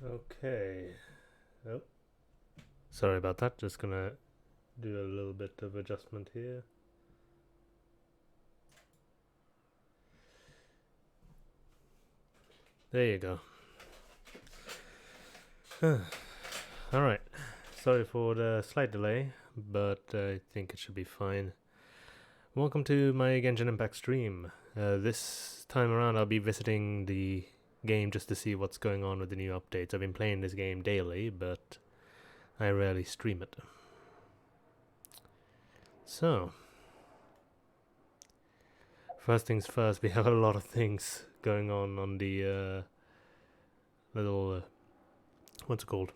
Okay. Oh, sorry about that. Just gonna do a little bit of adjustment here. There you go. Alright. Sorry for the slight delay, but I think it should be fine. Welcome to my Genshin Impact stream. This time around I'll be visiting the game just to see what's going on with the new updates. I've been playing this game daily, but I rarely stream it. So, first things first, we have a lot of things going on the little, what's it called?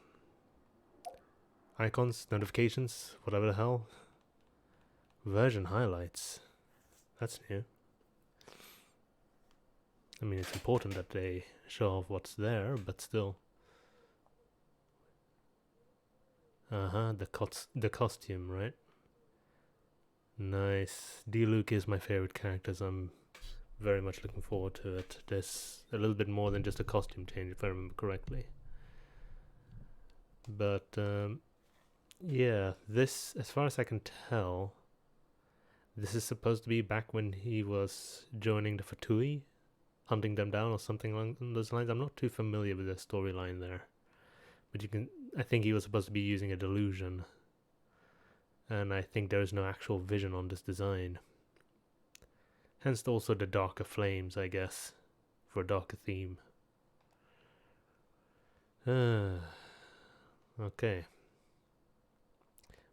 Icons, notifications, whatever the hell. Version highlights. That's new. I mean, it's important that they show off what's there, but still. The costume, right? Nice. D-Luke is my favorite character, so I'm very much looking forward to it. There's a little bit more than just a costume change, if I remember correctly. But, yeah, this, as far as I can tell, this is supposed to be back when he was joining the Fatui, hunting them down or something along those lines. I'm not too familiar with the storyline there. But I think he was supposed to be using a delusion. And I think there is no actual vision on this design. Hence also the darker flames, I guess, for a darker theme. Okay.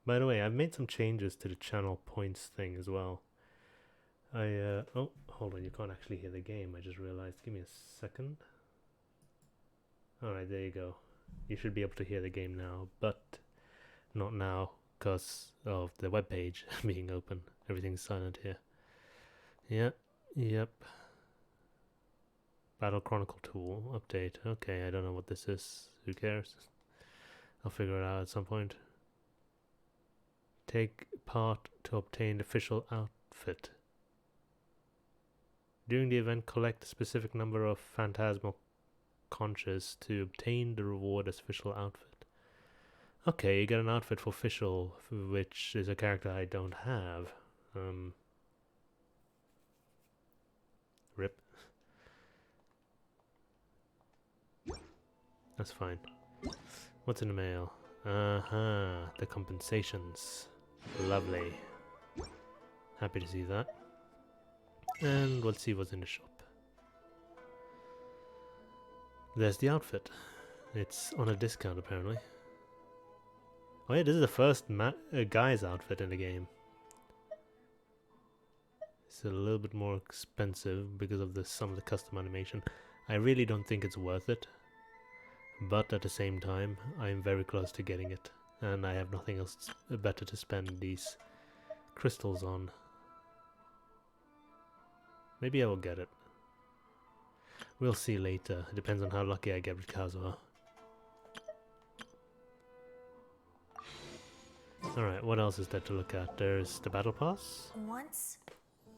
By the way, I've made some changes to the channel points thing as well. Oh, hold on, you can't actually hear the game, I just realized. Give me a second. Alright, there you go. You should be able to hear the game now, but not now because of the web page being open. Everything's silent here. Yep. Battle Chronicle tool update. Okay, I don't know what this is. Who cares? I'll figure it out at some point. Take part to obtain official outfit. During the event, collect a specific number of phantasmal conches to obtain the reward as official outfit. Okay, you get an outfit for official, which is a character I don't have. Rip. That's fine. What's in the mail? The compensations. Lovely. Happy to see that. And let's see what's in the shop. There's the outfit. It's on a discount apparently. Oh yeah, this is the first guy's outfit in the game. It's a little bit more expensive because of some of the custom animation. I really don't think it's worth it. But at the same time, I'm very close to getting it. And I have nothing else better to spend these crystals on. Maybe I will get it. We'll see later. It depends on how lucky I get with Kazuha. Alright, what else is there to look at? There's the battle pass. Once,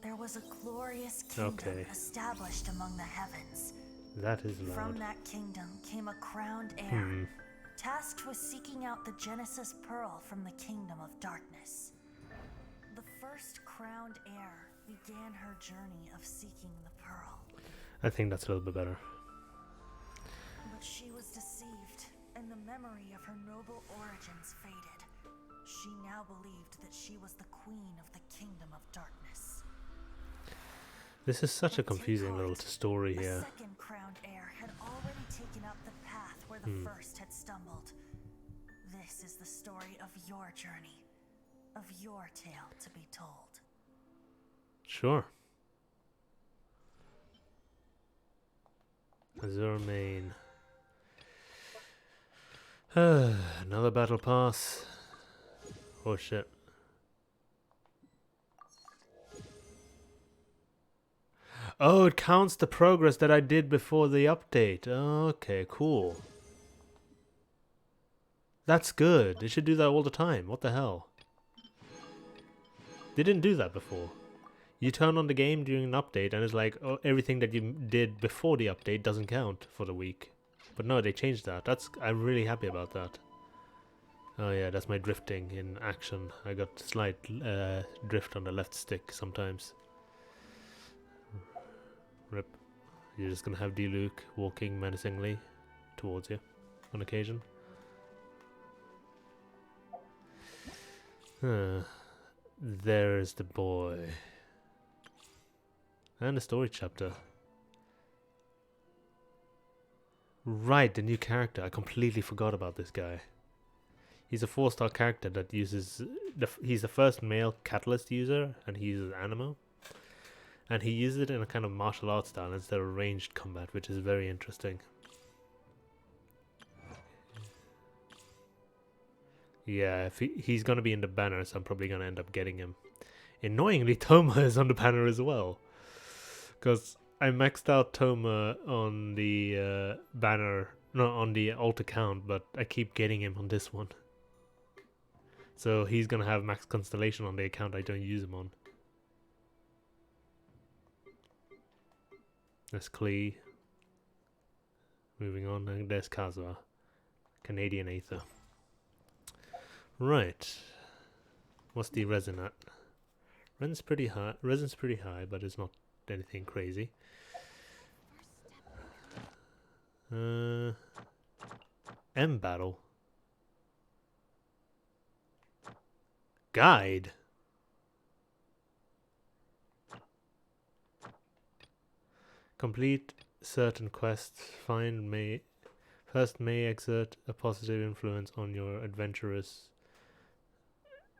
there was a glorious kingdom established among the heavens. That is loud. From that kingdom came a crowned heir, tasked with seeking out the Genesis Pearl from the kingdom of darkness. The first crowned heir began her journey of seeking the pearl. I think that's a little bit better. But she was deceived, and the memory of her noble origins faded. She now believed that she was the queen of the kingdom of darkness. This is such a confusing little story here. The second crowned heir had already taken up the path where the first had stumbled. This is the story of your journey, of your tale to be told. Sure. Azure Main. Another battle pass. Oh shit. Oh, it counts the progress that I did before the update. Okay, cool. That's good. It should do that all the time. What the hell? They didn't do that before. You turn on the game during an update and it's like, oh, everything that you did before the update doesn't count for the week. But no, they changed that. I'm really happy about that. Oh yeah, that's my drifting in action. I got slight drift on the left stick sometimes. Rip. You're just gonna have D-Luke walking menacingly towards you on occasion. There's the boy. And the story chapter. Right, the new character. I completely forgot about this guy. He's a 4-star character that uses... he's the first male catalyst user, and he uses Animo. And he uses it in a kind of martial arts style instead of ranged combat, which is very interesting. Yeah, if he's going to be in the banner, so I'm probably going to end up getting him. Annoyingly, Toma is on the banner as well. Because I maxed out Toma on the banner, not on the alt account, but I keep getting him on this one. So he's going to have max constellation on the account I don't use him on. That's Klee. Moving on, and there's Kazuha. Canadian Aether. Right. What's the resin at? Resin's pretty high, but it's not anything crazy. M battle. Guide. Complete certain quests. May exert a positive influence on your adventurous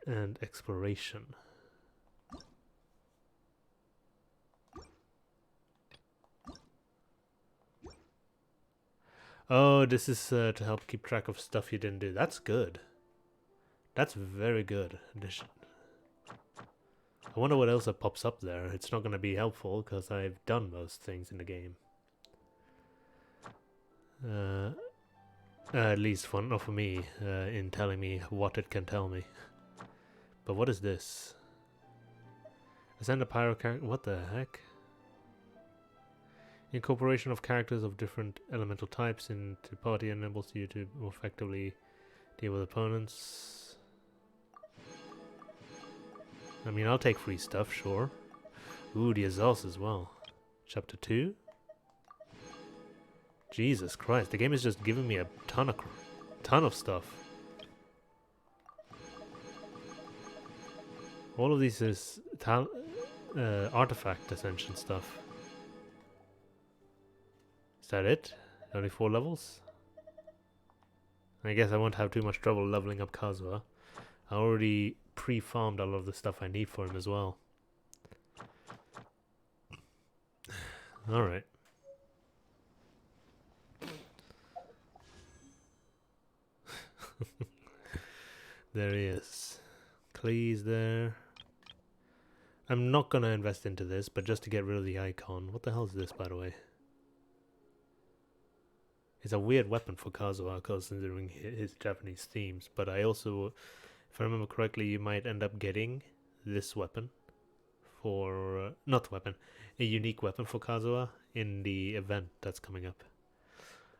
and exploration. Oh, this is to help keep track of stuff you didn't do. That's good. That's very good addition. I wonder what else that pops up there. It's not going to be helpful because I've done most things in the game. At least not for me, in telling me what it can tell me. But what is this? Ascend a pyro character. What the heck? Incorporation of characters of different elemental types into party enables you to more effectively deal with opponents. I mean, I'll take free stuff, sure. Ooh, the Azos as well. Chapter 2? Jesus Christ, the game is just giving me a ton of stuff. All of these is artifact ascension stuff. Is that it? Only 4 levels? I guess I won't have too much trouble leveling up Kazuha. I already pre-farmed all of the stuff I need for him as well. Alright. There he is. Klee's there. I'm not gonna invest into this, but just to get rid of the icon. What the hell is this, by the way? It's a weird weapon for Kazuha, considering his Japanese themes. But I also, if I remember correctly, you might end up getting this weapon for... not weapon, a unique weapon for Kazuha in the event that's coming up.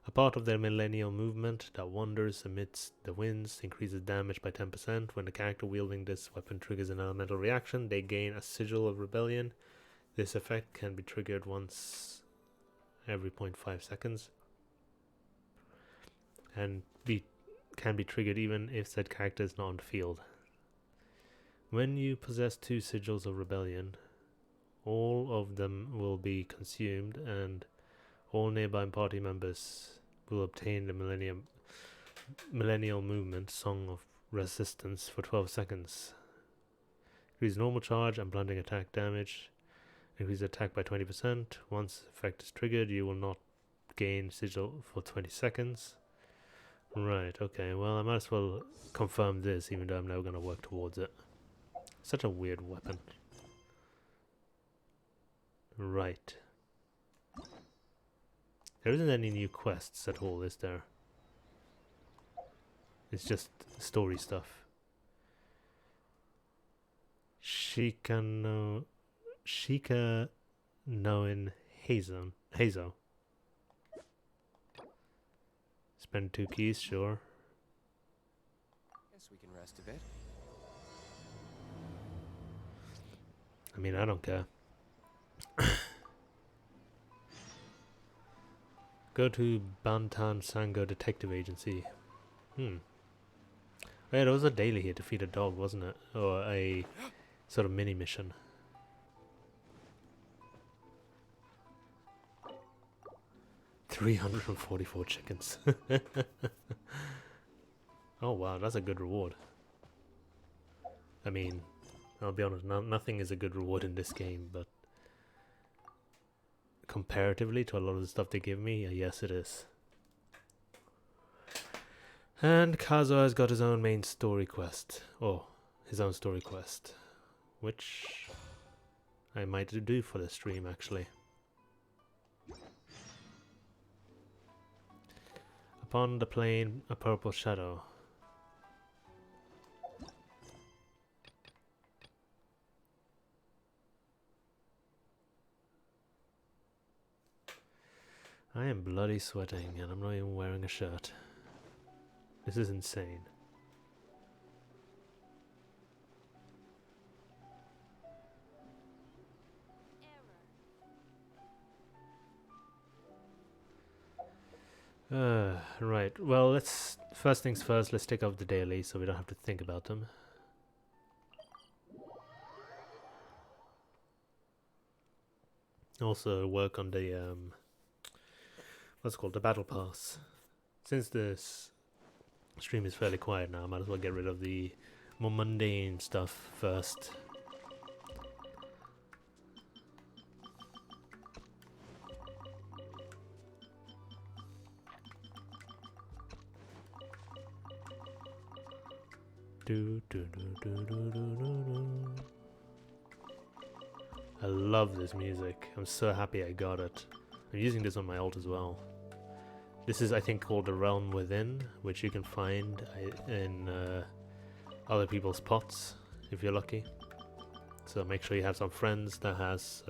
A part of their millennial movement that wanders amidst the winds increases damage by 10%. When the character wielding this weapon triggers an elemental reaction, they gain a sigil of rebellion. This effect can be triggered once every 0.5 seconds. And can be triggered even if said character is not on the field. When you possess 2 sigils of rebellion, all of them will be consumed and all nearby party members will obtain the millennial movement Song of Resistance for 12 seconds. Increase normal charge and blunting attack damage. Increase attack by 20%. Once effect is triggered, you will not gain sigil for 20 seconds. Right, okay, well I might as well confirm this even though I'm never going to work towards it. Such a weird weapon. Right. There isn't any new quests at all, is there? It's just story stuff. Shika Noin Hazo. Spend 2 keys, sure. Guess we can rest a bit. I mean, I don't care. Go to Bantan Sango Detective Agency. Oh yeah, there was a daily here to feed a dog, wasn't it? Or a sort of mini mission. $344 chickens. Oh wow, that's a good reward. I mean, I'll be honest, nothing is a good reward in this game, but comparatively to a lot of the stuff they give me, yes it is. And Kazuha has got his own main story quest. Oh, his own story quest. Which I might do for the stream, actually. Upon the plain, a purple shadow. I am bloody sweating and I'm not even wearing a shirt. This is insane. Right. Well, let's... First things first, let's take off the daily so we don't have to think about them. Also work on the, what's it called? The battle pass. Since this stream is fairly quiet now, I might as well get rid of the more mundane stuff first. I love this music. I'm so happy I got it. I'm using this on my alt as well. This is, I think, called The Realm Within, which you can find in other people's pots, if you're lucky. So make sure you have some friends that has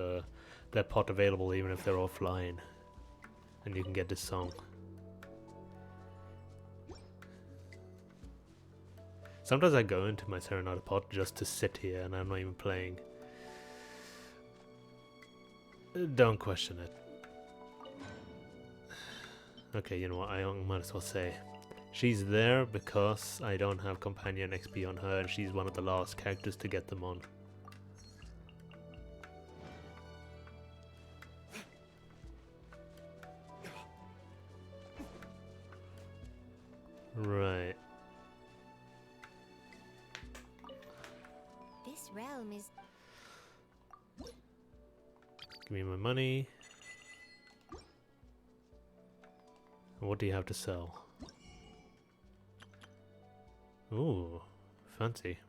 their pot available even if they're offline. And you can get this song. Sometimes I go into my Serenata pot just to sit here and I'm not even playing. Don't question it. Okay, you know what, I might as well say. She's there because I don't have companion XP on her and she's one of the last characters to get them on. Right. This realm is... Give me my money. What do you have to sell? Ooh, fancy.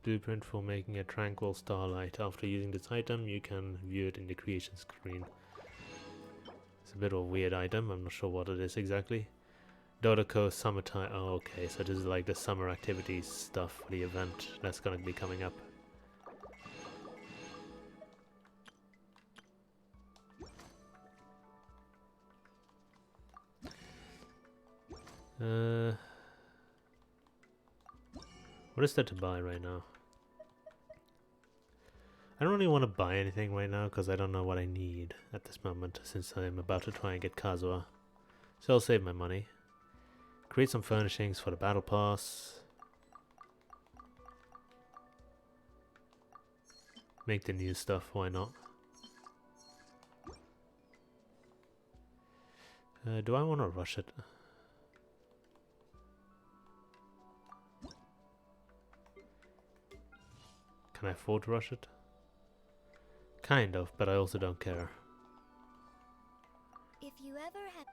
Blueprint for making a tranquil starlight. After using this item, you can view it in the creation screen. It's a bit of a weird item. I'm not sure what it is exactly. Dodoko summertime. Oh, okay. So this is like the summer activities stuff for the event that's going to be coming up. What is there to buy right now? I don't really want to buy anything right now because I don't know what I need at this moment since I'm about to try and get Kazuha. So I'll save my money. Create some furnishings for the battle pass. Make the new stuff, why not? Do I want to rush it? Can I afford to rush it? Kind of, but I also don't care. If you ever had...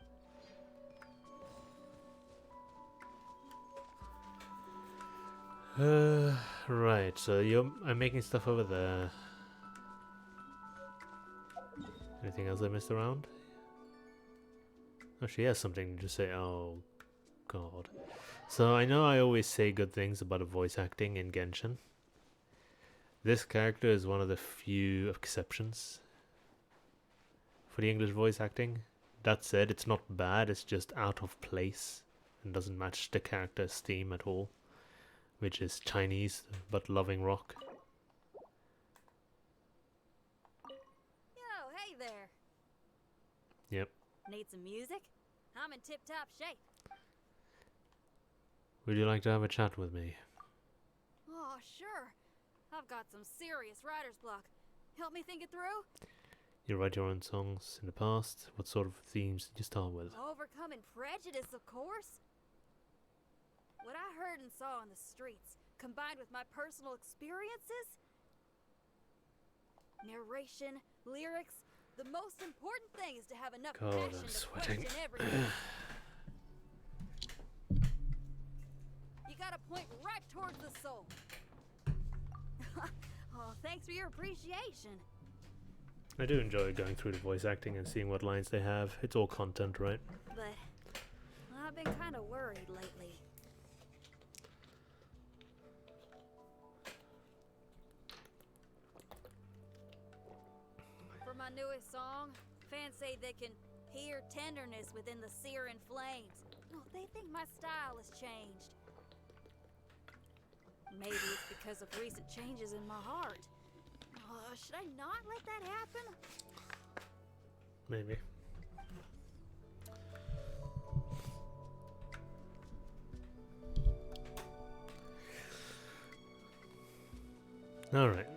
Right, so I'm making stuff over there. Anything else I missed around? Oh, she has something to say. Oh, God. So I know I always say good things about the voice acting in Genshin. This character is one of the few exceptions. for the English voice acting. That said, it's not bad, it's just out of place and doesn't match the character's theme at all, which is Chinese but loving rock. Yo, hey there. Yep. Need some music? I'm in tip-top shape. Would you like to have a chat with me? Oh, sure. I've got some serious writer's block. Help me think it through? You write your own songs in the past. What sort of themes did you start with? Overcoming prejudice, of course. What I heard and saw on the streets, combined with my personal experiences, narration, lyrics, the most important thing is to have enough God, passion I'm to sweating. question everything. You gotta point right towards the soul. Oh, thanks for your appreciation. I do enjoy going through the voice acting and seeing what lines they have. It's all content, right? But I've been kind of worried lately. For my newest song, fans say they can hear tenderness within the searing flames. Oh, they think my style has changed. Maybe it's because of recent changes in my heart. Should I not let that happen? Maybe. Alright.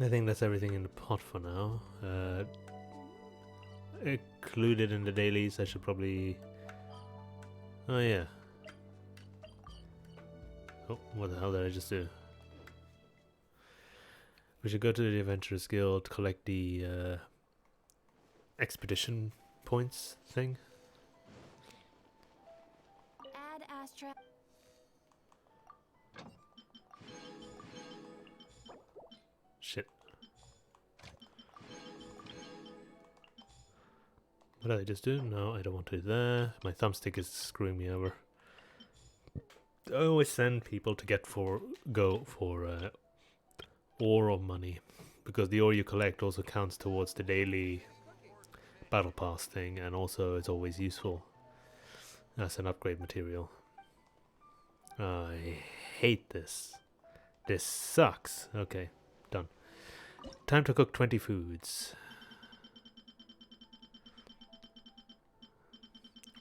I think that's everything in the pot for now. Included in the dailies, I should probably... Oh yeah. Oh, what the hell did I just do? We should go to the Adventurers Guild, collect the expedition points thing. Add Astra. Shit. What did I just do? No, I don't want to do that. My thumbstick is screwing me over. I always send people to go for ore or money, because the ore you collect also counts towards the daily battle pass thing, and also it's always useful as an upgrade material. I hate this. This sucks. Okay, done. Time to cook 20 foods.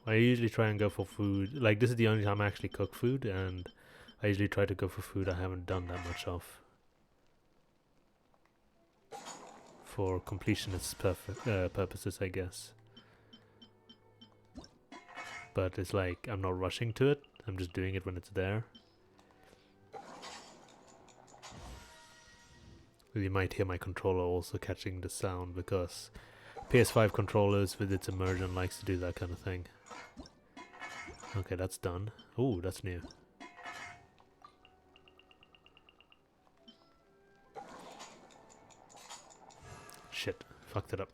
I usually try and go for food, like this is the only time I actually cook food, and I usually try to go for food I haven't done that much of. For completionist purposes, I guess. But it's like, I'm not rushing to it, I'm just doing it when it's there. You might hear my controller also catching the sound, because PS5 controllers with its immersion likes to do that kind of thing. Okay, that's done. Ooh, that's new. Shit, fucked it up.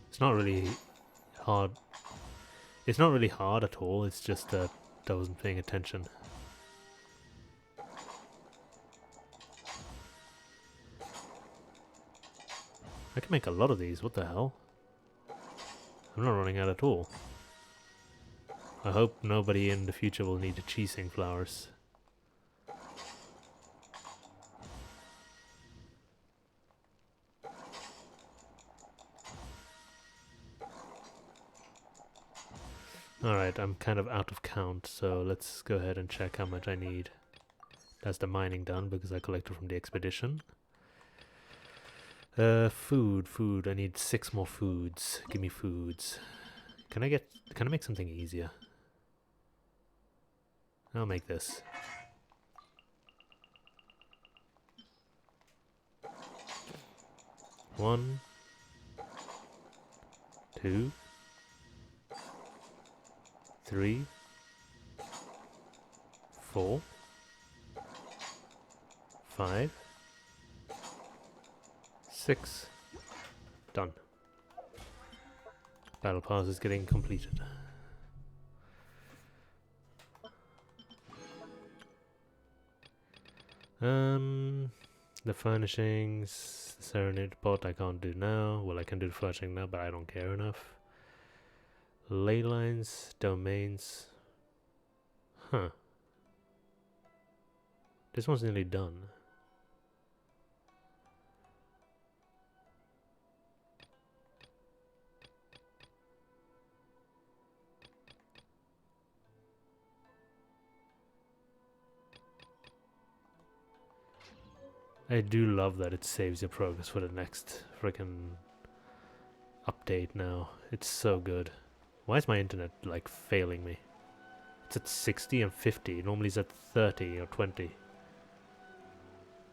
It's not really hard. It's not really hard at all, it's just that I wasn't paying attention. I can make a lot of these, what the hell? I'm not running out at all. I hope nobody in the future will need the cheesing flowers. Alright, I'm kind of out of count, so let's go ahead and check how much I need. That's the mining done, because I collected from the expedition. Food. I need 6 more foods. Give me foods. Can I make something easier? I'll make this. One, 2, 3, 4, 5, 6. Done. Battle pass is getting completed. The furnishings, the serenade pot I can't do now. Well, I can do the furnishing now, but I don't care enough. Ley lines, domains. Huh. This one's nearly done. I do love that it saves your progress for the next freaking update now. It's so good. Why is my internet like failing me? It's at 60 and 50. Normally it's at 30 or 20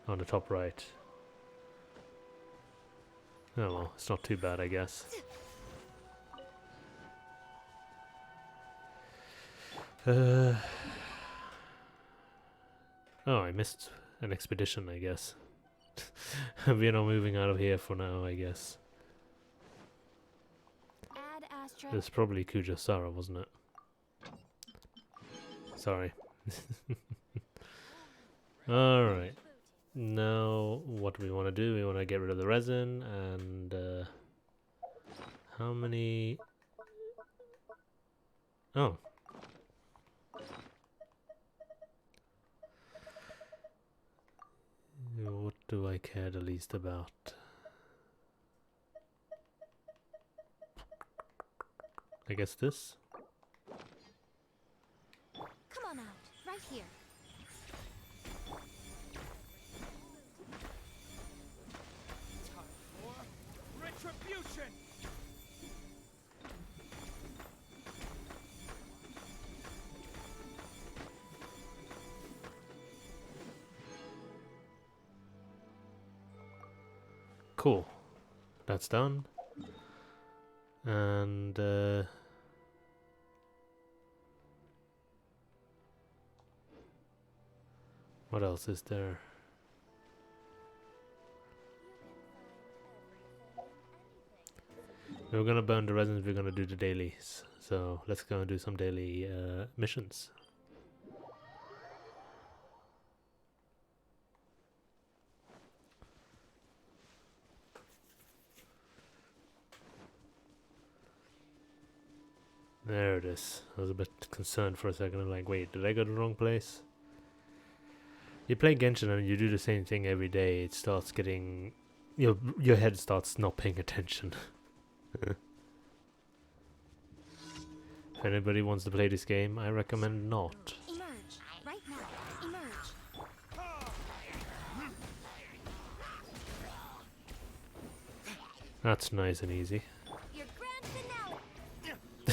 on the top right. Oh well, it's not too bad, I guess. Oh, I missed an expedition, I guess. We're not moving out of here for now, I guess. It's probably Kujasara, wasn't it? Sorry. Alright. Now, what do we want to do? We want to get rid of the resin and... how many... Oh. What do I care the least about? I guess this? Come on out, right here. Time for retribution! Cool. That's done. And what else is there? We're gonna burn the resins, we're gonna do the dailies. So let's go and do some daily missions. There it is. I was a bit concerned for a second. I'm like, wait, did I go to the wrong place? You play Genshin and you do the same thing every day. It starts getting... Your head starts not paying attention. If anybody wants to play this game, I recommend not. Emerge, right now, emerge. That's nice and easy. Your grand finale. I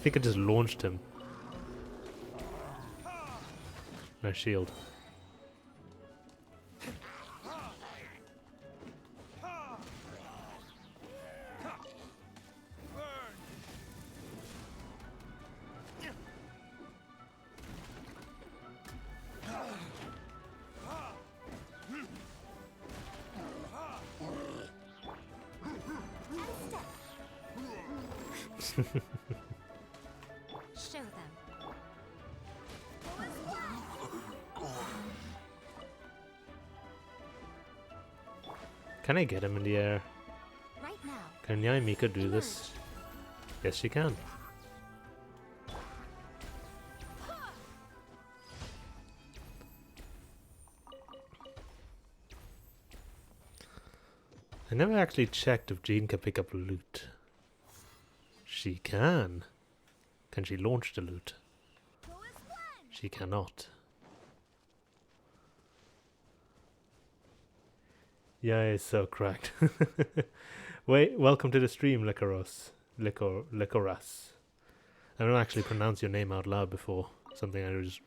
think I just launched him. No shield. Show them. Can I get him in the air? Right now. Can Yai Mika do this? Yes, she can. I never actually checked if Jean can pick up loot. She can. Can she launch the loot? She cannot. Yeah, it's so cracked. Wait, welcome to the stream, Licoros. Licoras. I don't actually pronounce your name out loud before. Something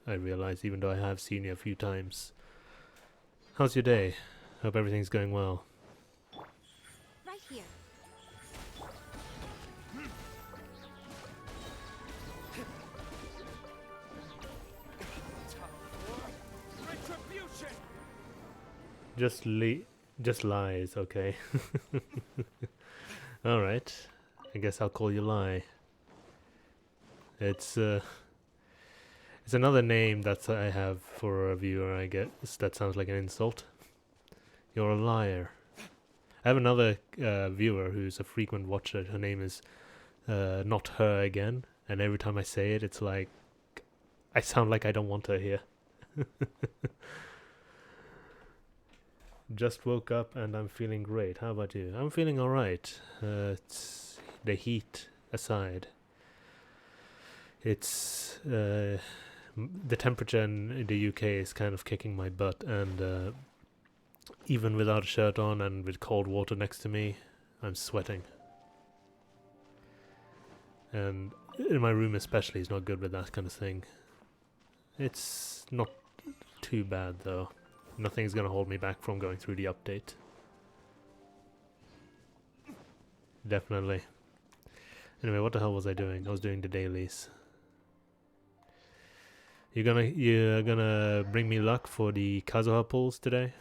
I realized, even though I have seen you a few times. How's your day? Hope everything's going well. Right here. Retribution! Just lies, okay. Alright. I guess I'll call you Lie. It's another name that I have for a viewer, I guess. That sounds like an insult. You're a liar. I have another viewer who's a frequent watcher. Her name is Not Her Again. And every time I say it, it's like, I sound like I don't want her here. Just woke up and I'm feeling great. How about you? I'm feeling alright. It's the heat aside. It's the temperature in the UK is kind of kicking my butt, and even without a shirt on and with cold water next to me, I'm sweating. And in my room especially is not good with that kind of thing. It's not too bad though. Nothing's gonna hold me back from going through the update. Definitely. Anyway, what the hell was I doing? I was doing the dailies. You're gonna bring me luck for the Kazuha pulls today?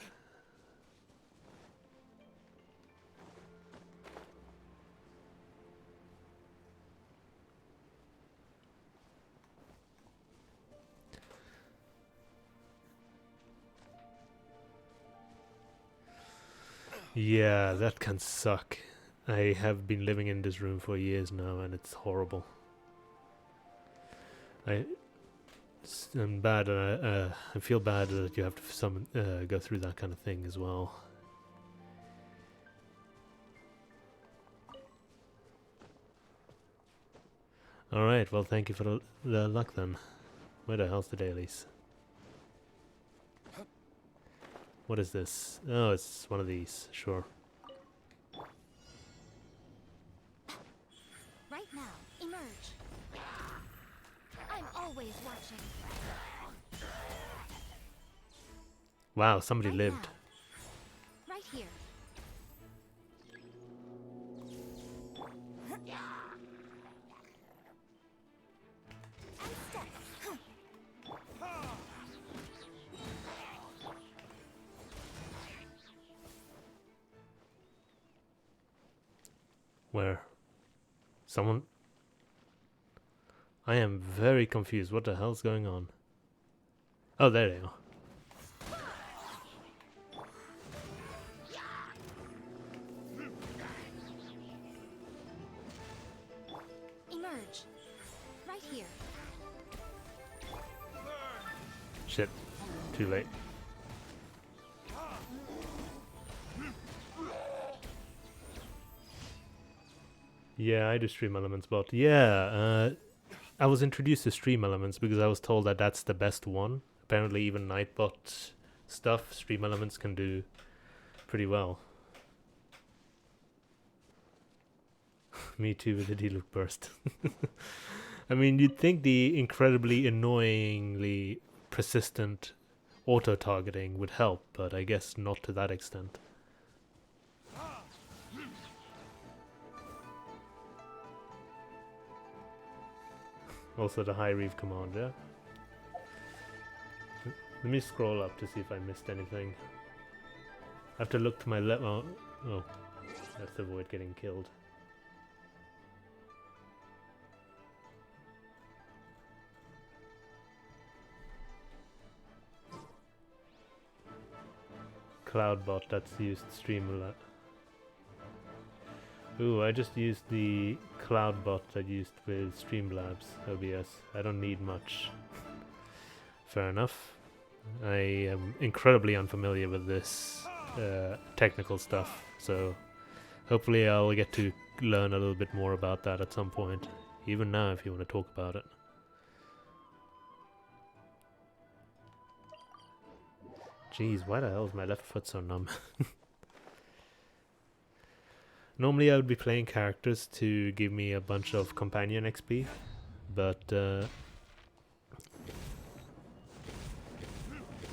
Yeah, that can suck. I have been living in this room for years now, and it's horrible. I'm bad. I feel bad that you have to go through that kind of thing as well. All right. Well, thank you for the luck then. Where the hell's the dailies? What is this? Oh, it's one of these. Sure. Right now, emerge. I'm always watching. Wow, somebody Right lived. now. Right here. And step. Where? Someone? I am very confused. What the hell's going on? Oh, there they are. Emerge. Right here. Shit. Too late. Yeah, I do stream elements, but yeah, I was introduced to stream elements because I was told that that's the best one. Apparently even Nightbot stuff, stream elements can do pretty well. Me too with the D-Look burst. I mean, you'd think the incredibly annoyingly persistent auto-targeting would help, but I guess not to that extent. Also the high reef command, yeah? Let me scroll up to see if I missed anything. I have to look to my left. Oh, that's to avoid getting killed. Cloudbot, that's used Streamlabs. Ooh, I just used the Cloudbot I used with Streamlabs OBS. I don't need much. Fair enough. I am incredibly unfamiliar with this technical stuff, so hopefully I'll get to learn a little bit more about that at some point. Even now, if you want to talk about it. Jeez, why the hell is my left foot so numb? Normally I would be playing characters to give me a bunch of companion XP, but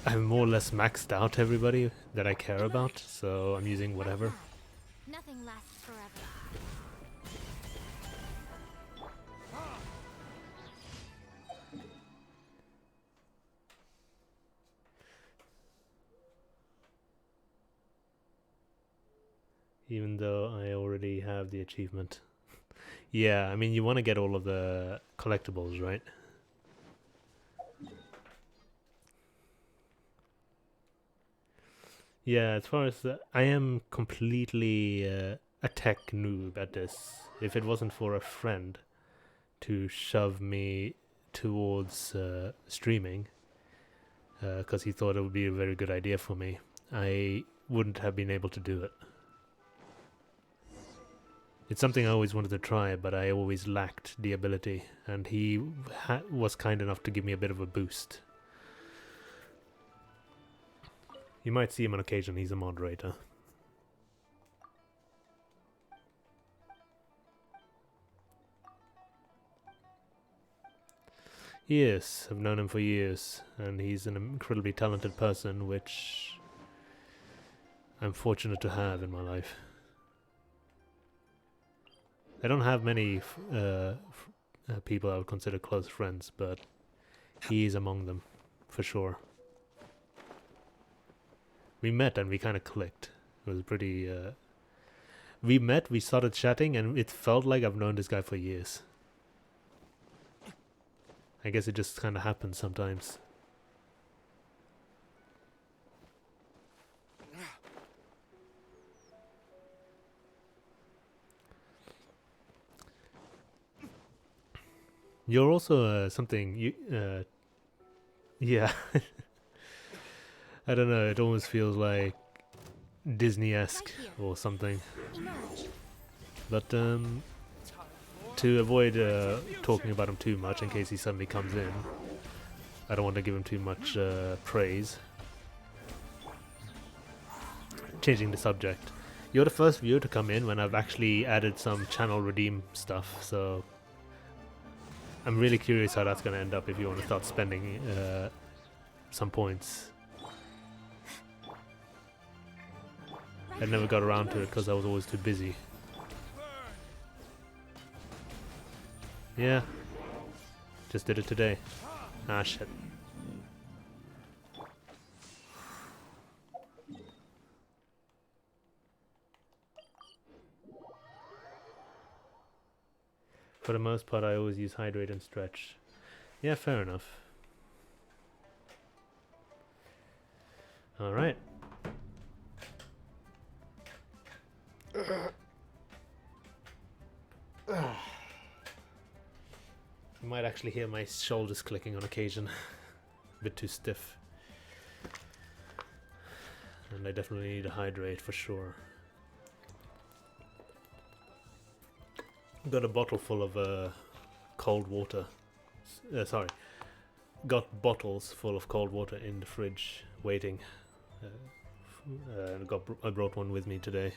I've more or less maxed out everybody that I care about, so I'm using whatever. Nothing lasts forever. Even though I already have the achievement. Yeah, I mean, you want to get all of the collectibles, right? Yeah, as far as I am completely a tech noob at this. If it wasn't for a friend to shove me towards streaming, because he thought it would be a very good idea for me, I wouldn't have been able to do it. It's something I always wanted to try, but I always lacked the ability, and he was kind enough to give me a bit of a boost. You might see him on occasion, he's a moderator. He is. I've known him for years, and he's an incredibly talented person, which I'm fortunate to have in my life. I don't have many people I would consider close friends, but he is among them, for sure. We met and we kind of clicked. It was pretty... we met, we started chatting, and it felt like I've known this guy for years. I guess it just kind of happens sometimes. You're also something you yeah. I don't know, it almost feels like Disney-esque or something. But to avoid talking about him too much in case he suddenly comes in, I don't want to give him too much praise. Changing the subject. You're the first viewer to come in when I've actually added some channel redeem stuff, so I'm really curious how that's going to end up if you want to start spending some points. I never got around to it because I was always too busy. Yeah. Just did it today. Ah, shit. For the most part, I always use hydrate and stretch. Yeah, fair enough. Alright. You might actually hear my shoulders clicking on occasion. A bit too stiff. And I definitely need to hydrate for sure. Got a bottle full of cold water. Sorry. Got bottles full of cold water in the fridge waiting. I brought one with me today.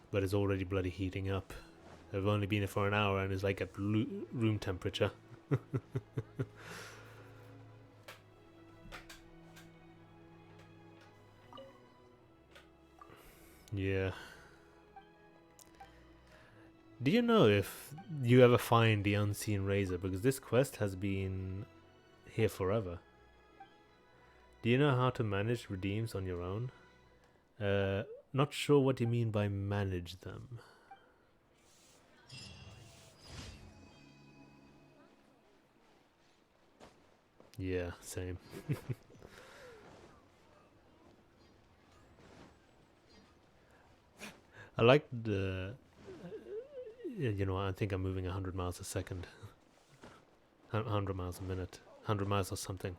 But it's already bloody heating up. I've only been here for an hour and it's like at room temperature. Yeah. Do you know if you ever find the unseen razor? Because this quest has been here forever. Do you know how to manage redeems on your own? Not sure what you mean by manage them. Yeah, same. I like the... you know, I think I'm moving 100 miles a second. 100 miles a minute. 100 miles or something.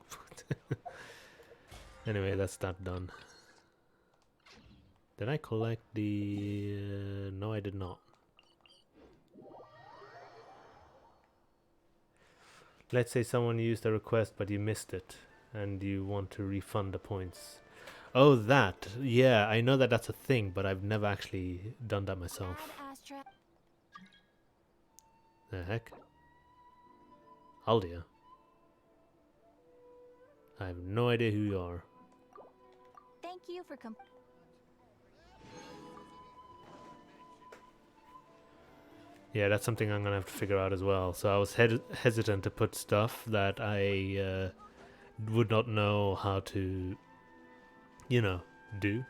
Anyway, that's that done. Did I collect the... no, I did not. Let's say someone used a request but you missed it and you want to refund the points. Oh, that. Yeah, I know that that's a thing, but I've never actually done that myself. The heck? Aldia? I have no idea who you are. Thank you for Yeah, that's something I'm gonna have to figure out as well. So I was hesitant to put stuff that I would not know how to, you know, do.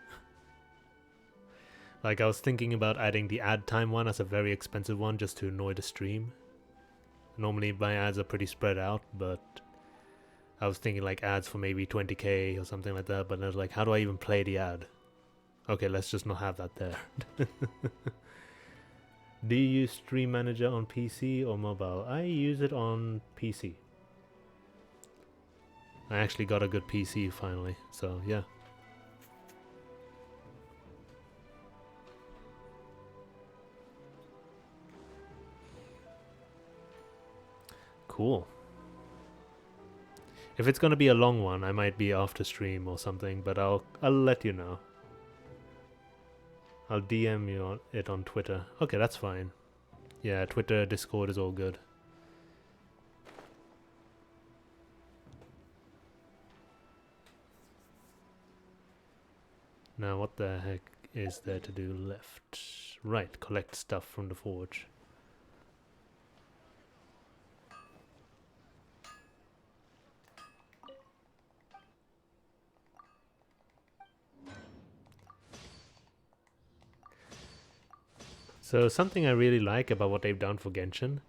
Like I was thinking about adding the ad time one as a very expensive one just to annoy the stream. Normally my ads are pretty spread out, but I was thinking like ads for maybe 20k or something like that, but I was like, how do I even play the ad? Okay, let's just not have that there. Do you use Stream Manager on PC or mobile? I use it on PC. I actually got a good PC finally, so yeah. Cool. If it's gonna be a long one, I might be after stream or something, but I'll let you know. I'll DM you on it on Twitter. Okay, that's fine. Yeah, Twitter, Discord is all good. Now, what the heck is there to do left? Right, collect stuff from the forge. So something I really like about what they've done for Genshin,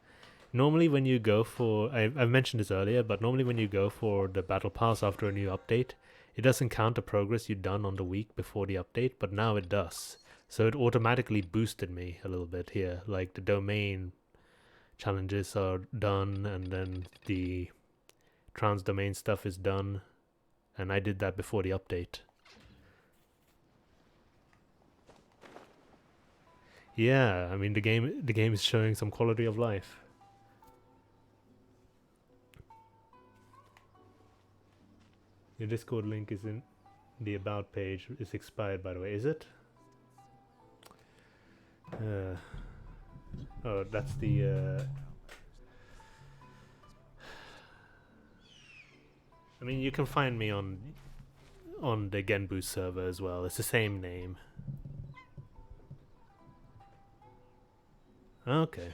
normally when you go for, I've mentioned this earlier, but normally when you go for the battle pass after a new update, it doesn't count the progress you've done on the week before the update, but now it does. So it automatically boosted me a little bit here, like the domain challenges are done, and then the trans domain stuff is done, and I did that before the update. Yeah, I mean the game is showing some quality of life. Your Discord link is in the about page. It's expired, by the way. Is it? Oh, that's the. I mean, you can find me on the Genbu server as well. It's the same name. Okay.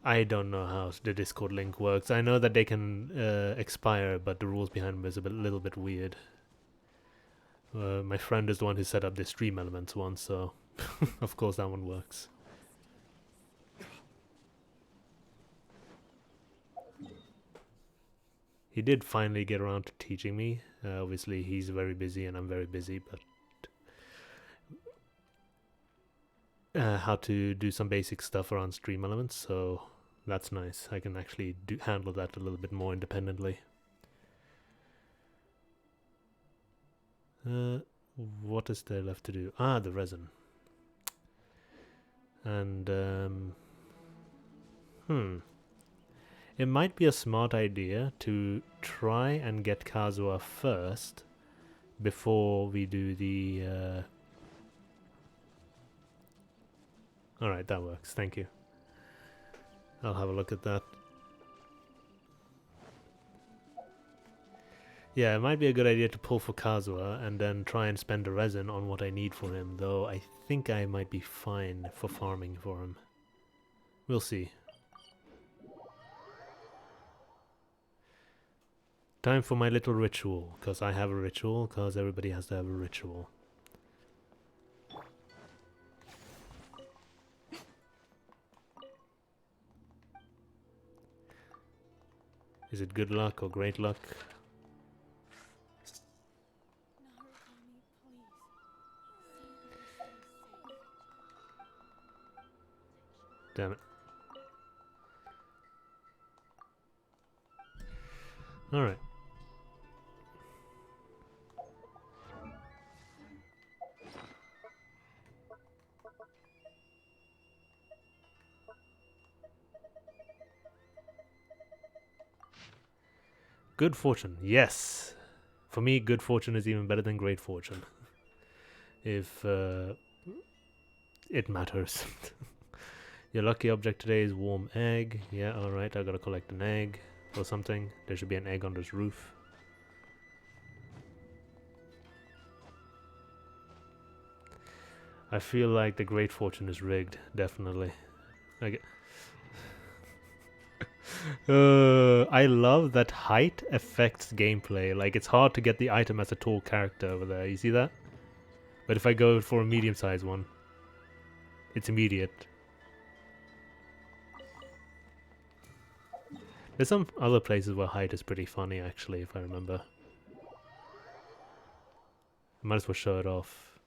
I don't know how the Discord link works. I know that they can expire, but the rules behind them is a little bit weird. My friend is the one who set up the stream elements one, so of course that one works. He did finally get around to teaching me. Obviously, he's very busy and I'm very busy, but how to do some basic stuff around stream elements, so that's nice. I can actually handle that a little bit more independently. What is there left to do? Ah, the resin. And it might be a smart idea to try and get Kazuha first before we do the alright, that works. Thank you. I'll have a look at that. Yeah, it might be a good idea to pull for Kazuha and then try and spend the resin on what I need for him, though I think I might be fine for farming for him. We'll see. Time for my little ritual, because I have a ritual, because everybody has to have a ritual. Is it good luck or great luck? Damn it. Alright. Good fortune, yes. For me, good fortune is even better than great fortune. If it matters. Your lucky object today is warm egg. Yeah, alright, I gotta collect an egg or something. There should be an egg on this roof. I feel like the great fortune is rigged, definitely. I love that height affects gameplay. Like, it's hard to get the item as a tall character over there. You see that? But if I go for a medium-sized one, it's immediate. There's some other places where height is pretty funny, actually, if I remember. I might as well show it off.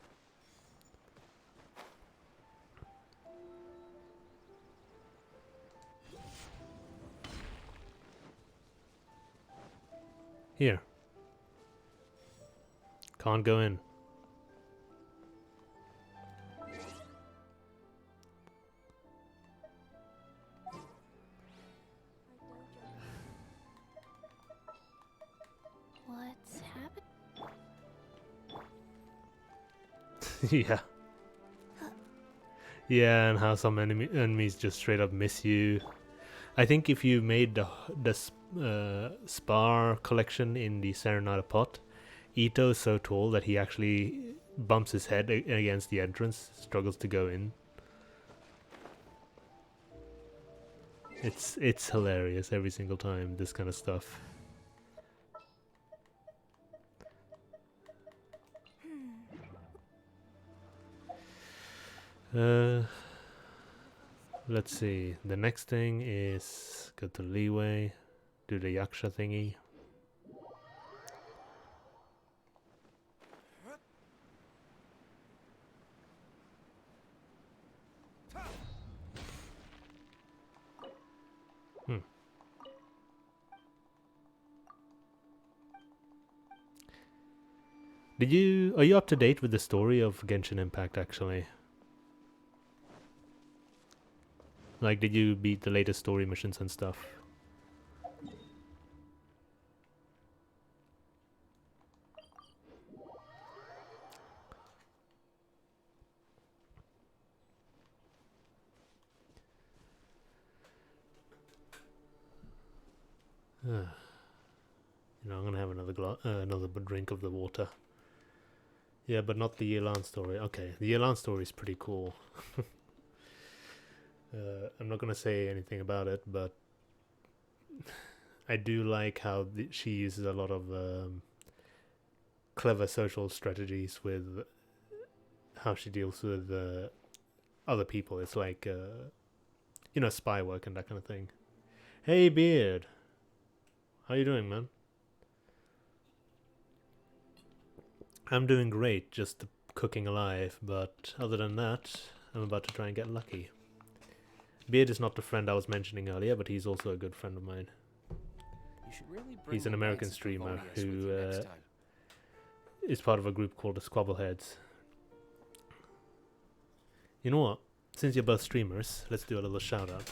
Here. Can't go in. What's happening? Yeah. Yeah, and how some enemies just straight up miss you. I think if you made the spar collection in the Serenada pot, Ito is so tall that he actually bumps his head against the entrance, struggles to go in. It's hilarious every single time, this kind of stuff. Let's see. The next thing is go to Leeway, do the Yaksha thingy. Are you up to date with the story of Genshin Impact, actually? Like, did you beat the latest story missions and stuff? You know, I'm gonna have another drink of the water. Yeah, but not the Yelan story. Okay, the Yelan story is pretty cool. I'm not gonna say anything about it, but I do like how she uses a lot of clever social strategies with how she deals with other people. It's like, you know, spy work and that kind of thing. Hey, Beard. How you doing, man? I'm doing great, just cooking alive, but other than that, I'm about to try and get lucky. Beard is not the friend I was mentioning earlier, but he's also a good friend of mine. Really he's an American streamer who is part of a group called the Squabbleheads. You know what? Since you're both streamers, let's do a little shout out.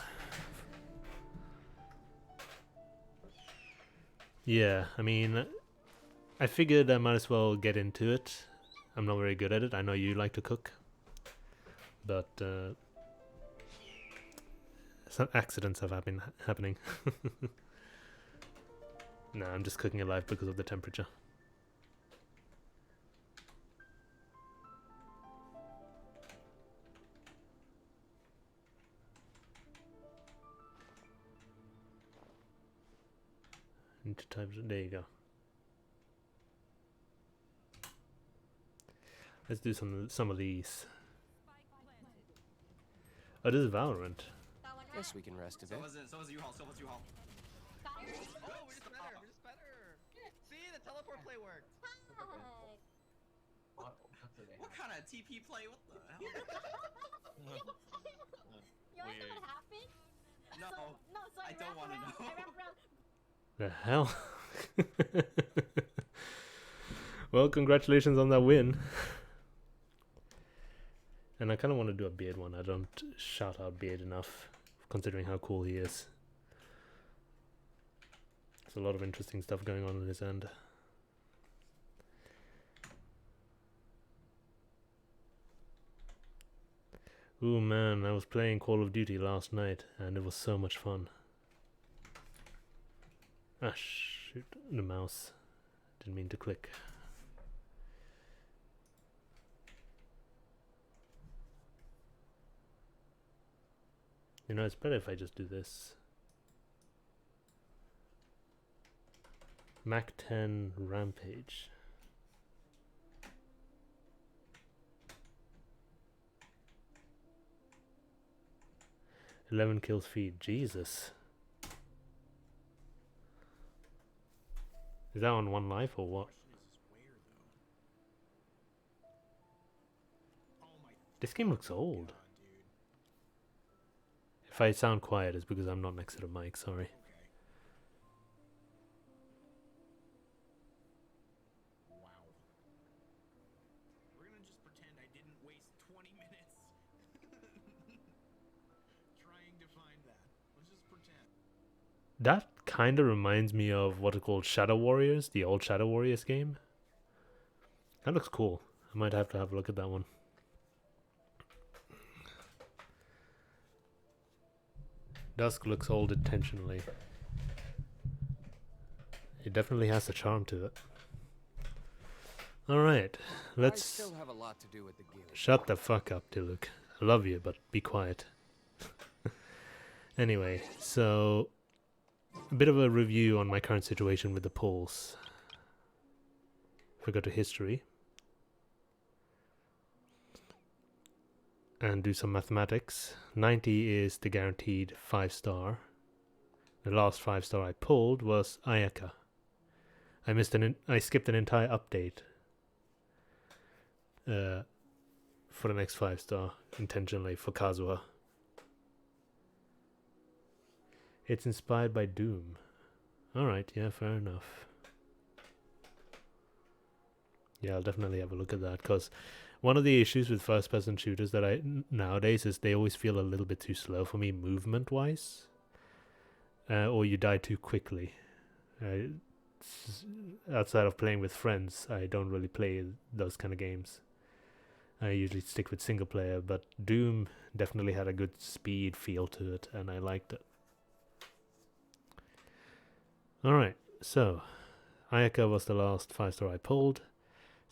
Yeah, I mean, I figured I might as well get into it. I'm not very good at it. I know you like to cook, but some accidents have been happening. No, I'm just cooking alive because of the temperature. Into types. There you go. Let's do some of these. Oh, this is Valorant. Guess we can rest a bit. So was U-Haul. Oh, we're just better. See, the teleport play worked. What kind of TP play? What the hell? You want to know what happened? No, So I don't want to know. I wrapped around. The hell? Well, congratulations on that win. And I kind of want to do a Beard one. I don't shout out Beard enough, considering how cool he is. There's a lot of interesting stuff going on his end. Ooh man, I was playing Call of Duty last night and it was so much fun. Ah shoot, the mouse. Didn't mean to click. You know, it's better if I just do this. Mac 10 Rampage. "11 kills feed." Jesus. Is that on one life or what? This game looks old. If I sound quiet, it's because I'm not next to the mic, sorry. We're gonna just pretend I didn't waste 20 minutes trying to find that. Let's just pretend. That kind of reminds me of what is called Shadow Warriors, the old Shadow Warriors game. That looks cool. I might have to have a look at that one. Dusk looks old intentionally. It definitely has a charm to it. Alright, I let's... still have a lot to do with the guild. Shut the fuck up, Diluc. I love you, but be quiet. Anyway, so... A bit of a review on my current situation with the polls. If I go to history... and do some mathematics. 90 is the guaranteed 5-star. The last 5-star I pulled was Ayaka. I skipped an entire update for the next 5-star intentionally for Kazuha. It's inspired by Doom. Alright, yeah, fair enough. Yeah, I'll definitely have a look at that, because one of the issues with first-person shooters that nowadays is they always feel a little bit too slow for me movement-wise. Or you die too quickly. Outside of playing with friends, I don't really play those kind of games. I usually stick with single player, but Doom definitely had a good speed feel to it, and I liked it. Alright, so Ayaka was the last 5-star I pulled.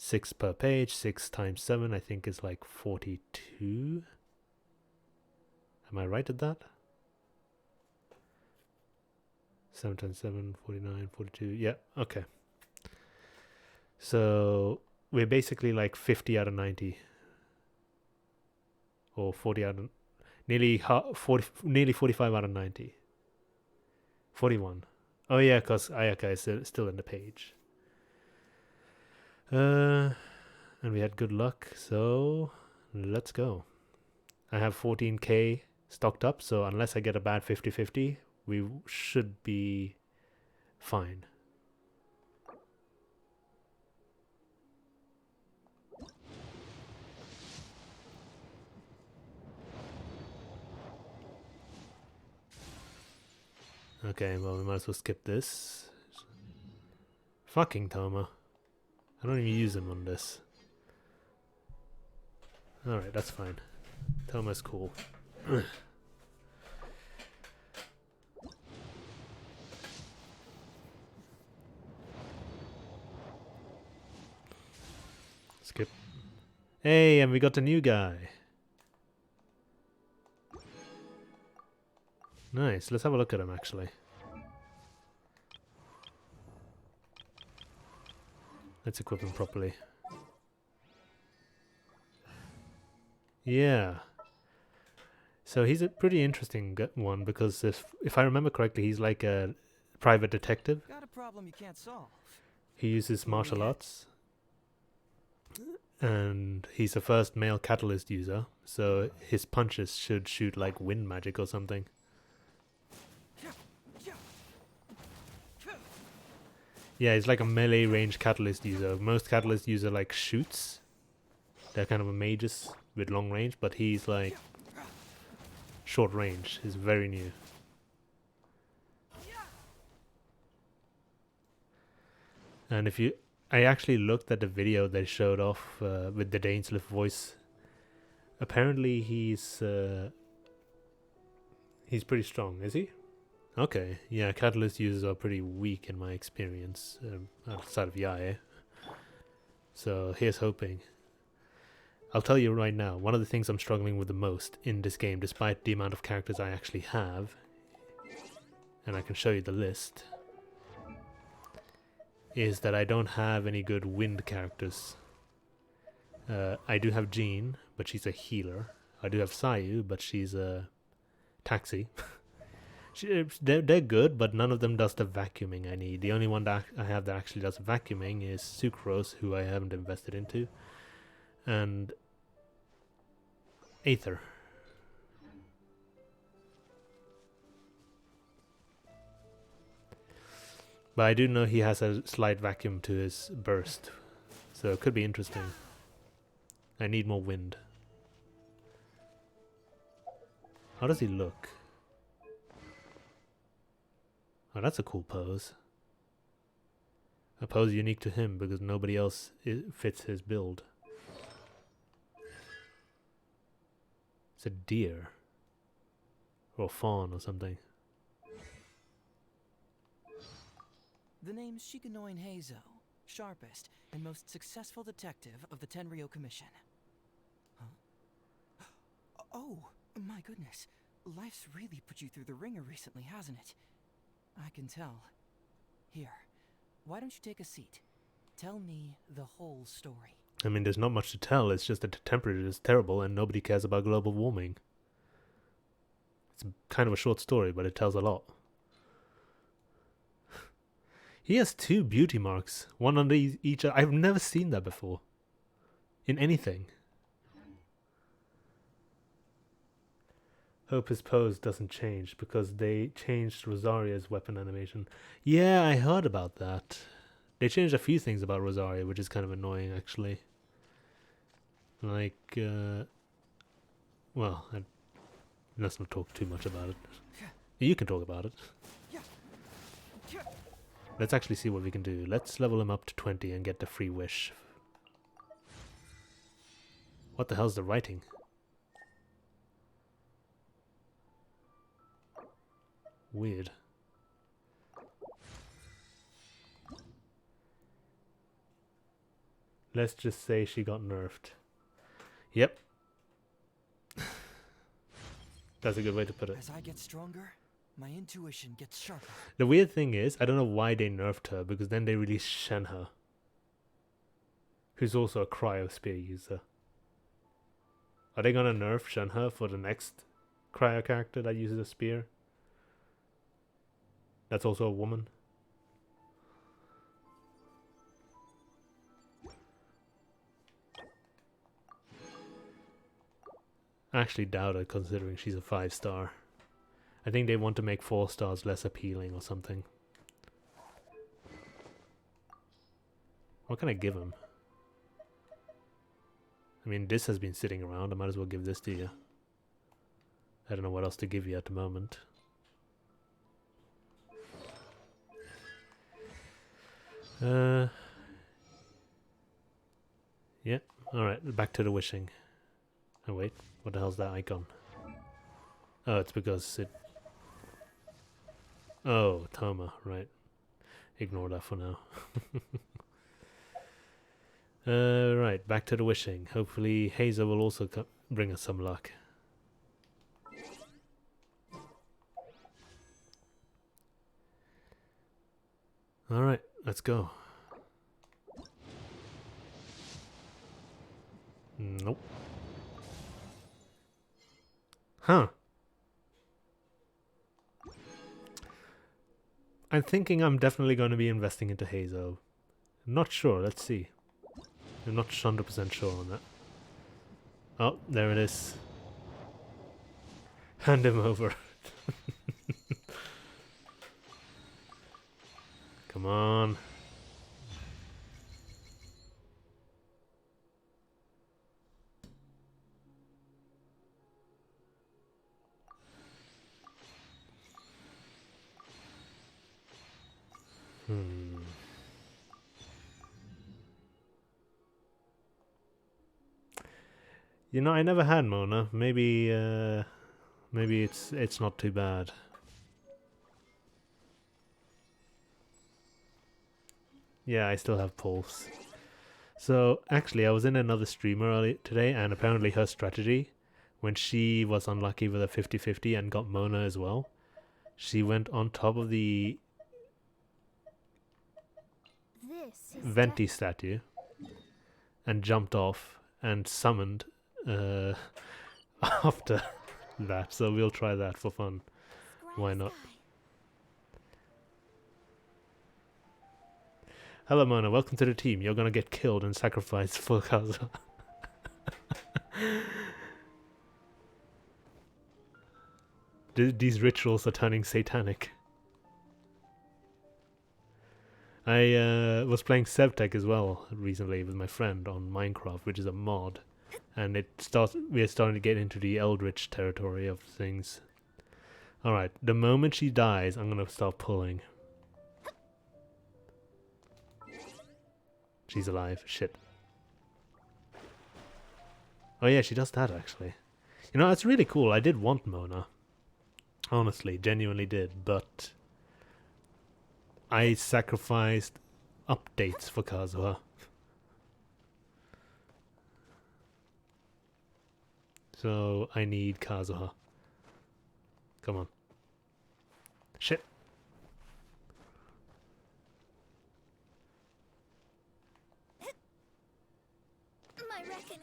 6 per page, 6 times 7 I think is like 42. Am I right at that? 7 times 7, 49, 42. Yeah, okay. So we're basically like 50 out of 90. Or 40 out of... Nearly 45 out of 90. 41. Oh yeah, because Ayaka is still in the page. And we had good luck, so let's go. I have 14k stocked up, so unless I get a bad 50-50, we should be fine. Okay, well, we might as well skip this. Fucking Toma. I don't even use him on this. Alright, that's fine. Toma's cool. Skip. Hey, and we got a new guy. Nice, let's have a look at him actually. Let's equip him properly. Yeah. So he's a pretty interesting one because if I remember correctly, he's like a private detective. Got a problem you can't solve. He uses martial arts. And he's the first male catalyst user, so his punches should shoot like wind magic or something. Yeah, he's like a melee range catalyst user. Most catalyst user like shoots. They're kind of a mages with long range, but he's like short range. He's very new. And if you... I actually looked at the video they showed off with the Dainsliff voice. Apparently he's pretty strong, is he? Okay, yeah, catalyst users are pretty weak in my experience, outside of Yae. So here's hoping. I'll tell you right now, one of the things I'm struggling with the most in this game, despite the amount of characters I actually have, and I can show you the list, is that I don't have any good wind characters. I do have Jean, but she's a healer. I do have Sayu, but she's a taxi. They're good, but none of them does the vacuuming I need. The only one that I have that actually does vacuuming is Sucrose, who I haven't invested into, and Aether. But I do know he has a slight vacuum to his burst, so it could be interesting. I need more wind. How does he look? Oh, that's a cool pose. A pose unique to him because nobody else fits his build. It's a deer. Or a fawn or something. The name's Shikanoin Heizo, sharpest and most successful detective of the Tenryo Commission. Huh? Oh, my goodness. Life's really put you through the ringer recently, hasn't it? I can tell. Here, why don't you take a seat? Tell me the whole story. I mean, there's not much to tell. It's just that the temperature is terrible and nobody cares about global warming. It's kind of a short story, but it tells a lot. He has 2 beauty marks, one under each. I've never seen that before. In anything. Hope his pose doesn't change because they changed Rosaria's weapon animation. Yeah, I heard about that. They changed a few things about Rosaria, which is kind of annoying, actually. Like, well, let's not talk too much about it. You can talk about it. Let's actually see what we can do. Let's level him up to 20 and get the free wish. What the hell's the writing? Weird. Let's just say she got nerfed. Yep. That's a good way to put it. As I get stronger, my intuition gets sharper. The weird thing is, I don't know why they nerfed her, because then they released Shenhe, who's also a cryo-spear user. Are they gonna nerf Shenhe for the next cryo character that uses a spear? That's also a woman. I actually doubt it, considering she's a 5-star. I think they want to make 4 stars less appealing or something. What can I give him? I mean, this has been sitting around. I might as well give this to you. I don't know what else to give you at the moment. Yeah, alright, back to the wishing. Oh wait, what the hell's that icon? Oh, it's because it... Oh, Toma, right. Ignore that for now. Right, back to the wishing. Hopefully Hazel will also bring us some luck. Alright, let's go. Nope. Huh. I'm thinking I'm definitely going to be investing into Hazo. Not sure, let's see. I'm not 100% sure on that. Oh, there it is. Hand him over. Come on. You know, I never had Mona. Maybe it's not too bad. Yeah, I still have Pulse. So, actually, I was in another streamer earlier today, and apparently her strategy, when she was unlucky with a 50-50 and got Mona as well, she went on top of the Venti statue and jumped off and summoned after that. So we'll try that for fun. Why Nice not? guy. Hello, Mona. Welcome to the team. You're gonna get killed and sacrificed for Kazuha. These rituals are turning satanic. I was playing Sevtech as well recently with my friend on Minecraft, which is a mod, and we're starting to get into the Eldritch territory of things. All right, the moment she dies, I'm gonna start pulling. She's alive. Shit. Oh yeah, she does that actually. You know, that's really cool. I did want Mona. Honestly, genuinely did, but I sacrificed updates for Kazuha. So I need Kazuha. Come on. Shit. My reckoning.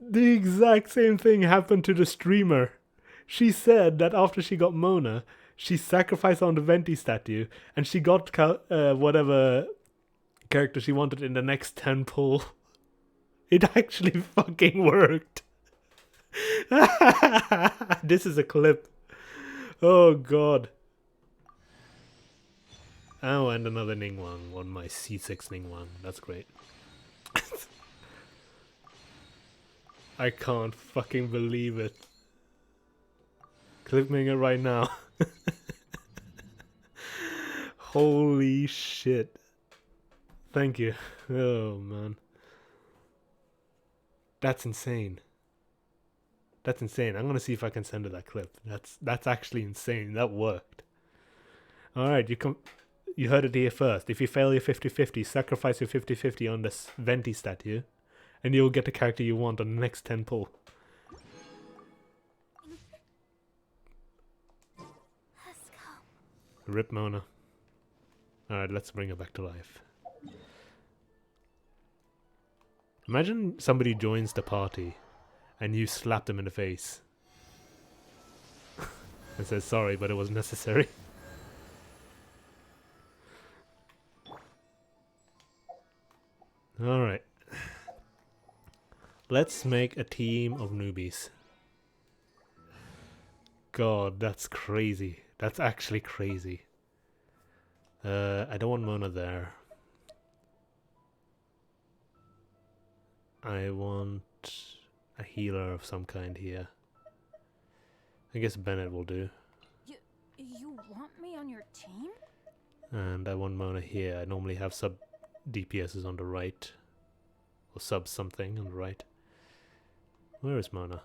The exact same thing happened to the streamer. She said that after she got Mona, she sacrificed on the Venti statue, and she got whatever character she wanted in the next 10 pull. It actually fucking worked. This is a clip. Oh god. Oh, and another Ningguang on my C6 Ningguang. That's great. I can't fucking believe it. Clipping it right now. Holy shit. Thank you. Oh man. That's insane. That's insane. I'm gonna see if I can send her that clip. That's actually insane. That worked. Alright, you heard it here first. If you fail your 50-50, sacrifice your 50-50 on this Venti statue, and you'll get the character you want on the next 10 pull. Let's go. Rip Mona. Alright, let's bring her back to life. Imagine somebody joins the party and you slap them in the face and says sorry, but it was necessary. Alright. Let's make a team of newbies. God, that's crazy. That's actually crazy. I don't want Mona there. I want a healer of some kind here. I guess Bennett will do. You want me on your team? And I want Mona here. I normally have sub DPSs on the right. Or sub something on the right. Where is Mona?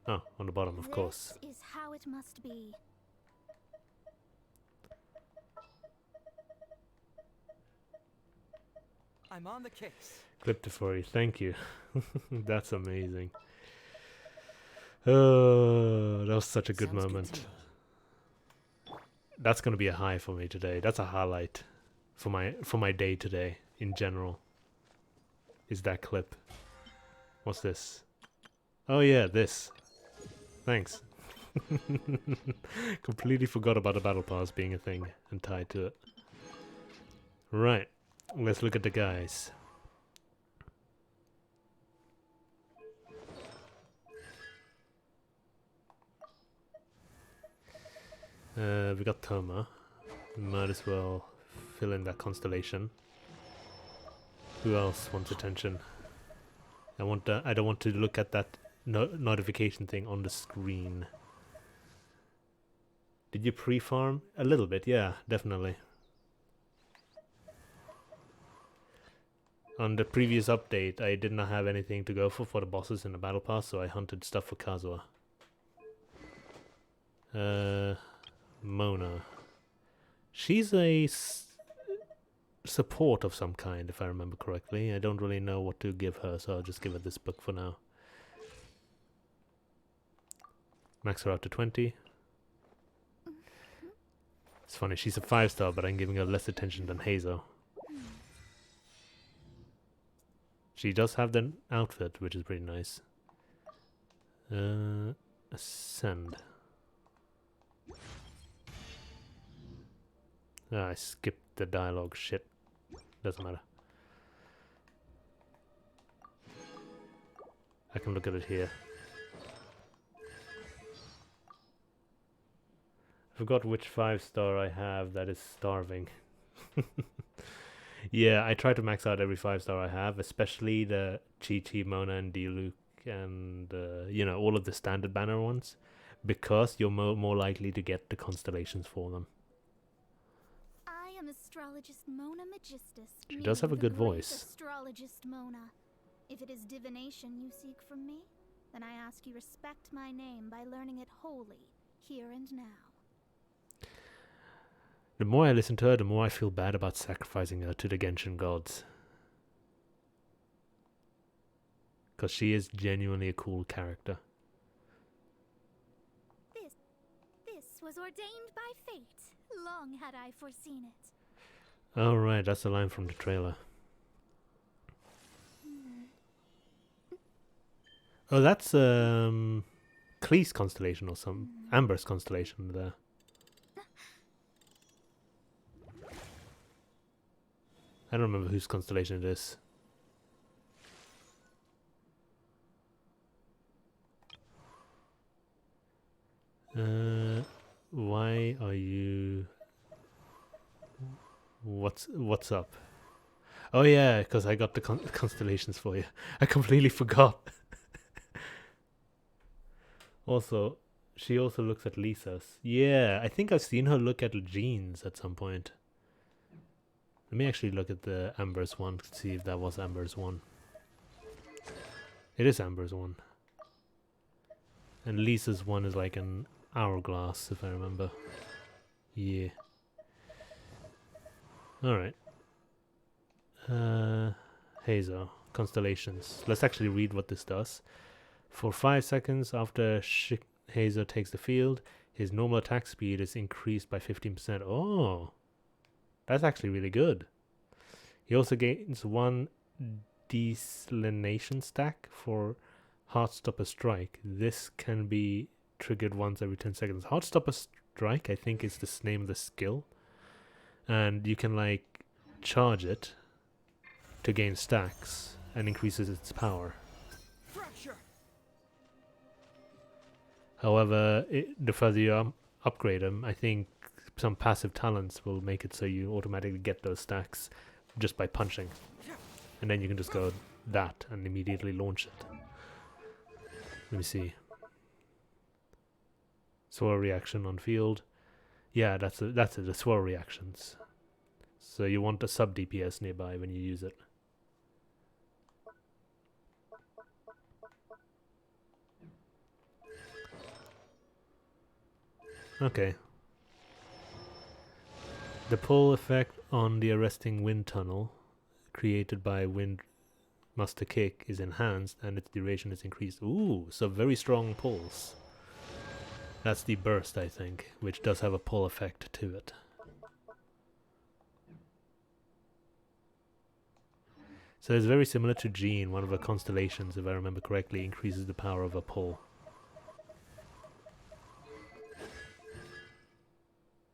Oh, on the bottom, of course. This is how it must be. I'm on the case. Clipped it for you. Thank you. That's amazing. Oh, that was such a good Sounds moment. to me. That's gonna be a high for me today. That's a highlight for my day today in general. Is that clip? What's this? Oh yeah, this. Thanks. Completely forgot about the battle pass being a thing and tied to it. Right. Let's look at the guys. We got Toma. Might as well fill in that constellation. Who else wants attention? I don't want to look at that notification thing on the screen. Did you pre-farm? A little bit, yeah, definitely. On the previous update, I did not have anything to go for the bosses in the battle pass, so I hunted stuff for Kazuha. Mona. She's a support of some kind, if I remember correctly. I don't really know what to give her, so I'll just give her this book for now. Max her out to 20. It's funny, she's a 5-star, but I'm giving her less attention than Hazel. She does have the outfit, which is pretty nice. Ascend. Ah, I skipped the dialogue. Shit. Doesn't matter. I can look at it here. I forgot which 5-star I have that is starving. Yeah, I try to max out every 5-star I have, especially the Chi-Chi, Mona, and Diluc, and you know, all of the standard banner ones, because you're more likely to get the constellations for them. I am astrologist Mona Magistus. She does have a the good great voice. Astrologist Mona. If it is divination you seek from me, then I ask you respect my name by learning it wholly, here and now. The more I listen to her, the more I feel bad about sacrificing her to the Genshin gods. Because she is genuinely a cool character. This was ordained by fate. Long had I foreseen it. Oh right, that's the line from the trailer. Oh, that's Klee's constellation or some Amber's constellation there. I don't remember whose constellation it is. Why are you... What's up? Oh yeah, because I got the constellations for you. I completely forgot. Also, she also looks at Lisa's. Yeah, I think I've seen her look at Jean's at some point. Let me actually look at the Amber's one to see if that was Amber's one. It is Amber's one. And Lisa's one is like an hourglass, if I remember. Yeah. Alright. Hazel. Constellations. Let's actually read what this does. For 5 seconds after Hazel takes the field, his normal attack speed is increased by 15%. Oh! That's actually really good. He also gains 1 desalination stack for Heartstopper Strike. This can be triggered once every 10 seconds. Heartstopper Strike, I think, is the name of the skill. And you can, like, charge it to gain stacks and increases its power. Fracture. However, the further you upgrade them, I think some passive talents will make it so you automatically get those stacks just by punching. And then you can just go that and immediately launch it. Let me see. Swirl reaction on field. Yeah, that's it, the swirl reactions. So you want a sub DPS nearby when you use it. Okay. The pull effect on the arresting wind tunnel created by Wind Master Kick is enhanced and its duration is increased. Ooh, so very strong pulls. That's the burst, I think, which does have a pull effect to it. So it's very similar to Jean, one of her constellations, if I remember correctly, increases the power of a pull.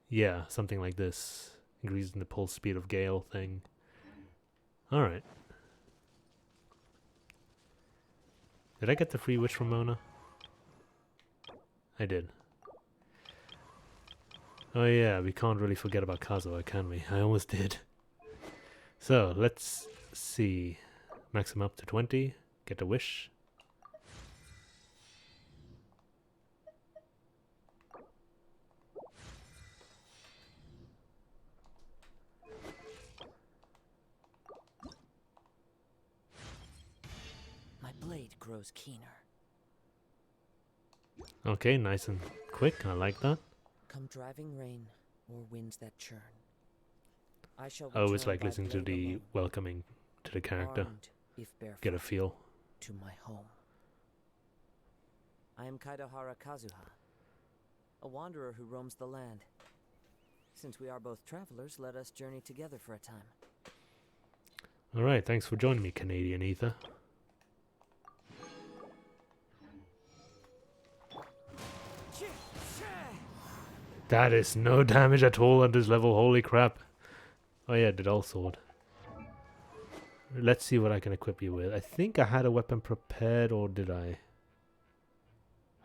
Yeah, something like this. Increasing the pulse speed of Gale thing. Alright. Did I get the free wish from Mona? I did. Oh yeah, we can't really forget about Kazuha, can we? I almost did. So, let's see. Max him up to 20. Get a wish. My blade grows keener. Okay, nice and quick. I like that. Come driving rain or winds that churn. I shall Oh, it's return like by listening to blade the alone, welcoming to the character. armed, if Get a barefoot, feel. to my home. I am Kaidahara Kazuha, a wanderer who roams the land. Since we are both travelers, let us journey together for a time. Alright, thanks for joining me, Canadian Ether. That is no damage at all at this level, holy crap. Oh yeah, did all sword. Let's see what I can equip you with. I think I had a weapon prepared, or did I?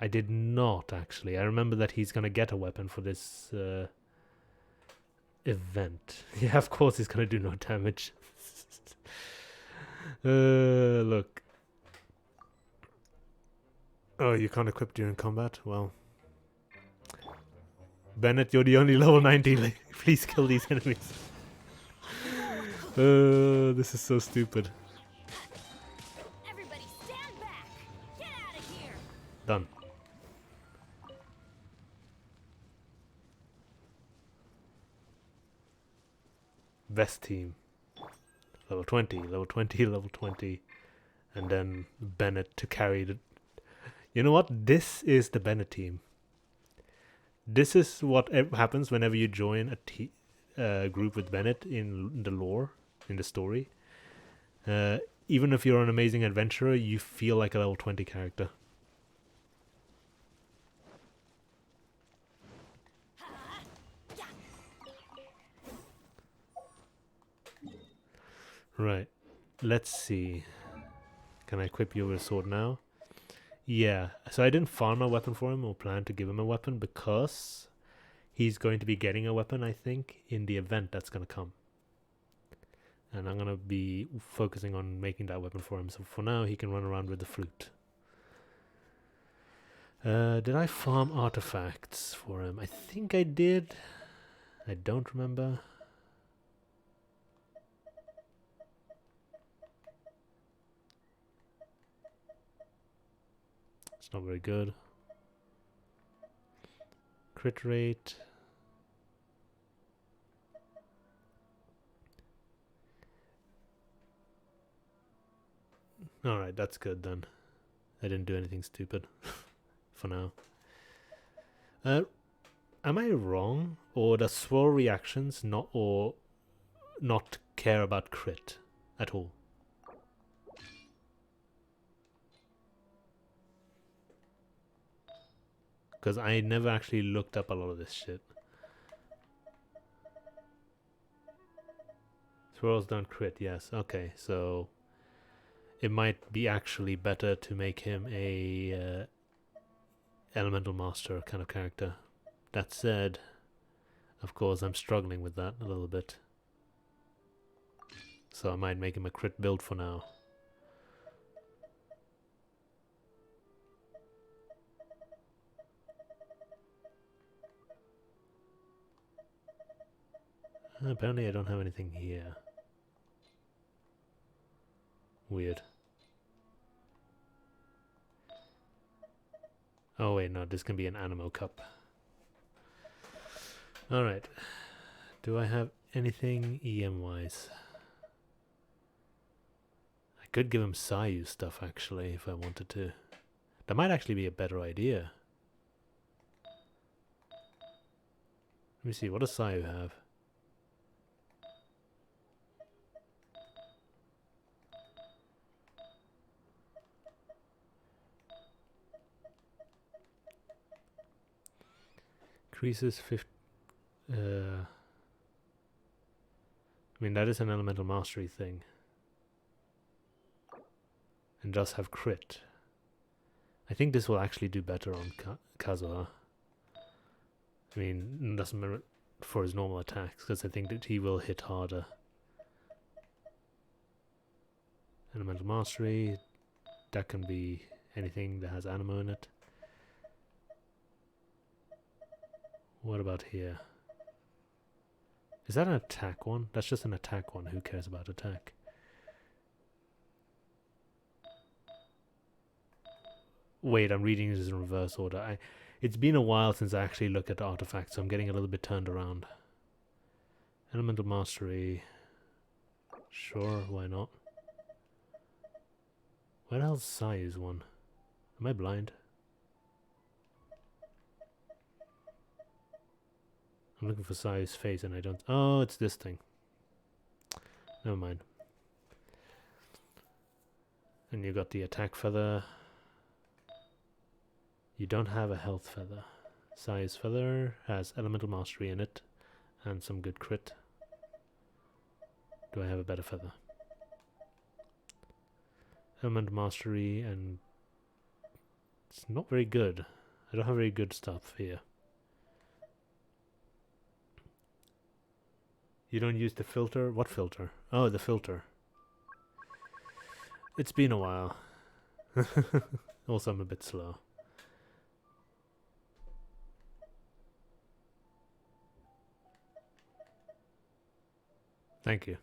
I did not, actually. I remember that he's gonna get a weapon for this event. Yeah, of course he's gonna do no damage. Look. Oh, you can't equip during combat? Well. Bennett, you're the only level 90. Please kill these enemies. This is so stupid. Everybody stand back! Get out of here! Done. Best team. Level 20, level 20, level 20. And then Bennett to carry the... You know what? This is the Bennett team. This is what happens whenever you join a group with Bennett in the lore, in the story. Even if you're an amazing adventurer, you feel like a level 20 character. Right. Let's see. Can I equip you with a sword now? Yeah. So I didn't farm a weapon for him or plan to give him a weapon because he's going to be getting a weapon, I think, in the event that's going to come. And I'm going to be focusing on making that weapon for him. So for now, he can run around with the flute. Did I farm artifacts for him? I think I did. I don't remember. It's not very good. Crit rate. Alright, that's good then. I didn't do anything stupid. For now. Am I wrong? Or does swirl reactions not care about crit at all? Because I never actually looked up a lot of this shit. Swirls don't crit, yes. Okay, so it might be actually better to make him a elemental master kind of character. That said, of course, I'm struggling with that a little bit. So I might make him a crit build for now. Apparently I don't have anything here. Weird. Oh wait, no, this can be an Animo cup. Alright. Do I have anything EM-wise? I could give him Sayu stuff, actually, if I wanted to. That might actually be a better idea. Let me see, what does Sayu have? Increases 50... I mean, that is an elemental mastery thing. And does have crit. I think this will actually do better on Kazuha. I mean, doesn't matter for his normal attacks, because I think that he will hit harder. Elemental mastery, that can be anything that has Animo in it. What about here? Is that an attack one? That's just an attack one. Who cares about attack? Wait, I'm reading this in reverse order. It's been a while since I actually looked at the artifacts, so I'm getting a little bit turned around. Elemental Mastery. Sure, why not? Where else size one? Am I blind? I'm looking for size face and I don't. Oh, it's this thing. Never mind. And you got the attack feather. You don't have a health feather. Size feather has elemental mastery in it and some good crit. Do I have a better feather? Elemental mastery and it's not very good. I don't have very good stuff here. You don't use the filter? What filter? Oh, the filter. It's been a while. Also, I'm a bit slow. Thank you.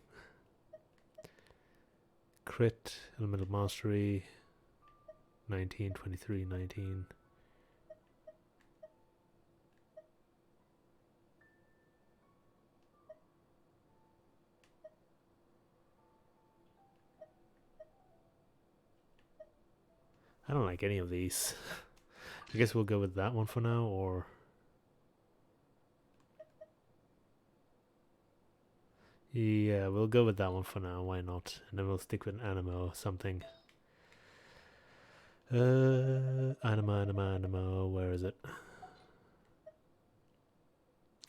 Crit, elemental mastery, 19, 23, 19. I don't like any of these. I guess we'll go with that one for now, or... Yeah, we'll go with that one for now, why not? And then we'll stick with an animo or something. Animo, where is it?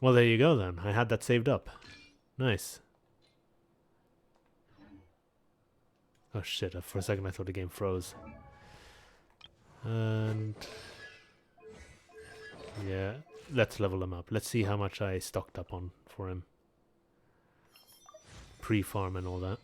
Well, there you go then. I had that saved up. Nice. Oh shit, for a second I thought the game froze. And... yeah, let's level him up. Let's see how much I stocked up on for him. Pre-farm and all that.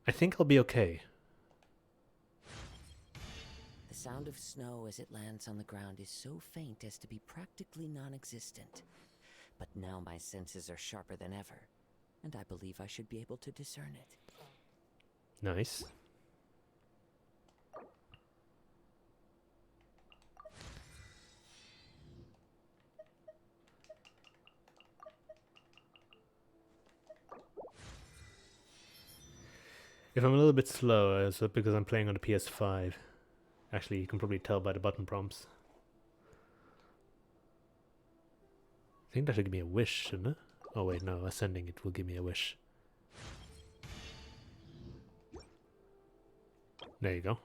I think I'll be okay. The sound of snow as it lands on the ground is so faint as to be practically non-existent. But now my senses are sharper than ever, and I believe I should be able to discern it. Nice. If I'm a little bit slow, it's because I'm playing on the PS5. Actually, you can probably tell by the button prompts. I think that should give me a wish, shouldn't it? Oh wait, no, ascending it will give me a wish. There you go.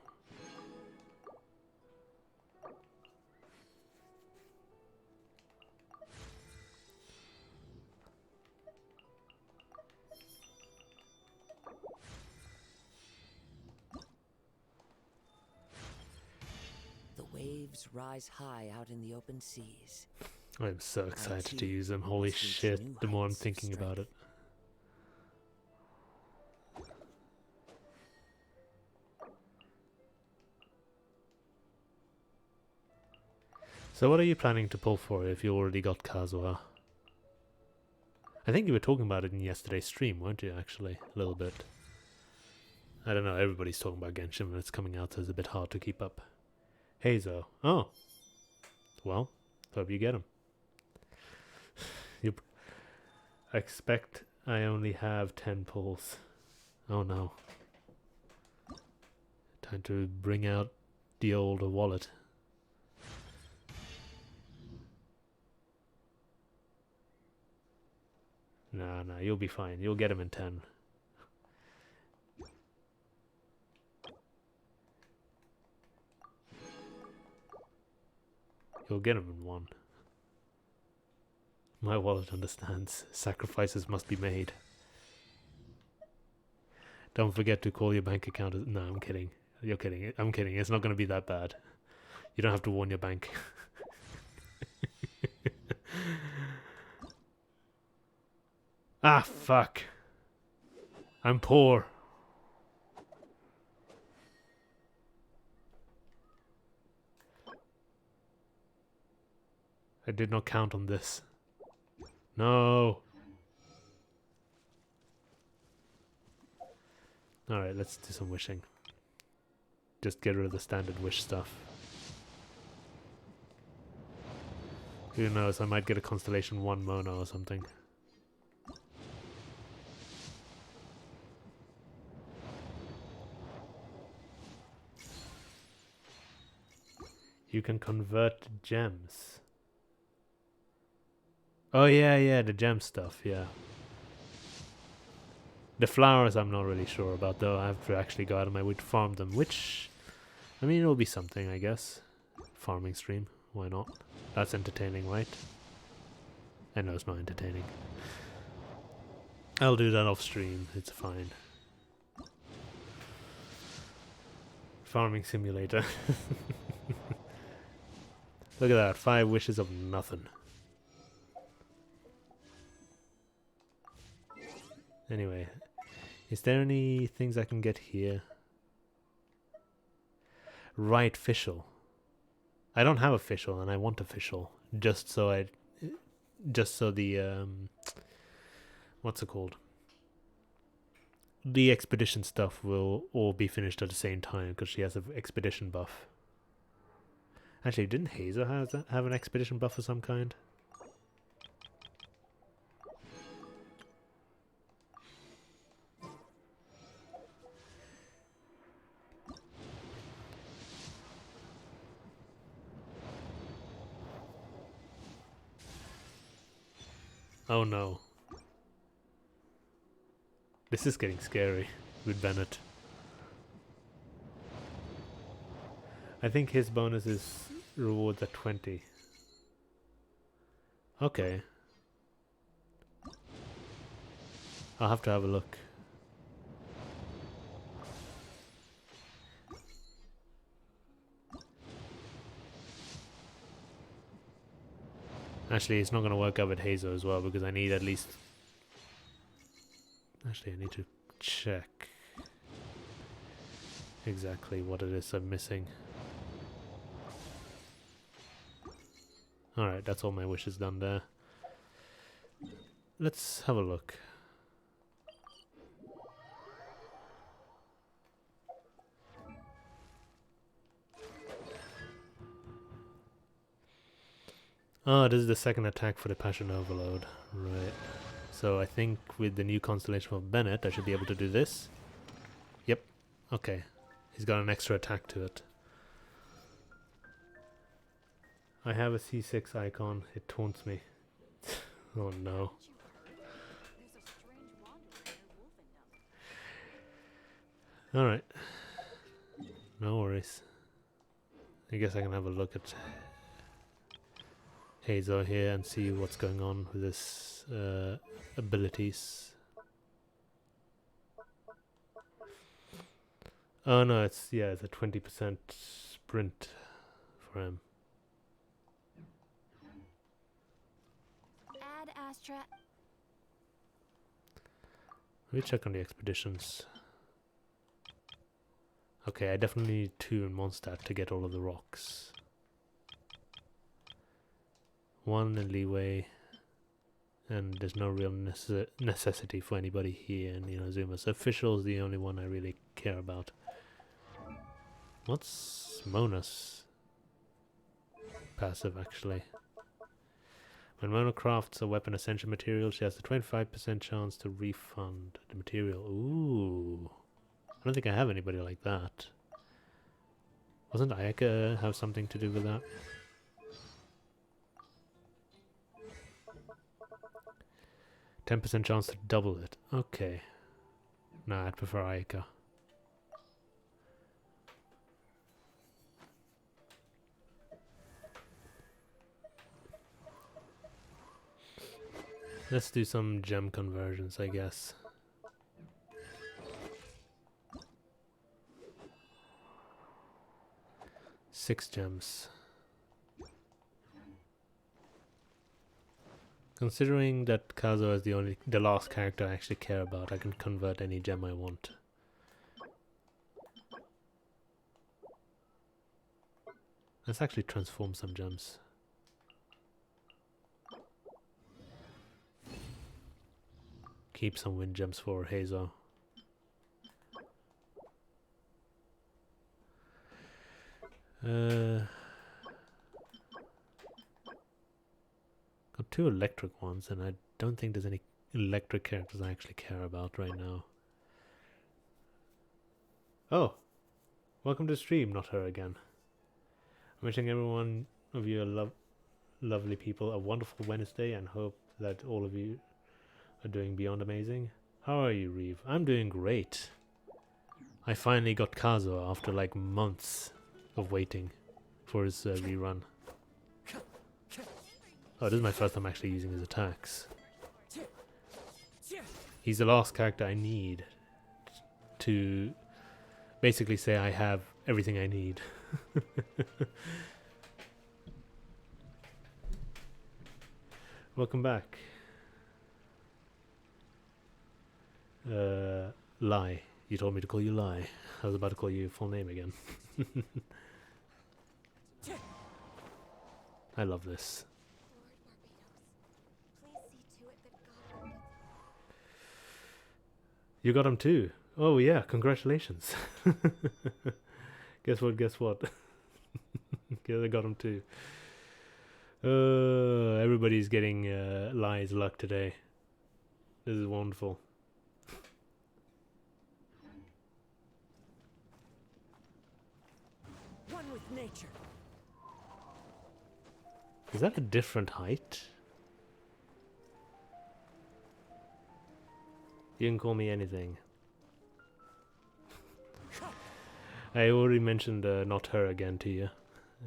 The waves rise high out in the open seas. I'm so excited to use them. Holy shit, the more I'm thinking about it. So what are you planning to pull for if you already got Kazuha? I think you were talking about it in yesterday's stream, weren't you, actually? A little bit. I don't know, everybody's talking about Genshin when it's coming out, so it's a bit hard to keep up. Hazo. Oh. Well, hope you get him. I expect I only have 10 pulls. Oh no. Time to bring out the old wallet. No, you'll be fine. You'll get him in 10. You'll get him in 1. My wallet understands. Sacrifices must be made. Don't forget to call your bank account. No, I'm kidding. You're kidding. I'm kidding. It's not going to be that bad. You don't have to warn your bank. Ah, fuck. I'm poor. I did not count on this. No. Alright, let's do some wishing. just get rid of the standard wish stuff. Who knows, I might get a Constellation 1 Mona or something. You can convert gems. Oh yeah, the gem stuff, yeah. The flowers I'm not really sure about though. I have to actually go out of my way to farm them, which, I mean, it'll be something, I guess. Farming stream, why not? That's entertaining, right? I know it's not entertaining. I'll do that off stream, it's fine. Farming simulator. Look at that, 5 wishes of nothing. Anyway, is there any things I can get here? Right, official. I don't have official, and I want official, just so the what's it called? The expedition stuff will all be finished at the same time because she has an expedition buff. Actually, didn't Hazel have an expedition buff of some kind? Oh no. This is getting scary with Bennett. I think his bonus is rewards at 20. Okay. I'll have to have a look. Actually, it's not going to work out with Hazel as well because I need at least... Actually, I need to check exactly what it is I'm missing. Alright, that's all my wishes done there. Let's have a look. Oh, this is the second attack for the Passion Overload. Right. So I think with the new constellation of Bennett, I should be able to do this. Yep. Okay. He's got an extra attack to it. I have a C6 icon. It taunts me. Oh no. Alright. No worries. I guess I can have a look at Hazel here and see what's going on with his abilities. Oh no, it's a 20% sprint for him. Add Astra. Let me check on the expeditions. Okay, I definitely need 2 in Mondstadt to get all of the rocks. 1 in Leeway, and there's no real necessity for anybody here in Inazuma. So official is the only one I really care about. What's Mona's passive actually? When Mona crafts a weapon essential material, she has a 25% chance to refund the material. Ooh. I don't think I have anybody like that. Wasn't Ayaka have something to do with that? %10 chance to double it. Okay. Nah, I'd prefer Ayaka. Let's do some gem conversions, I guess. Six gems. Considering that Kazuha is the last character I actually care about, I can convert any gem I want. Let's actually transform some gems. Keep some wind gems for Hazel. Got 2 electric ones, and I don't think there's any electric characters I actually care about right now. Oh, welcome to the stream, not her again. I'm wishing everyone of you lovely people a wonderful Wednesday, and hope that all of you are doing beyond amazing. How are you, Reeve? I'm doing great. I finally got Kazuha after like months of waiting for his rerun. Oh, this is my first time actually using his attacks. He's the last character I need to basically say I have everything I need. Welcome back. Lie. You told me to call you Lie. I was about to call you your full name again. I love this. You got him too. Oh yeah, congratulations. Guess what? Guess what? I got him too. Everybody's getting Lie's luck today. This is wonderful. One with nature. Is that a different height? You can call me anything. I already mentioned not her again to you.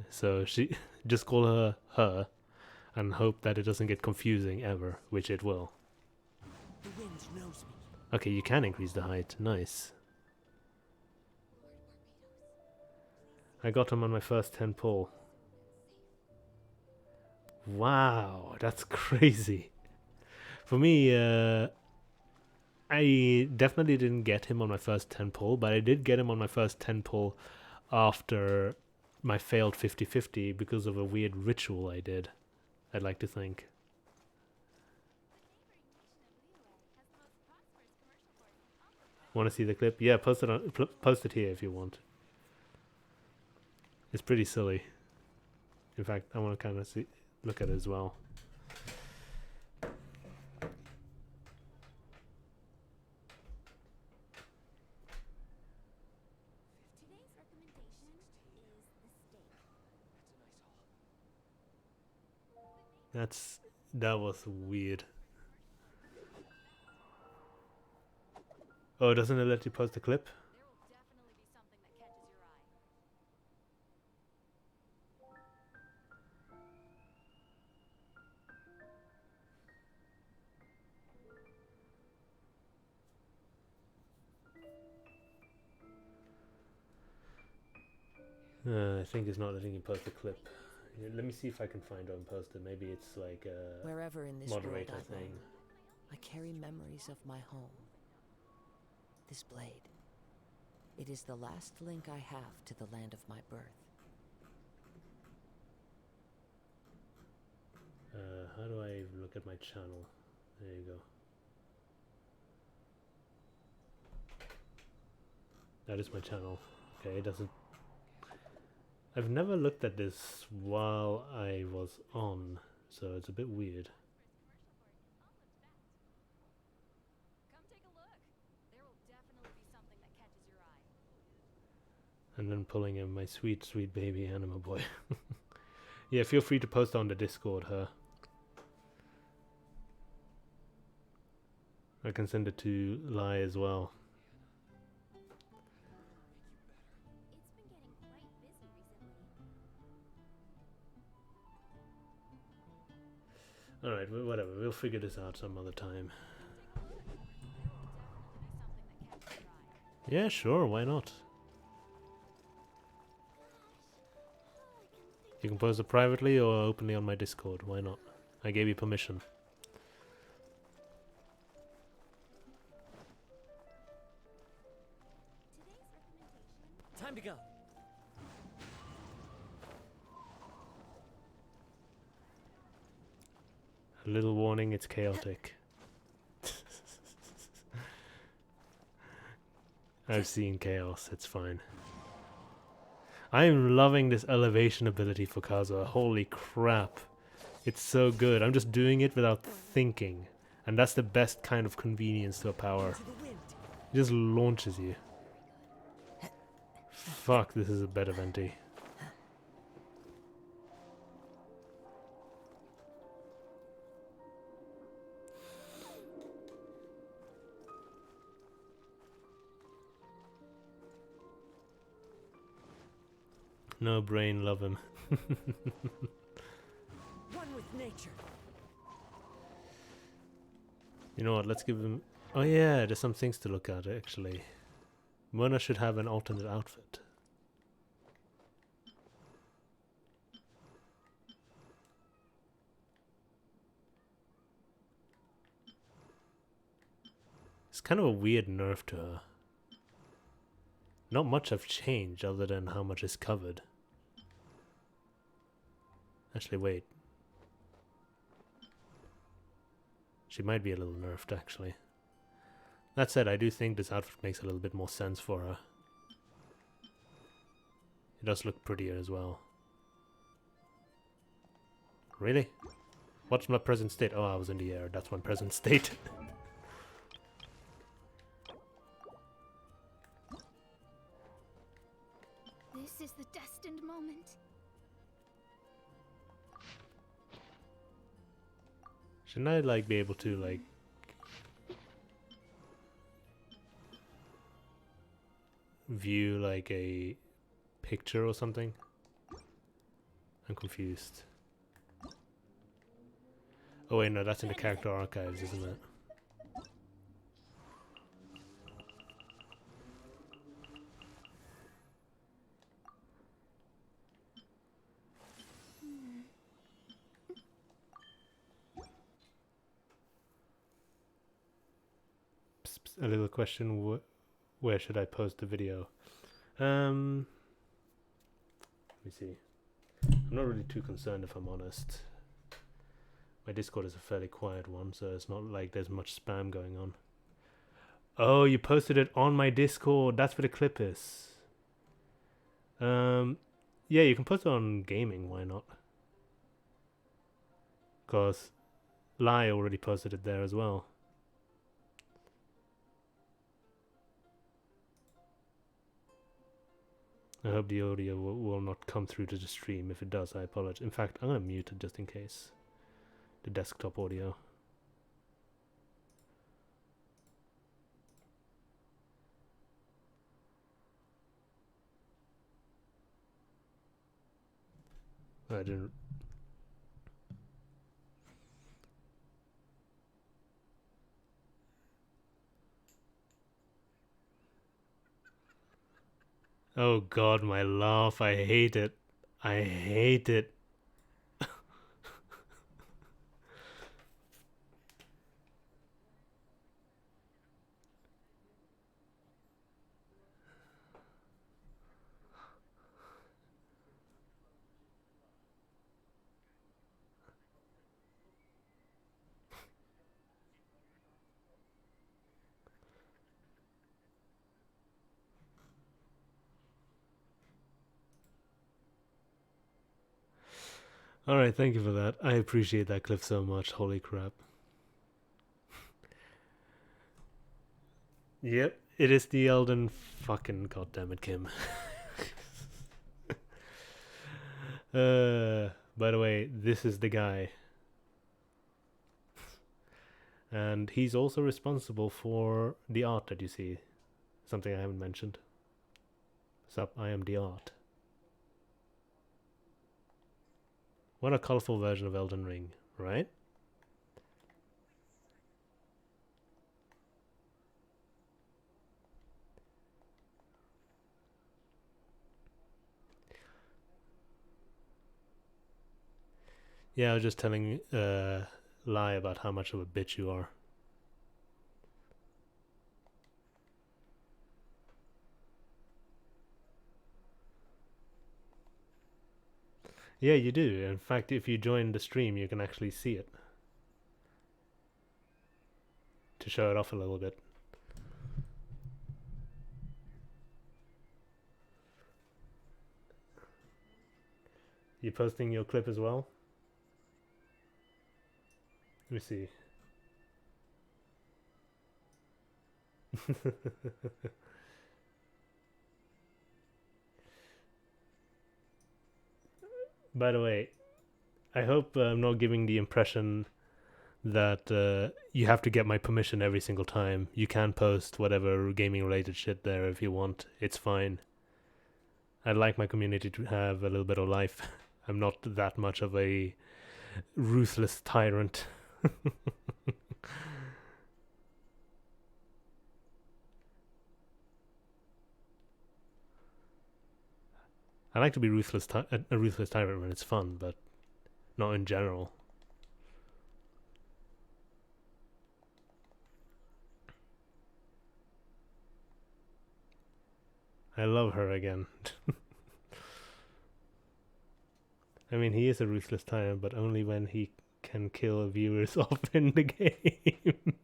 So she just call her her and hope that it doesn't get confusing ever, which it will. The wind knows me. Okay, you can increase the height. Nice. I got him on my first 10 pull. Wow, that's crazy. For me, I definitely didn't get him on my first 10 pull, but I did get him on my first 10 pull after my failed 50-50 because of a weird ritual I did, I'd like to think. Want to see the clip? Yeah, post it here if you want. It's pretty silly. In fact, I want to kind of look at it as well. That was weird. Oh, doesn't it let you post the clip? I think it's not letting you post the clip. Yeah, let me see if I can find it and post it. Maybe it's like a Wherever in this moderator world I thing. roam, I carry memories of my home. This blade. It is the last link I have to the land of my birth. How do I look at my channel? There you go. That is my channel. Okay, it doesn't... I've never looked at this while I was on, so it's a bit weird. And then pulling in my sweet, sweet baby animal boy. Yeah, feel free to post on the Discord, her. I can send it to Lai as well. Alright, whatever. We'll figure this out some other time. Yeah, sure. Why not? You can post it privately or openly on my Discord. Why not? I gave you permission. Time to go. A little warning, it's chaotic. I've seen chaos, it's fine. I'm loving this elevation ability for Kazuha. Holy crap. It's so good. I'm just doing it without thinking. And that's the best kind of convenience to a power. It just launches you. Fuck, this is a better venti. No brain, love him. One with nature. You know what, let's give him... Oh yeah, there's some things to look at actually. Mona should have an alternate outfit. It's kind of a weird nerf to her. Not much have changed other than how much is covered. Actually, wait. She might be a little nerfed, actually. That said, I do think this outfit makes a little bit more sense for her. It does look prettier as well. Really? What's my present state? Oh, I was in the air. That's my present state. This is the destined moment. Shouldn't I, like, be able to, like... view, like, a picture or something? I'm confused. Oh wait, no, that's in the character archives, isn't it? Psst, psst, a little question, where should I post the video? Let me see. I'm not really too concerned if I'm honest. My Discord is a fairly quiet one, so it's not like there's much spam going on. Oh, you posted it on my Discord. That's where the clip is. Yeah, you can post it on gaming. Why not? Because Lai already posted it there as well. I hope the audio will not come through to the stream. If it does, I apologize. In fact, I'm going to mute it just in case. The desktop audio. I didn't... Oh god, my laugh. I hate it. I hate it. Alright, thank you for that. I appreciate that clip so much. Holy crap. Yep, it is the Elden fucking goddammit, Kim. By the way, this is the guy. And he's also responsible for the art that you see. Something I haven't mentioned. Sup, I am the art. What a colorful version of Elden Ring, right? Yeah, I was just telling Lai about how much of a bitch you are. Yeah, you do. In fact, if you join the stream, you can actually see it. To show it off a little bit. You posting your clip as well? Let me see. By the way, I hope I'm not giving the impression that you have to get my permission every single time. You can post whatever gaming related shit there if you want. It's fine. I'd like my community to have a little bit of life. I'm not that much of a ruthless tyrant. I like to be a ruthless tyrant when it's fun, but not in general. I love her again. I mean, he is a ruthless tyrant, but only when he can kill viewers off in the game.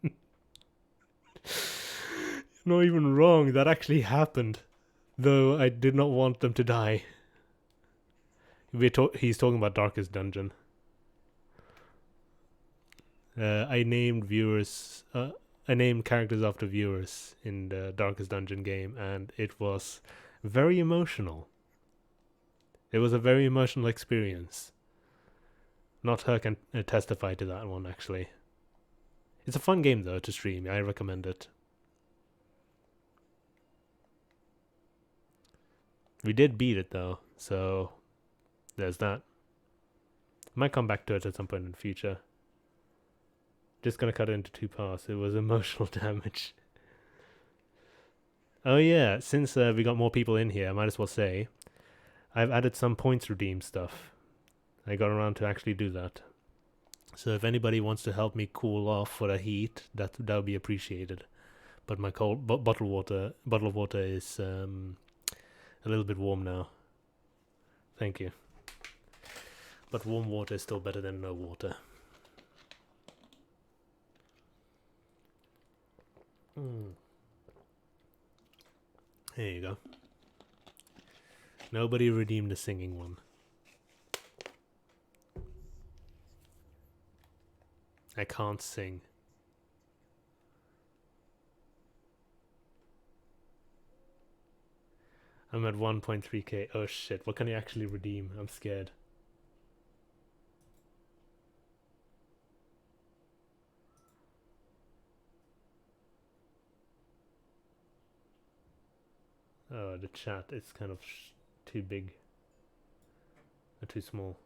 Not even wrong, that actually happened. Though I did not want them to die. He's talking about Darkest Dungeon. I named viewers... I named characters after viewers in the Darkest Dungeon game, and it was very emotional. It was a very emotional experience. Not her can testify to that one, actually. It's a fun game, though, to stream. I recommend it. We did beat it, though, so there's that. I might come back to it at some point in the future. Just gonna cut it into 2 parts. It was emotional damage. Oh yeah, since we got more people in here, I might as well say I've added some points redeem stuff. I got around to actually do that. So if anybody wants to help me cool off for the heat, that would be appreciated. But my cold bottle of water is a little bit warm now. Thank you. But warm water is still better than no water. There you go. Nobody redeemed the singing one. I can't sing. I'm at 1.3k. Oh shit, what can I actually redeem? I'm scared. Oh, the chat is kind of too big. Or too small.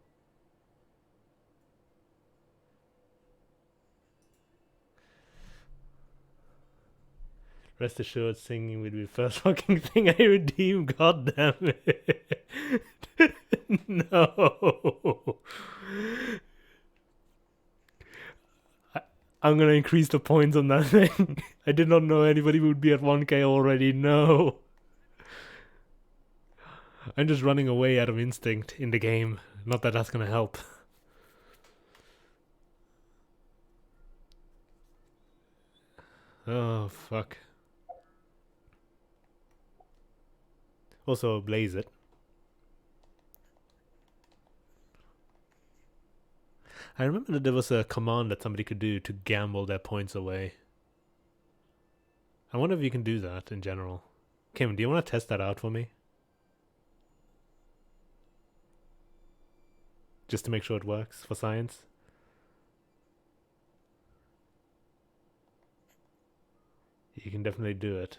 Rest assured, singing would be the first fucking thing I redeem. God damn it. No. I'm gonna increase the points on that thing. I did not know anybody would be at 1k already. No. I'm just running away out of instinct in the game. Not that that's gonna help. Oh, fuck. Also, blaze it. I remember that there was a command that somebody could do to gamble their points away. I wonder if you can do that in general. Kim, do you want to test that out for me? Just to make sure it works for science? You can definitely do it.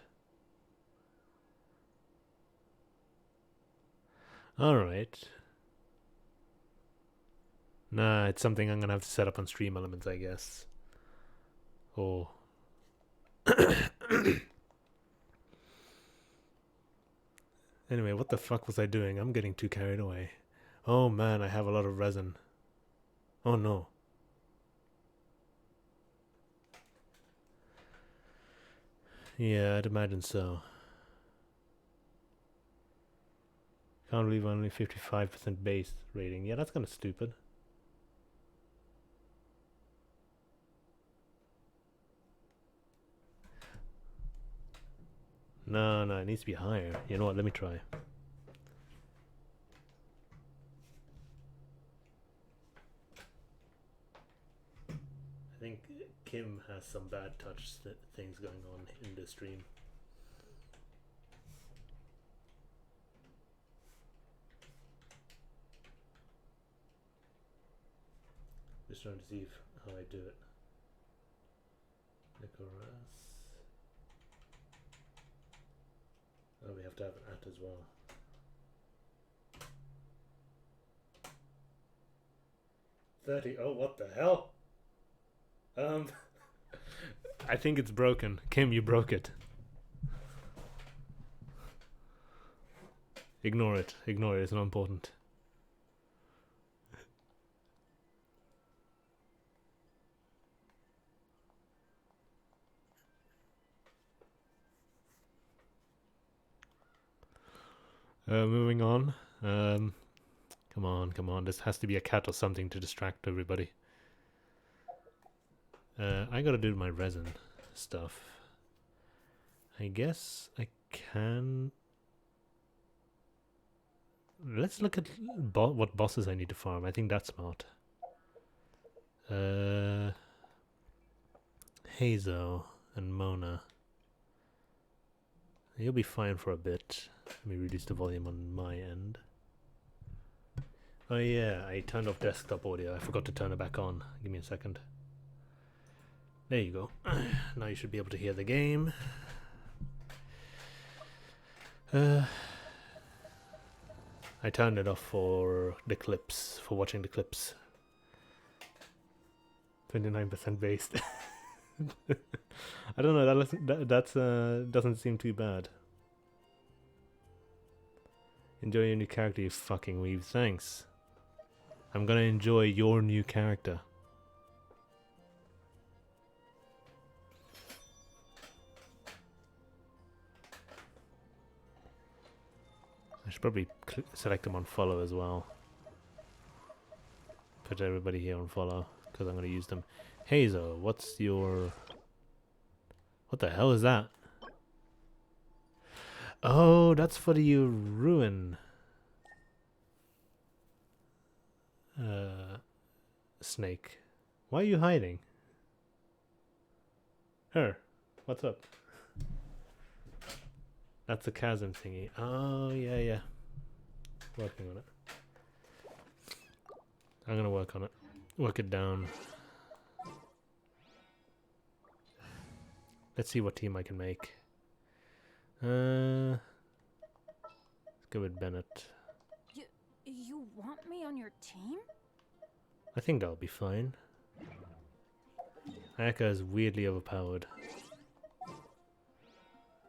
Alright. Nah, it's something I'm gonna have to set up on Stream Elements, I guess. Or... Anyway, what the fuck was I doing? I'm getting too carried away. Oh man, I have a lot of resin. Oh no. Yeah, I'd imagine so. Can't believe only 55% base rating. Yeah, that's kind of stupid. No, it needs to be higher. You know what? Let me try. think Kim has some bad touch things going on in the stream. Just trying to see how I do it. Nicholas. Oh, we have to have an at as well. Oh, what the hell? I think it's broken. Kim, you broke it. Ignore it. Ignore it. It's not important. Moving on. Come on, come on. This has to be a cat or something to distract everybody. I gotta do my resin stuff. I guess I can... Let's look at what bosses I need to farm. I think that's smart. Hazo and Mona. You'll be fine for a bit. Let me reduce the volume on my end. Oh yeah, I turned off desktop audio. I forgot to turn it back on. Give me a second. There you go. Now you should be able to hear the game. I turned it off for the clips, for watching the clips. 29% based. I don't know, that doesn't seem too bad. Enjoy your new character, you fucking weeb. Thanks. I'm gonna enjoy your new character. I should probably select them on follow as well. Put everybody here on follow, because I'm gonna use them. Hazo, what's your... What the hell is that? Oh, that's for the ruin. Snake. Why are you hiding? Her. What's up? That's the chasm thingy. Oh, yeah, yeah. Working on it. I'm gonna work on it. Work it down. Let's see what team I can make. Let's go with Bennett. You want me on your team? I think that'll be fine. Ayaka is weirdly overpowered.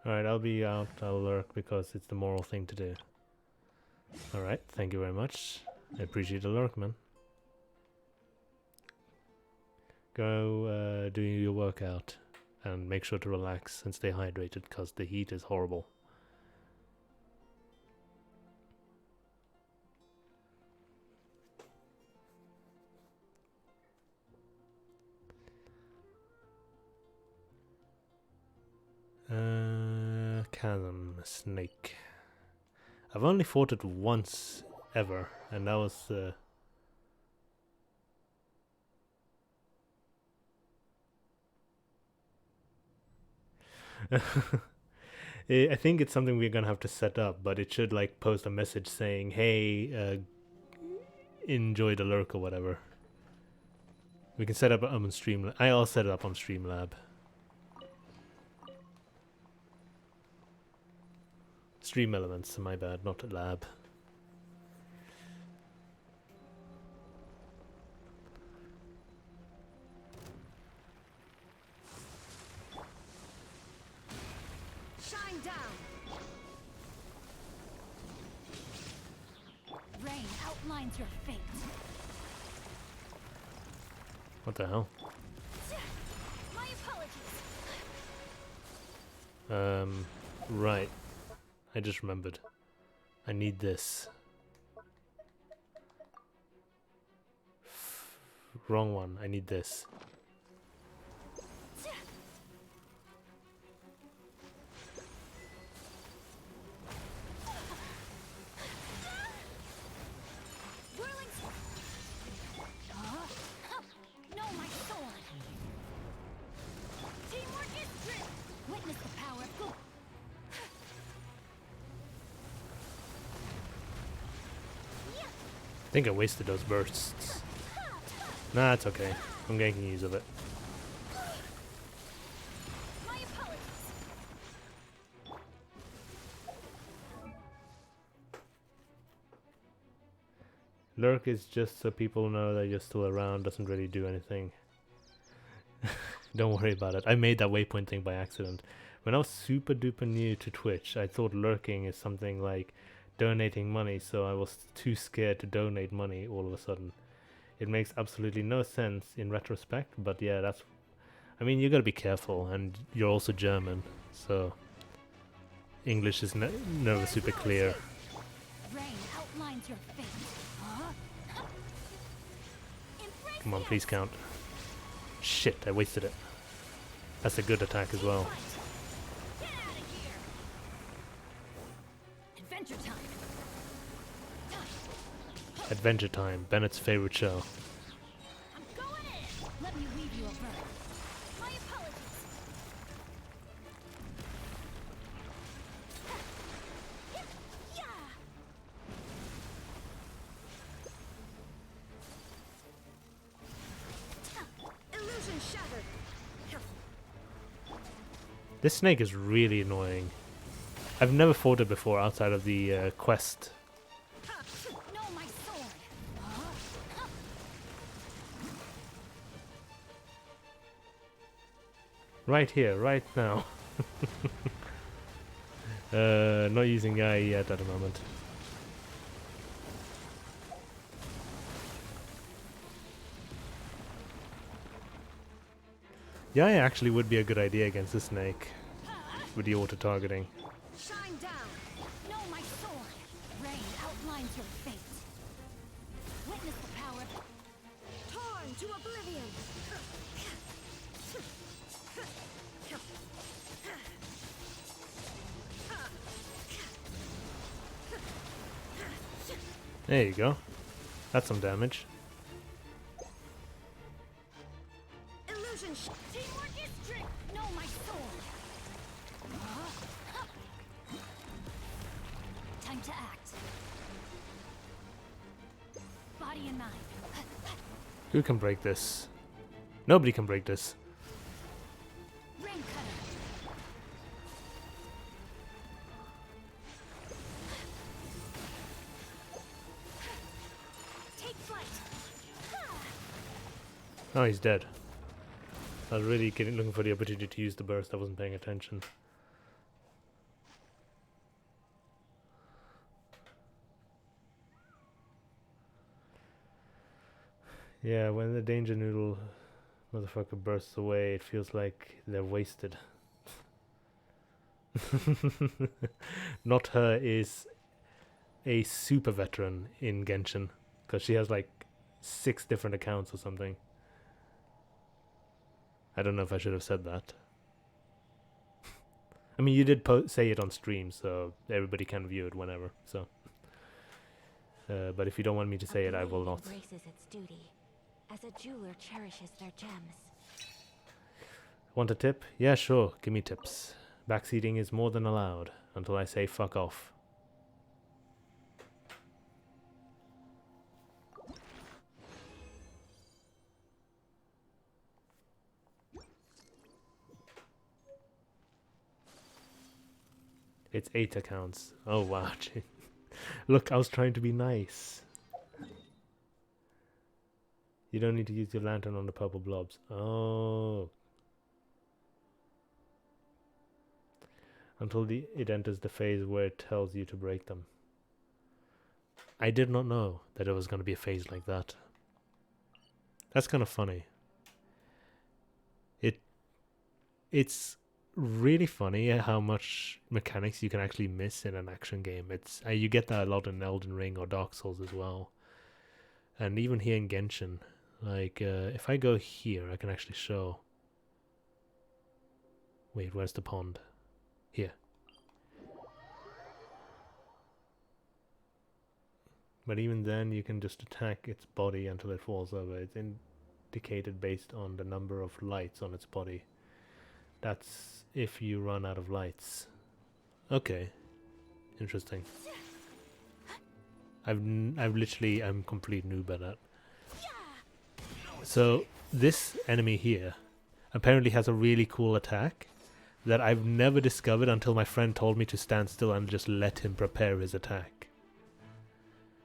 Alright, I'll be out. I'll lurk because it's the moral thing to do. Alright, thank you very much. I appreciate the lurk, man. Go do your workout. And make sure to relax and stay hydrated because the heat is horrible. Chasm Snake. I've only fought it once ever, and that was I think it's something we're gonna have to set up, but it should like post a message saying, "Hey, enjoy the lurk" or whatever. We can set up on Streamlab. I'll set it up on Streamlab. Stream Elements, my bad, not a lab. Shine down. Rain outlines your fate. What the hell? My apologies. Right. I just remembered. I need this. Wrong one. I need this. No, my sword. think I wasted those bursts. Nah, it's okay. I'm making use of it. My apologies. Lurk is just so people know that you're still around, doesn't really do anything. Don't worry about it. I made that waypoint thing by accident. When I was super duper new to Twitch, I thought lurking is something like donating money, so I was too scared to donate money all of a sudden. It makes absolutely no sense in retrospect, but yeah, that's... I mean, you gotta be careful, and you're also German, so... English is never super clear. Rain outlines your fate. Come on, please count. Shit, I wasted it. That's a good attack as well. Get out of here. Adventure time. Adventure Time, Bennett's favorite show. I'm going in. Let me weave you a verb. My apologies. Illusion shattered. This snake is really annoying. I've never fought it before outside of the quest. No, my sword. Right here, right now. Not using AI yet at the moment. Yeah, actually would be a good idea against the snake with the auto-targeting. Shine down. No, my sword. Rain outlines your fate. Witness the power. Torn to oblivion. There you go. That's some damage. Illusion teamwork is strict. No, my sword. Time to act. Body and mind. Who can break this? Nobody can break this. Rain cutter. Take flight. Oh, he's dead. I was really looking for the opportunity to use the burst. I wasn't paying attention. Yeah, when the danger noodle motherfucker bursts away, it feels like they're wasted. Not her is a super veteran in Genshin, because she has like 6 different accounts or something. I don't know if I should have said that. I mean, you did say it on stream, so everybody can view it whenever. So, but if you don't want me to say it, I will not. Embraces its duty, as a jeweler cherishes their gems. Want a tip? Yeah, sure. Give me tips. Backseating is more than allowed until I say fuck off. It's 8 accounts. Oh wow. Look, I was trying to be nice. You don't need to use your lantern on the purple blobs. Oh. Until it enters the phase where it tells you to break them. I did not know that it was going to be a phase like that. That's kind of funny. It's really funny how much mechanics you can actually miss in an action game. It's you get that a lot in Elden Ring or Dark Souls as well. And even here in Genshin, like if I go here, I can actually show. Wait, where's the pond? Here. But even then, you can just attack its body until it falls over. It's indicated based on the number of lights on its body. That's if you run out of lights. Okay. Interesting. I'm complete noob at that. So this enemy here apparently has a really cool attack that I've never discovered until my friend told me to stand still and just let him prepare his attack.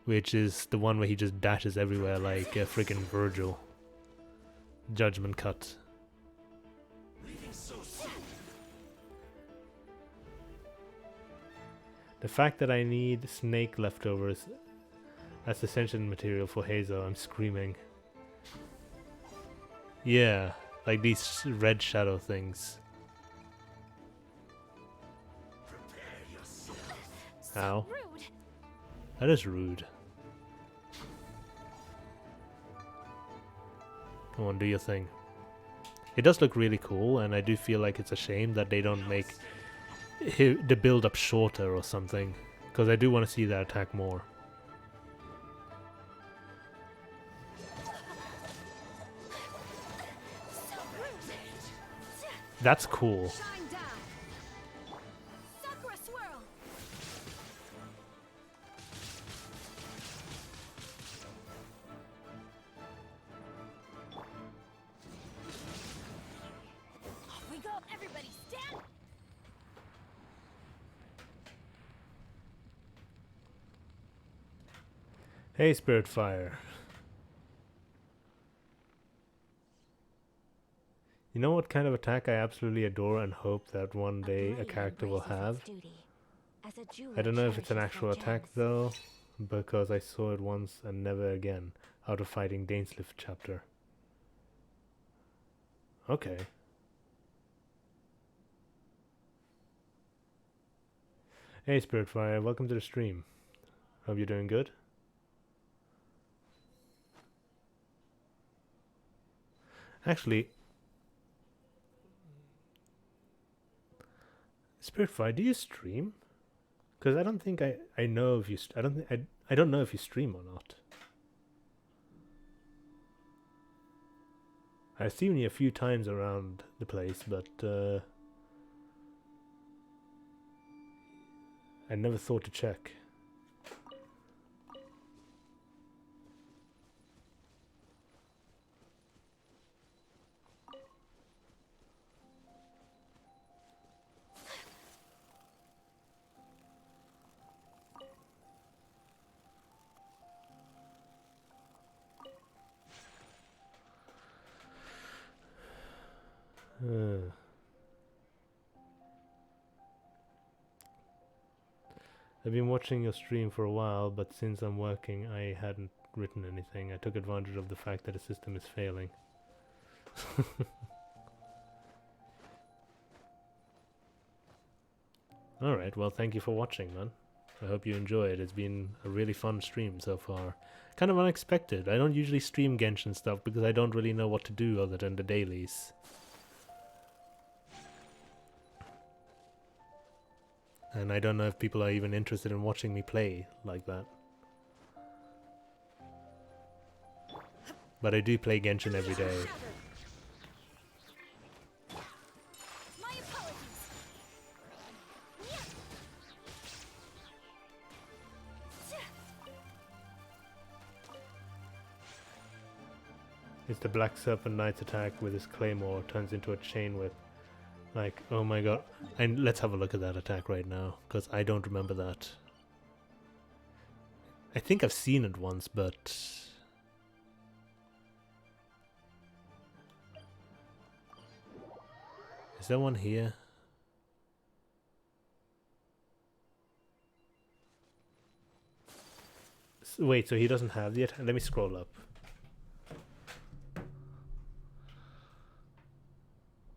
Which is the one where he just dashes everywhere like a freaking Virgil. Judgment cut. The fact that I need snake leftovers as ascension material for Hazel, I'm screaming. Yeah, like these red shadow things. Ow. That is rude. Come on, do your thing. It does look really cool, and I do feel like it's a shame that they don't make the build up shorter or something, because I do want to see that attack more. That's cool. Off we go, everybody stand. Hey, Spirit Fire. You know what kind of attack I absolutely adore and hope that one day a character will have? I don't know if it's an actual attack though, because I saw it once and never again out of fighting Dainsliff chapter. Okay. Hey Spiritfire, welcome to the stream. Hope you're doing good. Actually, Spiritfire, do you stream? Because I don't think I know if you I don't know if you stream or not. I've seen you a few times around the place, but I never thought to check. I've been watching your stream for a while, but since I'm working, I hadn't written anything. I took advantage of the fact that the system is failing. Alright, well thank you for watching, man. I hope you enjoy it. It's been a really fun stream so far. Kind of unexpected. I don't usually stream Genshin stuff because I don't really know what to do other than the dailies. And I don't know if people are even interested in watching me play like that. But I do play Genshin every day. My apologies. It's the Black Serpent Knight's attack with his claymore turns into a chain whip. Like, oh my god. And let's have a look at that attack right now, because I don't remember that. I think I've seen it once, but... Is there one here? Wait, so he doesn't have the attack? Let me scroll up.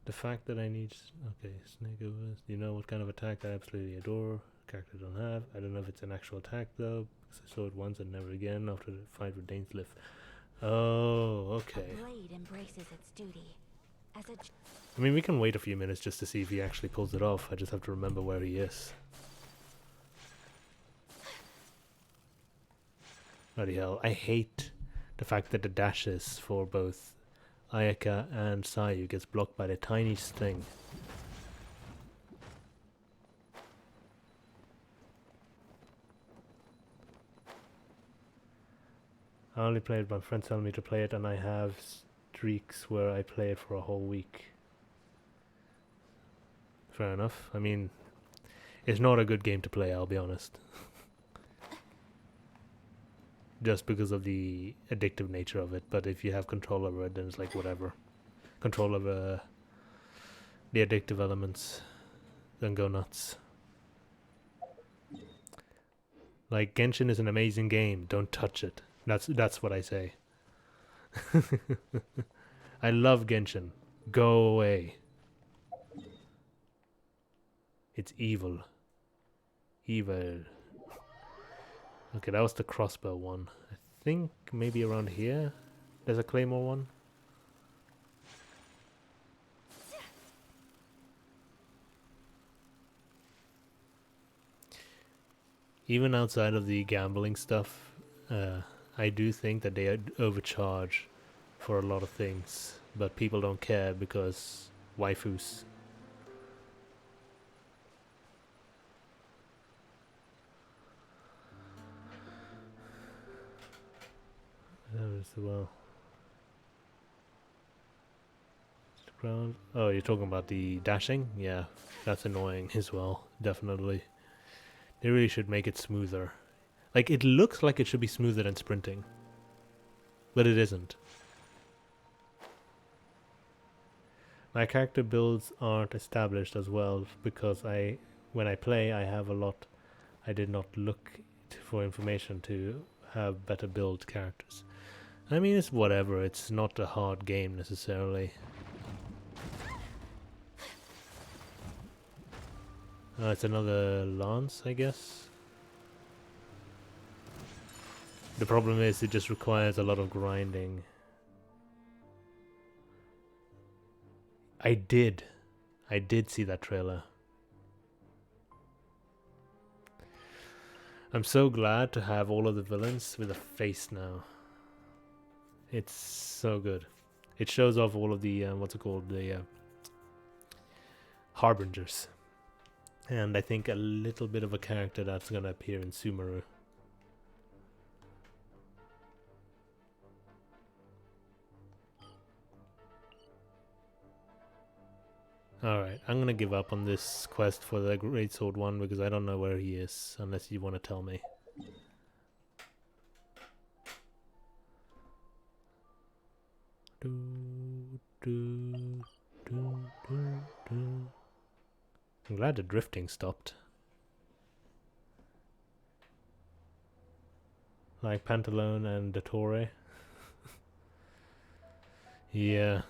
The fact that I need... Okay, Snake Overs. You know what kind of attack I absolutely adore? Character don't have. I don't know if it's an actual attack though, because I saw it once and never again after the fight with Dainsliff. Oh, okay. A blade embraces its duty. As a I mean, we can wait a few minutes just to see if he actually pulls it off. I just have to remember where he is. Bloody hell. I hate the fact that the dashes for both Ayaka and Sayu gets blocked by the tiniest thing. I only play it, my friends tell me to play it, and I have streaks where I play it for a whole week. Fair enough. I mean, it's not a good game to play, I'll be honest. Just because of the addictive nature of it, but if you have control over it, then it's like whatever. Control over the addictive elements, then go nuts. Like, Genshin is an amazing game, don't touch it. That's what I say. I love Genshin. Go away. It's evil. Evil. Okay, that was the crossbow one. I think maybe around here there's a claymore one. Even outside of the gambling stuff, I do think that they overcharge for a lot of things, but people don't care because waifus. As well. Ground. Oh, you're talking about the dashing? Yeah, that's annoying as well, definitely. They really should make it smoother. Like, it looks like it should be smoother than sprinting, but it isn't. My character builds aren't established as well because when I play, I have a lot. I did not look for information to have better build characters. I mean, it's whatever. It's not a hard game necessarily. It's another lance, I guess. The problem is it just requires a lot of grinding. I did see that trailer. I'm so glad to have all of the villains with a face now. It's so good. It shows off all of the, what's it called, the harbingers. And I think a little bit of a character that's gonna appear in Sumeru. Alright, I'm gonna give up on this quest for the Greatsword one because I don't know where he is, unless you want to tell me. I'm glad the drifting stopped. Like Pantalone and Dottore. Yeah.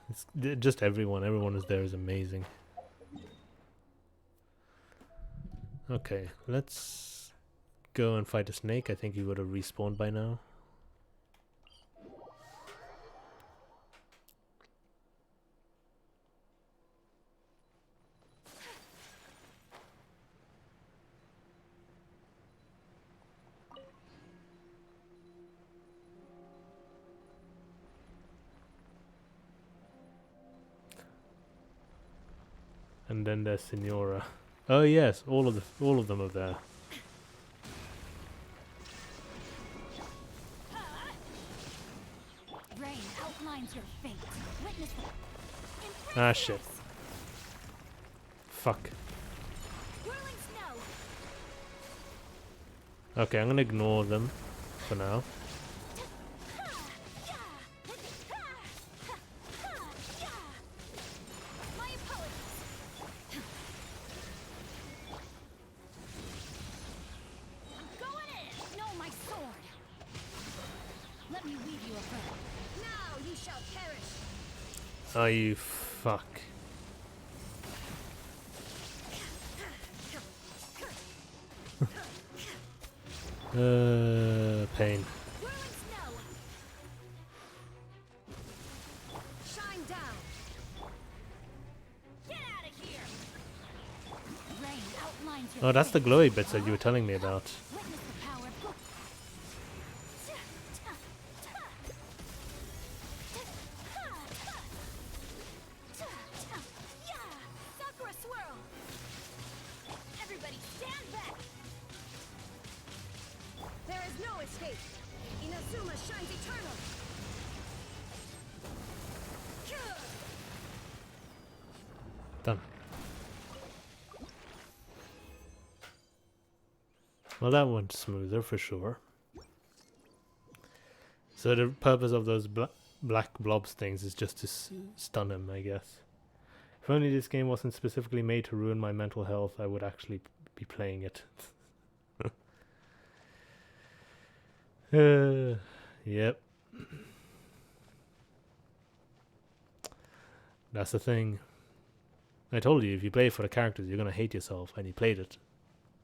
It's just everyone is there is amazing. Okay, let's go and fight a snake. I think he would have respawned by now. And then there's Signora. Oh yes, all of them are there. Rain outlines your fate. Witness Ah shit. Fuck. whirling snow. Okay, I'm gonna ignore them for now. My apologies. I'm going in. No, my sword. Let me weave you a bow. Now you shall perish. Oh, you fuck. Pain. Whirling snow. Shine down. Get out of here. Rain outlines your Oh, that's the fate. glowy bits that you were telling me about. Witness the power. Sakura swirl. Everybody stand back. There is no escape. Enough Inazuma shines eternal. Done. Well, that went smoother for sure. So the purpose of those black blobs things is just to stun him, I guess. If only this game wasn't specifically made to ruin my mental health, I would actually be playing it. Yep. That's the thing. I told you, if you play it for the characters, you're gonna hate yourself, and you played it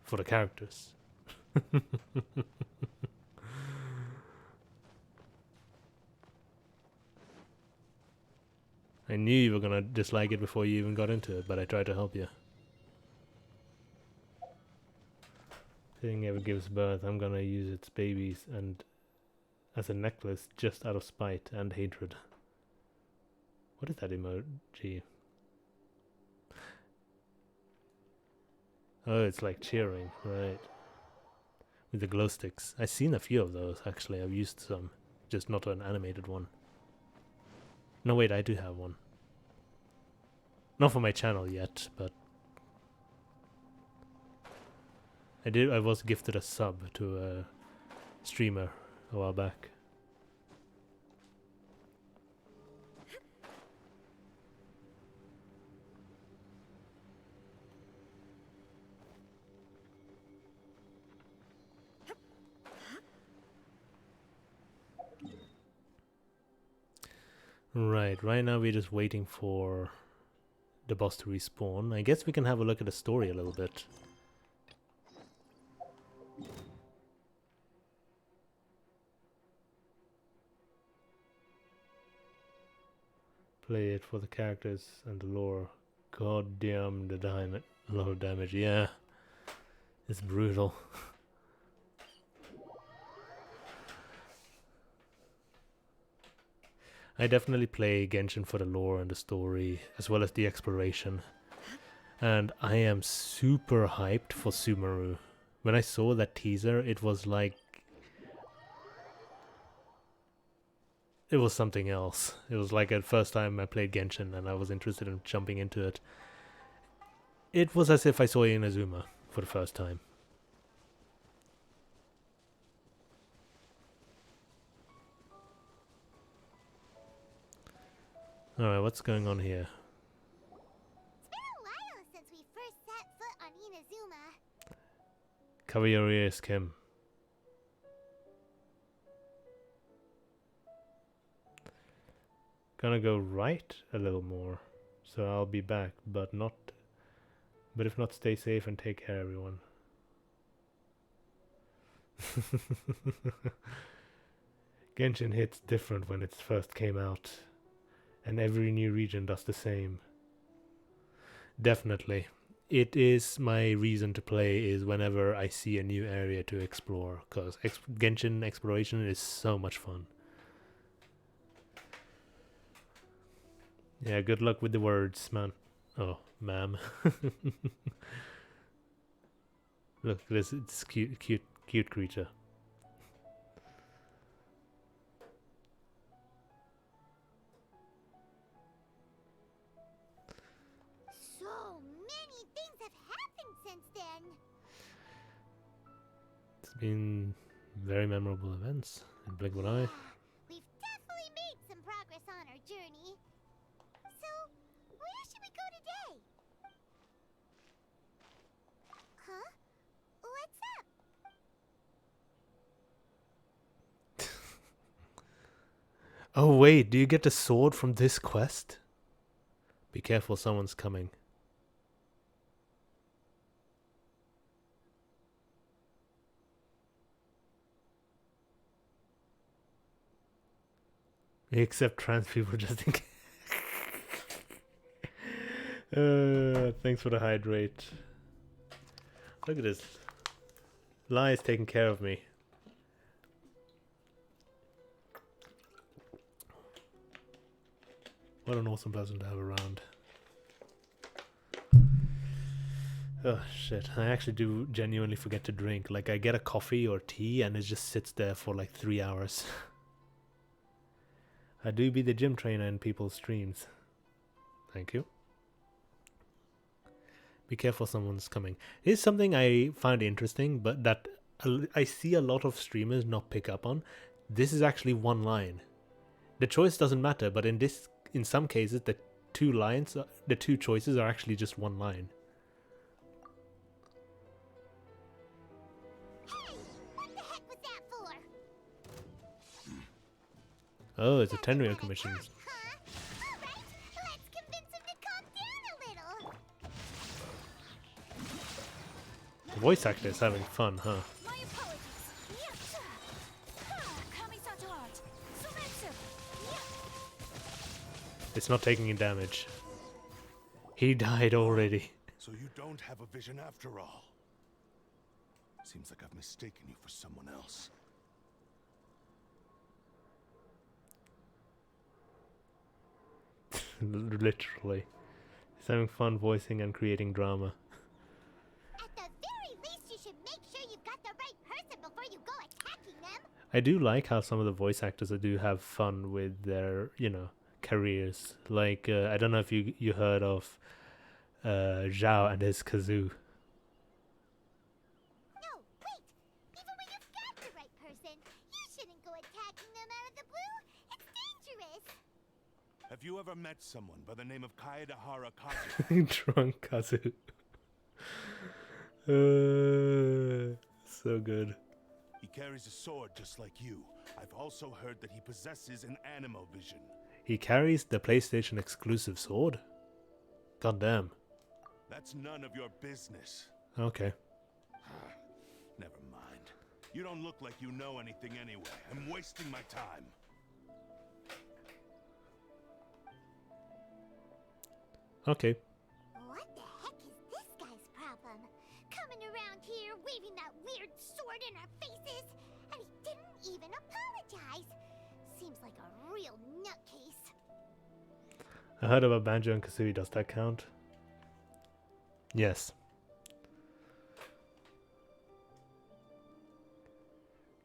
for the characters. I knew you were gonna dislike it before you even got into it, but I tried to help you. Thing ever gives birth, I'm gonna use its babies and as a necklace just out of spite and hatred. What is that emoji? Oh, it's like cheering, right? With the glow sticks. I've seen a few of those actually. I've used some, just not an animated one. No, wait, I do have one. Not for my channel yet, but I was gifted a sub to a streamer a while back. Right now we're just waiting for the boss to respawn. I guess we can have a look at the story a little bit. Play it for the characters and the lore. God damn the a lot of damage, yeah. It's brutal. I definitely play Genshin for the lore and the story, as well as the exploration. And I am super hyped for Sumeru. When I saw that teaser, it was like... it was something else. It was like the first time I played Genshin and I was interested in jumping into it. It was as if I saw Inazuma for the first time. Alright, what's going on here? It's been a while since we first set foot on Inazuma. Cover your ears, Kim. Gonna go right a little more, so I'll be back, but if not, stay safe and take care, everyone. Genshin hits different when it first came out, and every new region does the same. Definitely. It is my reason to play is whenever I see a new area to explore, because Genshin exploration is so much fun. Yeah, good luck with the words, man. Oh, ma'am. Look, it's cute creature. So many things have happened since then. It's been very memorable events in blink of an eye. We've definitely made some progress on our journey. So, where should we go today? Huh? What's up? Oh wait, do you get the sword from this quest? Be careful, someone's coming. Except trans people, just in case. Thanks for the hydrate. Look at this. Lai is taking care of me. What an awesome person to have around. Oh shit, I actually do genuinely forget to drink. Like, I get a coffee or tea and it just sits there for like 3 hours. I do be the gym trainer in people's streams. Thank you. Be careful, someone's coming. It's something I find interesting, but that I see a lot of streamers not pick up on. This is actually one line. The choice doesn't matter, but in some cases, the two choices are actually just one line. Hey, what the heck was that for? Oh, it's a Tenryou commission. Huh? All right, let's convince him to calm down a little. The voice actor is having fun, huh? My apologies. Yatta! Kamisato art. Sumetsu. It's not taking any damage. He died already. So you don't have a vision after all. Seems like I've mistaken you for someone else. Literally. He's having fun voicing and creating drama. At the very least, you should make sure you've got the right person before you go attacking them. I do like how some of the voice actors do have fun with their, careers. Like, I don't know if you heard of Zhao and his kazoo. No, wait! Even when you've got the right person, you shouldn't go attacking them out of the blue. It's dangerous. Have you ever met someone by the name of Kaedahara Kazuha? Drunk kazoo. So good. He carries a sword just like you. I've also heard that he possesses an animo vision. He carries the PlayStation exclusive sword? God damn. That's none of your business. Okay. Never mind. You don't look like you know anything anyway. I'm wasting my time. Okay. What the heck is this guy's problem? Coming around here, waving that weird sword in our faces, and he didn't even apologize. Seems like a real nutcase. I heard about Banjo and Kazooie. Does that count? Yes.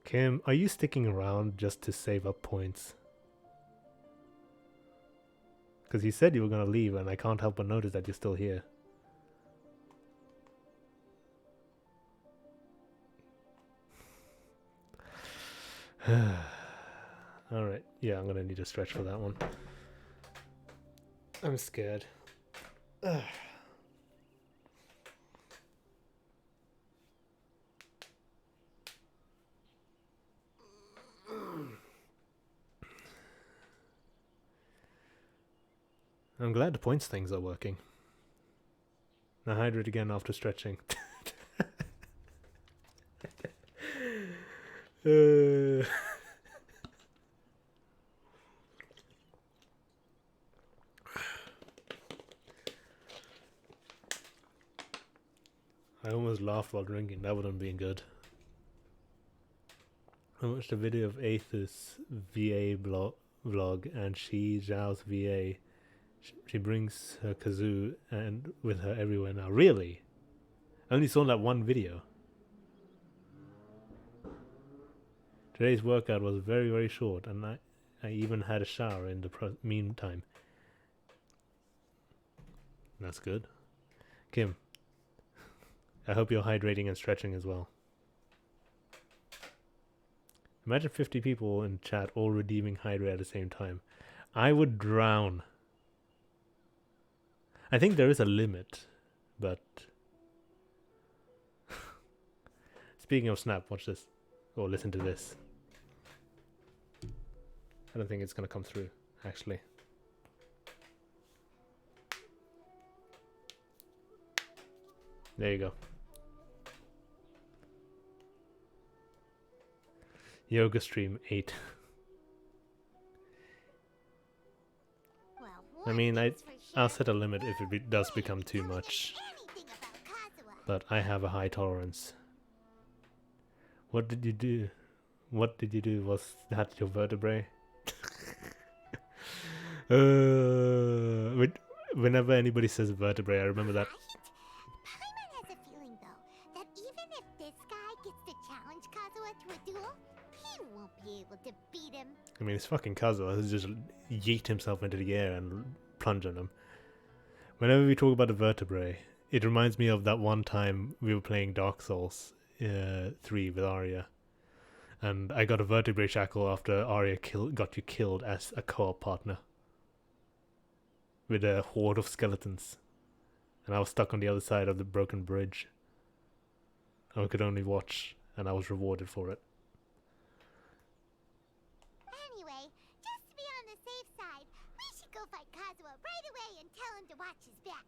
Kim, are you sticking around just to save up points? Because you said you were going to leave and I can't help but notice that you're still here. Alright, yeah, I'm going to need a stretch for that one. I'm scared. I'm glad the points things are working. Now hydrate again after stretching. I almost laughed while drinking. That wouldn't have been good. I watched a video of Aether's VA vlog, and Zhao's VA. She brings her kazoo and with her everywhere now. Really? I only saw that one video. Today's workout was very, very short, and I even had a shower in the meantime. That's good. Kim, I hope you're hydrating and stretching as well. Imagine 50 people in chat all redeeming hydrate at the same time. I would drown. I think there is a limit, but... Speaking of Snap, watch this. Or listen to this. I don't think it's going to come through, actually. There you go. Yoga stream 8. Well, I mean, I'll set a limit if it does become too much. But I have a high tolerance. What did you do? What did you do? Was that your vertebrae? Whenever anybody says vertebrae, I remember that. Paimon has a Kazuha to a duel, he won't be able to beat him. I mean, it's fucking Kazuha who's just yeet himself into the air and plunge on him. Whenever we talk about the vertebrae, it reminds me of that one time we were playing Dark Souls 3 with Arya. And I got a vertebrae shackle after Arya got you killed as a co-op partner. With a horde of skeletons. And I was stuck on the other side of the broken bridge. And I could only watch, and I was rewarded for it. Anyway, just to be on the safe side, we should go fight Kazuha right away and tell him to watch his back.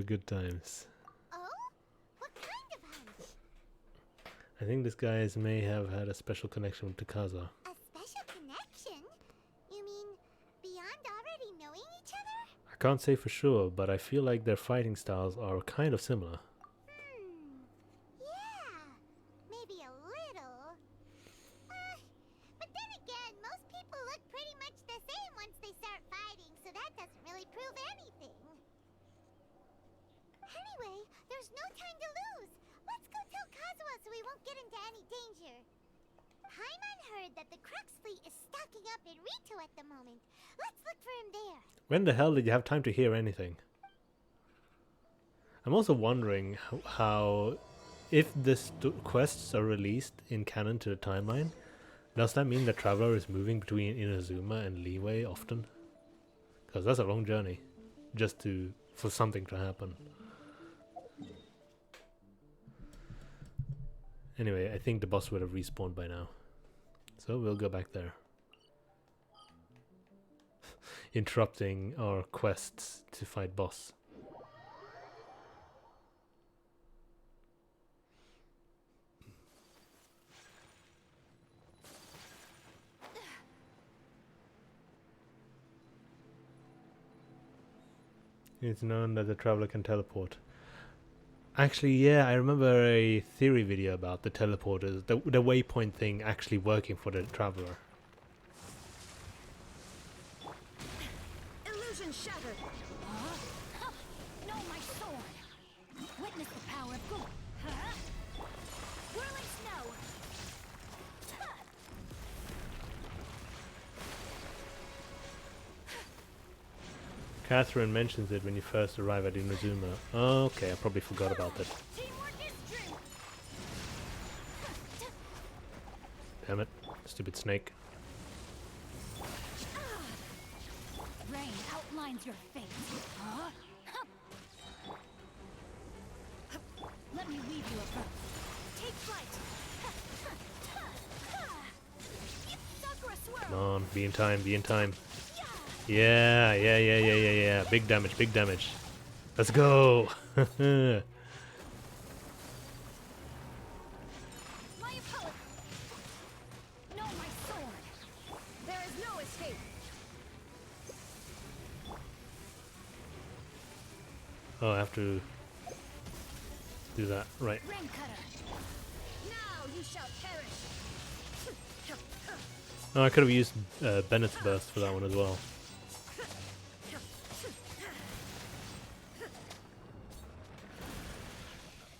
Good times. Oh? What kind of hunch? I think these guys may have had a special connection with Kazuha. A special connection? You mean beyond already knowing each other? I can't say for sure, but I feel like their fighting styles are kind of similar. Yeah, maybe a little. But then again, most people look pretty much the same once they start fighting, so that doesn't really prove anything. Anyway, there's no time to lose. Let's go tell Kazuha so we won't get into any danger. Paimon heard that the Crux fleet is stocking up in Rito at the moment. Let's look for him there. When the hell did you have time to hear anything? I'm also wondering how if the quests are released in canon to the timeline, does that mean the traveler is moving between Inazuma and Leeway often? Because that's a long journey, just for something to happen. Anyway, I think the boss would have respawned by now, so we'll go back there. Interrupting our quests to fight boss. It's known that the traveler can teleport. Actually, yeah, I remember a theory video about the teleporters, the waypoint thing actually working for the traveler. Illusion shattered. No, my sword. Witness the power of good. Whirling snow. Catherine mentions it when you first arrive at Inazuma. Okay, I probably forgot about that. Damn it, stupid snake. Rain outlines your fate. Let me weave you a bow. Take flight. Sakura swirl. Come on, be in time, be in time. Yeah. Big damage, big damage. Let's go. My opponent. No, my sword. There is no escape. Oh, I have to do that, right. Rain cutter. Now you shall perish. Oh, I could have used Bennett's burst for that one as well.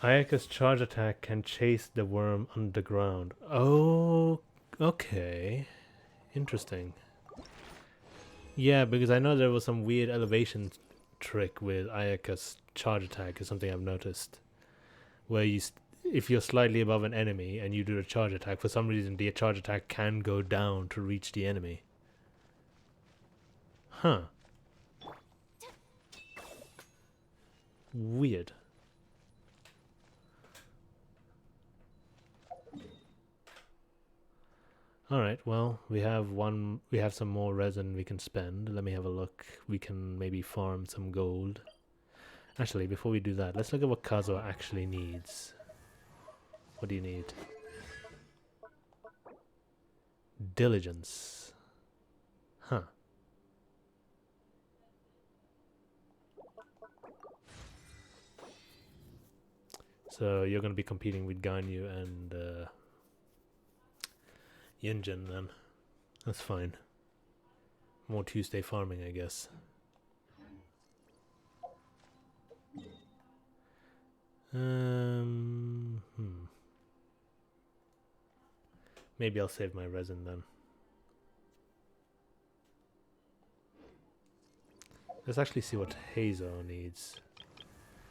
Ayaka's charge attack can chase the worm underground. Oh, okay. Interesting. Yeah, because I know there was some weird elevation trick with Ayaka's charge attack is something I've noticed. Where if you're slightly above an enemy and you do a charge attack, for some reason the charge attack can go down to reach the enemy. Huh. Weird. Alright, well, we have some more resin we can spend. Let me have a look. We can maybe farm some gold. Actually, before we do that, let's look at what Kazuha actually needs. What do you need? Diligence. Huh. So you're going to be competing with Ganyu and Yinjin then. That's fine. More Tuesday farming, I guess. Maybe I'll save my resin then. Let's actually see what Hazo needs.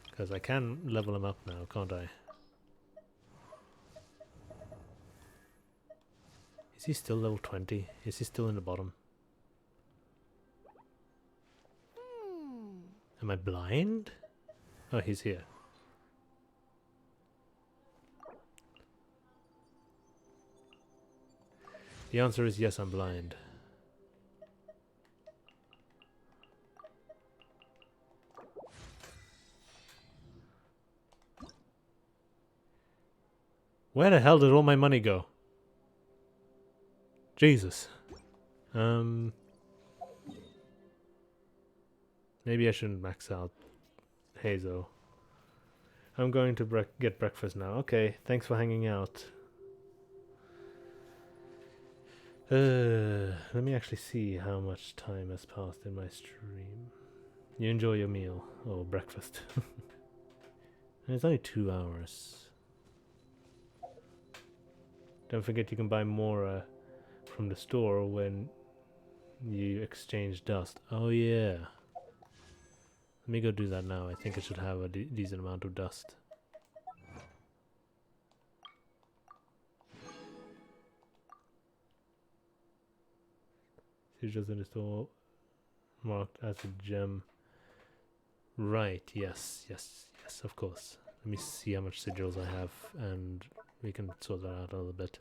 Because I can level him up now, can't I? Is he still level 20? Is he still in the bottom? Am I blind? Oh, he's here. The answer is yes, I'm blind. Where the hell did all my money go? Jesus. Maybe I shouldn't max out Hazo. I'm going to get breakfast now. Okay, thanks for hanging out. Let me actually see how much time has passed in my stream. You enjoy your meal or breakfast. It's only 2 hours. Don't forget you can buy more from the store when you exchange dust. Oh yeah. Let me go do that now. I think I should have a decent amount of dust. Sigils in the store marked as a gem. Right, yes, of course. Let me see how much sigils I have and we can sort that out a little bit.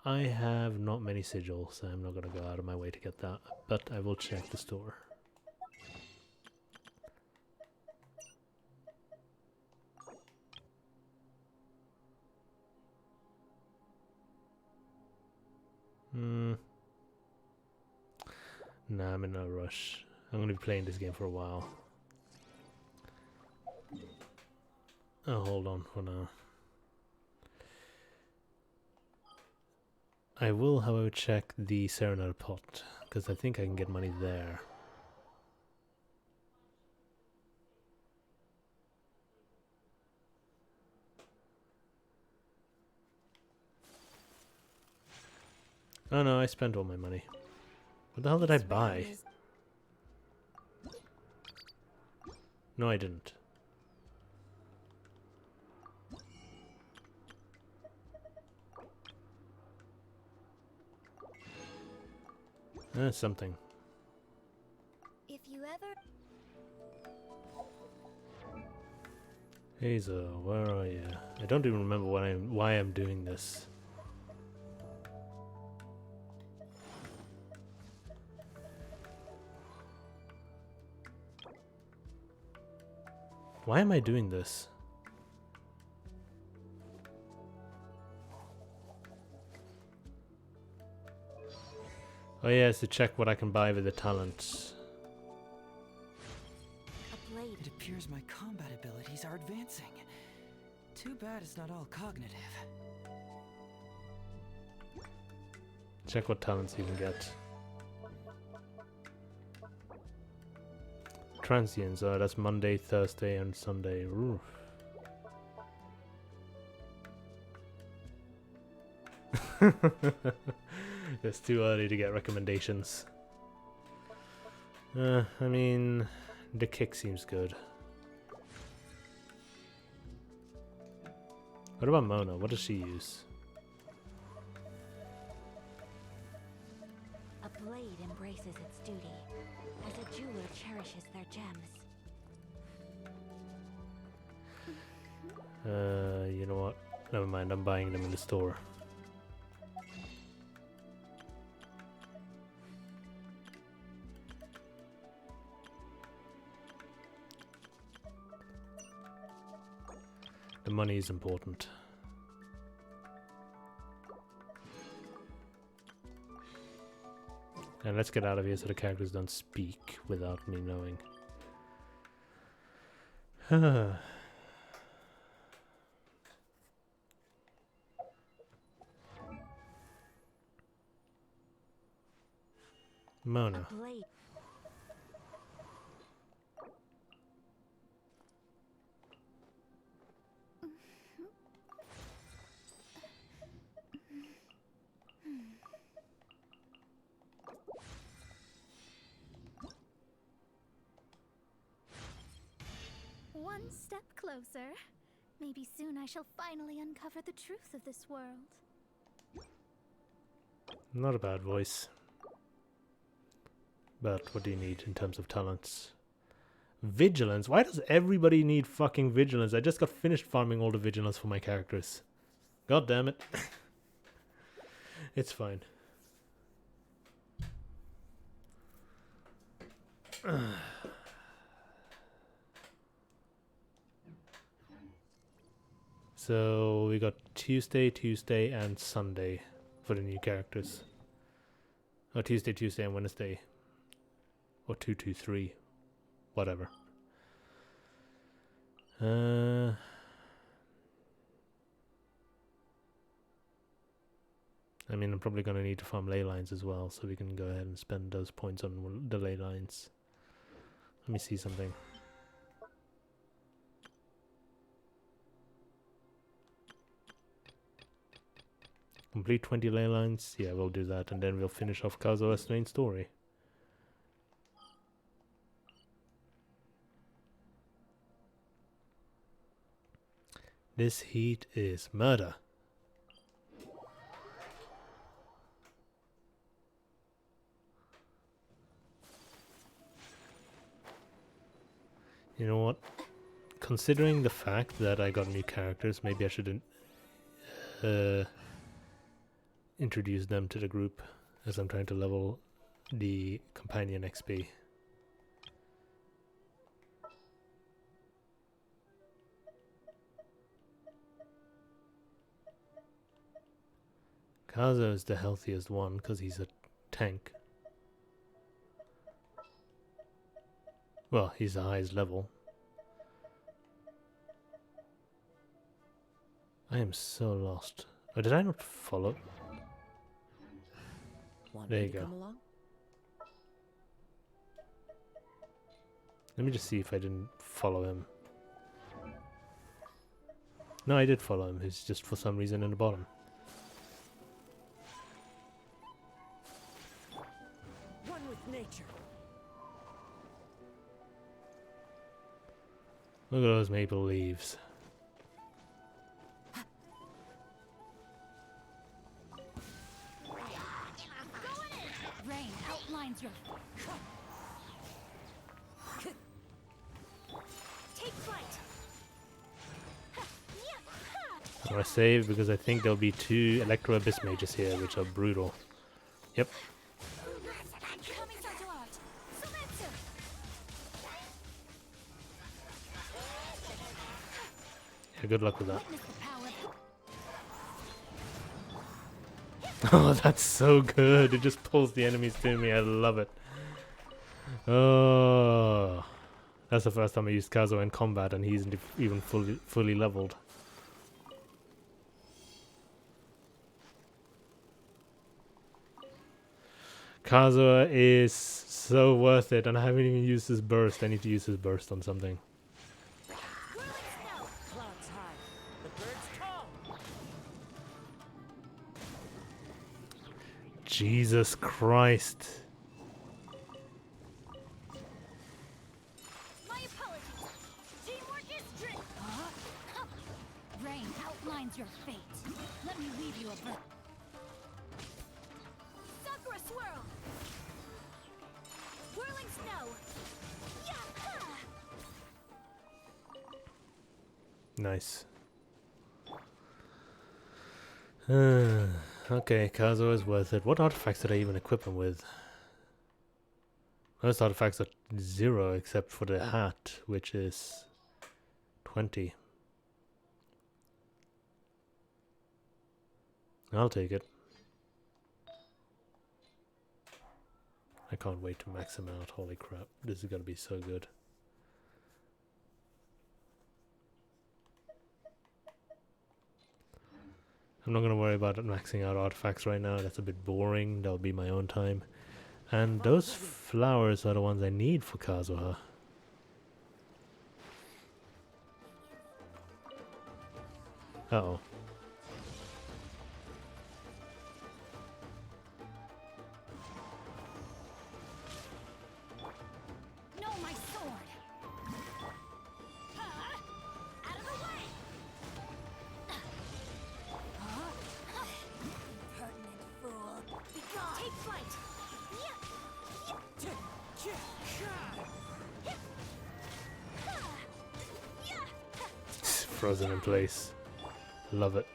I have not many sigils, so I'm not gonna go out of my way to get that, but I will check the store. Nah, I'm in no rush. I'm gonna be playing this game for a while. I'll hold on for now. I will, however, check the Serenade pot, because I think I can get money there. Oh no, I spent all my money. What the hell did I buy? No, I didn't. Something. If you ever... Hazel, where are you? I don't even remember why I'm doing this. Why am I doing this? Oh yeah, it's to check what I can buy with the talents. It appears my combat abilities are advancing. Too bad it's not all cognitive. Check what talents you can get. Transients, that's Monday, Thursday, and Sunday. Oof. It's too early to get recommendations. I mean, the kick seems good. What about Mona? What does she use? A blade embraces its duty, as a jeweler cherishes their gems. You know what? Never mind, I'm buying them in the store. The money is important. And let's get out of here so the characters don't speak without me knowing. Mona. step closer. Maybe soon I shall finally uncover the truth of this world. Not a bad voice. But what do you need in terms of talents? Vigilance? Why does everybody need fucking vigilance? I just got finished farming all the vigilance for my characters. God damn it. It's fine. So we got Tuesday, and Sunday for the new characters. Or Tuesday, and Wednesday. Or 2, 2, 3. Whatever. I mean, I'm probably going to need to farm ley lines as well, so we can go ahead and spend those points on the ley lines. Let me see something. Complete 20 ley lines? Yeah, we'll do that, and then we'll finish off Kazuha's main story. This heat is murder. You know what? Considering the fact that I got new characters, maybe I shouldn't introduce them to the group as I'm trying to level the companion XP. Kazuha is the healthiest one because he's a tank. Well, he's the highest level. I am so lost. Oh, did I not follow? There you go. Let me just see if I didn't follow him. No, I did follow him. He's just for some reason in the bottom. One with nature. Look at those maple leaves. Rain outlines your... Take flight. So I save because I think there'll be 2 Electro Abyss Mages here, which are brutal. Yep. Yeah, good luck with that. Oh, that's so good. It just pulls the enemies to me. I love it. Oh, that's the first time I used Kazuha in combat, and he's even fully leveled. Kazuha is so worth it, and I haven't even used his burst. I need to use his burst on something. Jesus Christ. My apologies. Teamwork is trick. Rain outlines your fate. Let me weave you a book. Sakura swirl. Whirling snow. Nice. Okay, Kazuha is worth it. What artifacts did I even equip him with? Most artifacts are 0 except for the hat, which is 20. I'll take it. I can't wait to max him out. Holy crap. This is gonna be so good. I'm not going to worry about maxing out artifacts right now. That's a bit boring. That'll be my own time. And those flowers are the ones I need for Kazuha. Uh-oh. No, my sword. frozen in place. Love it.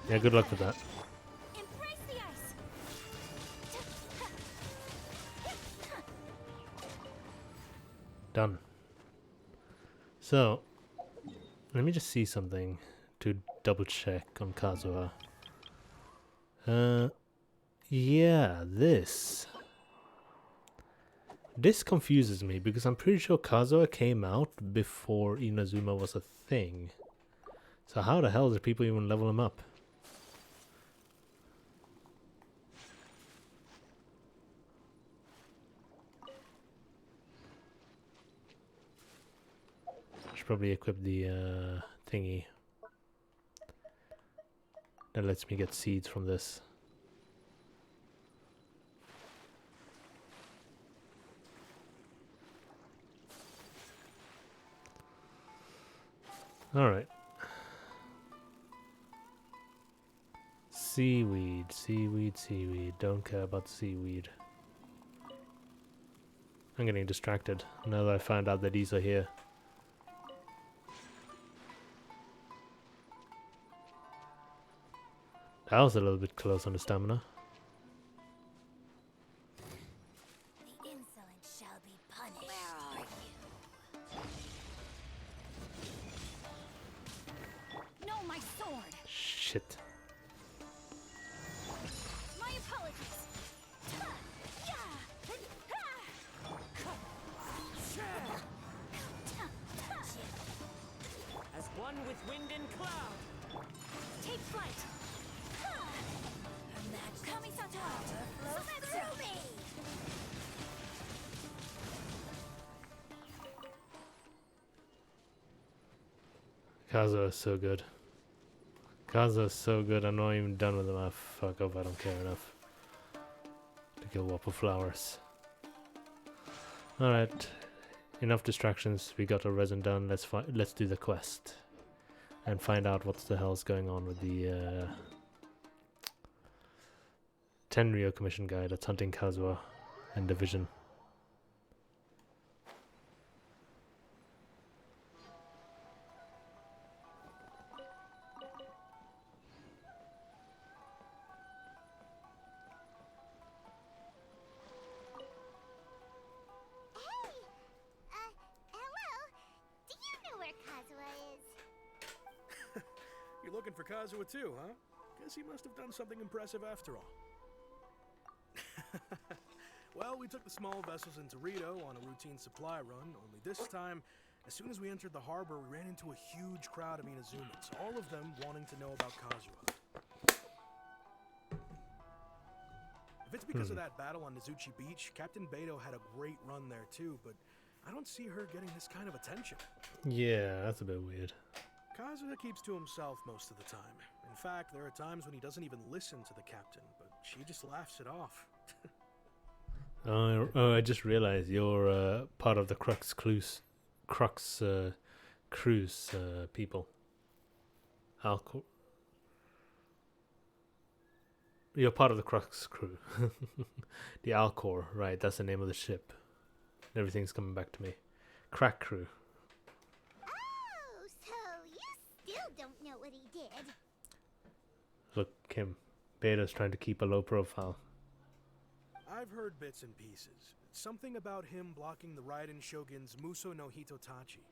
Yeah, good luck with that. Embrace the ice. Done. So, let me just see something to double check on Kazuha. Yeah, this confuses me because I'm pretty sure Kazuha came out before Inazuma was a thing. So how the hell did people even level him up? Should probably equip the thingy that lets me get seeds from this. Alright. Seaweed, seaweed, seaweed. Don't care about seaweed. I'm getting distracted now that I found out that these are here. That was a little bit close on the stamina. The insolent shall be punished. Where are you? No, my sword. Shit. My apologies. As one with wind and cloud. Take flight. Kami-sato, swim through me. Kazuha is so good. Kazuha is so good. I'm not even done with him. Ah, fuck off. I don't care enough to kill Wapple Flowers. Alright. Enough distractions. We got our resin done. Let's do the quest. And find out what the hell's going on with the Tenryo Commission guy that's hunting Kazuha and Division. You're looking for Kazuha too, huh? Guess he must have done something impressive after all. Well, we took the small vessels into Rito on a routine supply run, only this time, as soon as we entered the harbor, we ran into a huge crowd of Inazumans, all of them wanting to know about Kazuha. If it's because of that battle on Nizuchi Beach, Captain Beto had a great run there too, but I don't see her getting this kind of attention. Yeah, that's a bit weird. Kazuha keeps to himself most of the time. In fact, there are times when he doesn't even listen to the captain, but she just laughs it off. Oh, I just realized you're part of the Crux Cruise people. You're part of the Crux crew. The Alcor, right, that's the name of the ship. Everything's coming back to me. Crack crew. Oh, so you still don't know what he did? Look, Kim. Beta's trying to keep a low profile. I've heard bits and pieces. Something about him blocking the Raiden Shogun's Muso no Hitotachi.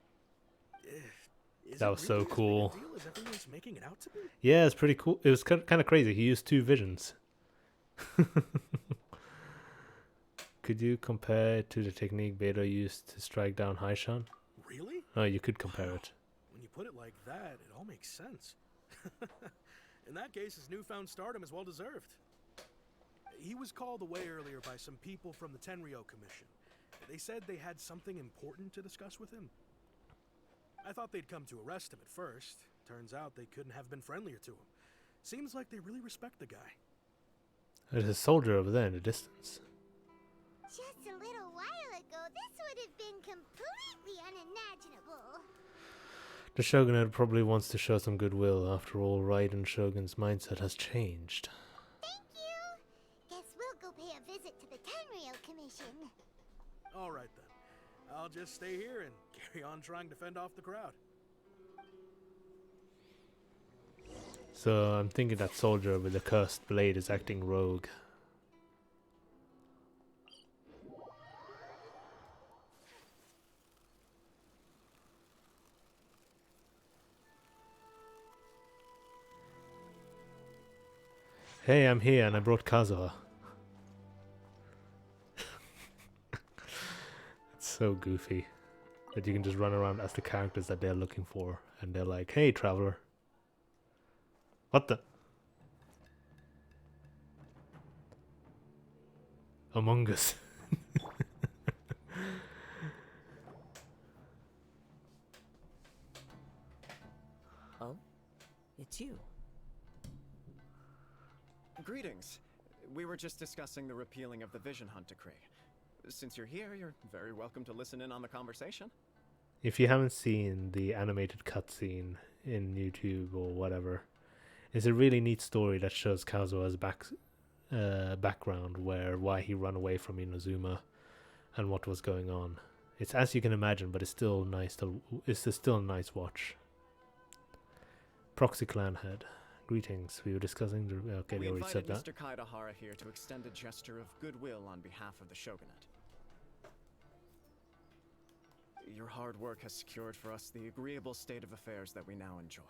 That was so cool. Deal as everyone's making it out to be? Yeah, it's pretty cool. It was kind of crazy. He used 2 visions. Could you compare it to the technique Beta used to strike down Haishan? Really? Oh, you could compare it. When you put it like that, it all makes sense. In that case, his newfound stardom is well deserved. He was called away earlier by some people from the Tenryo Commission. They said they had something important to discuss with him. I thought they'd come to arrest him at first. Turns out they couldn't have been friendlier to him. Seems like they really respect the guy. There's a soldier over there in the distance. Just a little while ago, this would have been completely unimaginable. The Shogunate probably wants to show some goodwill. After all, Raiden Shogun's mindset has changed. Thank you. Guess we'll go pay a visit to the Tenryo Commission. All right then. I'll just stay here and carry on trying to fend off the crowd. So I'm thinking that soldier with the cursed blade is acting rogue. Hey, I'm here and I brought Kazuha. It's so goofy that you can just run around as the characters that they're looking for, and they're like, "Hey, traveler." What the? Among Us. Oh? It's you. Greetings. We were just discussing the repealing of the Vision Hunt Decree. Since you're here, you're very welcome to listen in on the conversation. If you haven't seen the animated cutscene in YouTube or whatever, it's a really neat story that shows Kazuha's background, why he ran away from Inazuma and what was going on. It's as you can imagine, but it's still nice still a nice watch. Proxy Clan Head. Greetings. We were discussing the... Okay, they already said that. We invited Mr. Kaidahara here to extend a gesture of goodwill on behalf of the Shogunate. Your hard work has secured for us the agreeable state of affairs that we now enjoy.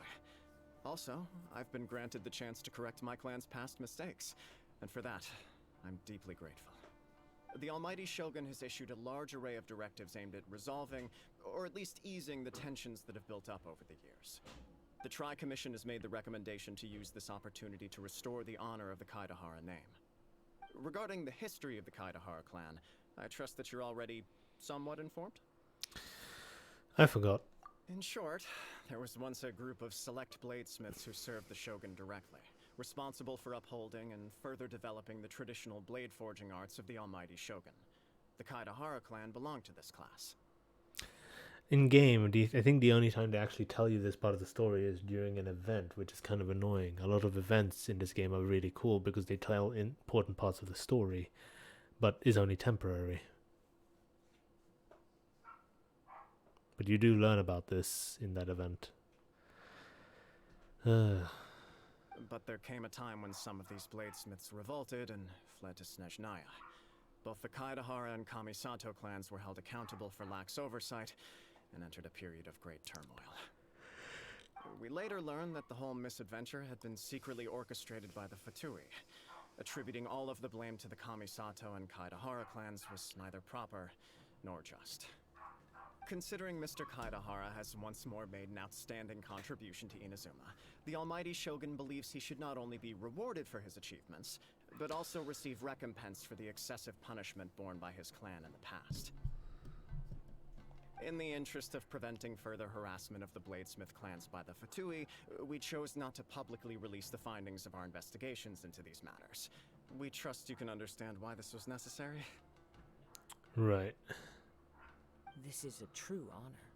Also, I've been granted the chance to correct my clan's past mistakes, and for that, I'm deeply grateful. The Almighty Shogun has issued a large array of directives aimed at resolving, or at least easing, the tensions that have built up over the years. The Tri-Commission has made the recommendation to use this opportunity to restore the honor of the Kaidahara name. Regarding the history of the Kaidahara clan, I trust that you're already somewhat informed? I forgot. In short, there was once a group of select bladesmiths who served the Shogun directly, responsible for upholding and further developing the traditional blade forging arts of the Almighty Shogun. The Kaidahara clan belonged to this class. In game, I think the only time they actually tell you this part of the story is during an event, which is kind of annoying. A lot of events in this game are really cool because they tell important parts of the story, but is only temporary. But you do learn about this in that event. But there came a time when some of these bladesmiths revolted and fled to Snezhnaya. Both the Kaidahara and Kamisato clans were held accountable for lax oversight and entered a period of great turmoil. We later learned that the whole misadventure had been secretly orchestrated by the Fatui. Attributing all of the blame to the Kamisato and Kaidahara clans was neither proper nor just. Considering Mr. Kaidahara has once more made an outstanding contribution to Inazuma, the Almighty Shogun believes he should not only be rewarded for his achievements, but also receive recompense for the excessive punishment borne by his clan in the past. In the interest of preventing further harassment of the bladesmith clans by the Fatui, we chose not to publicly release the findings of our investigations into these matters. We trust you can understand why this was necessary. Right. This is a true honor.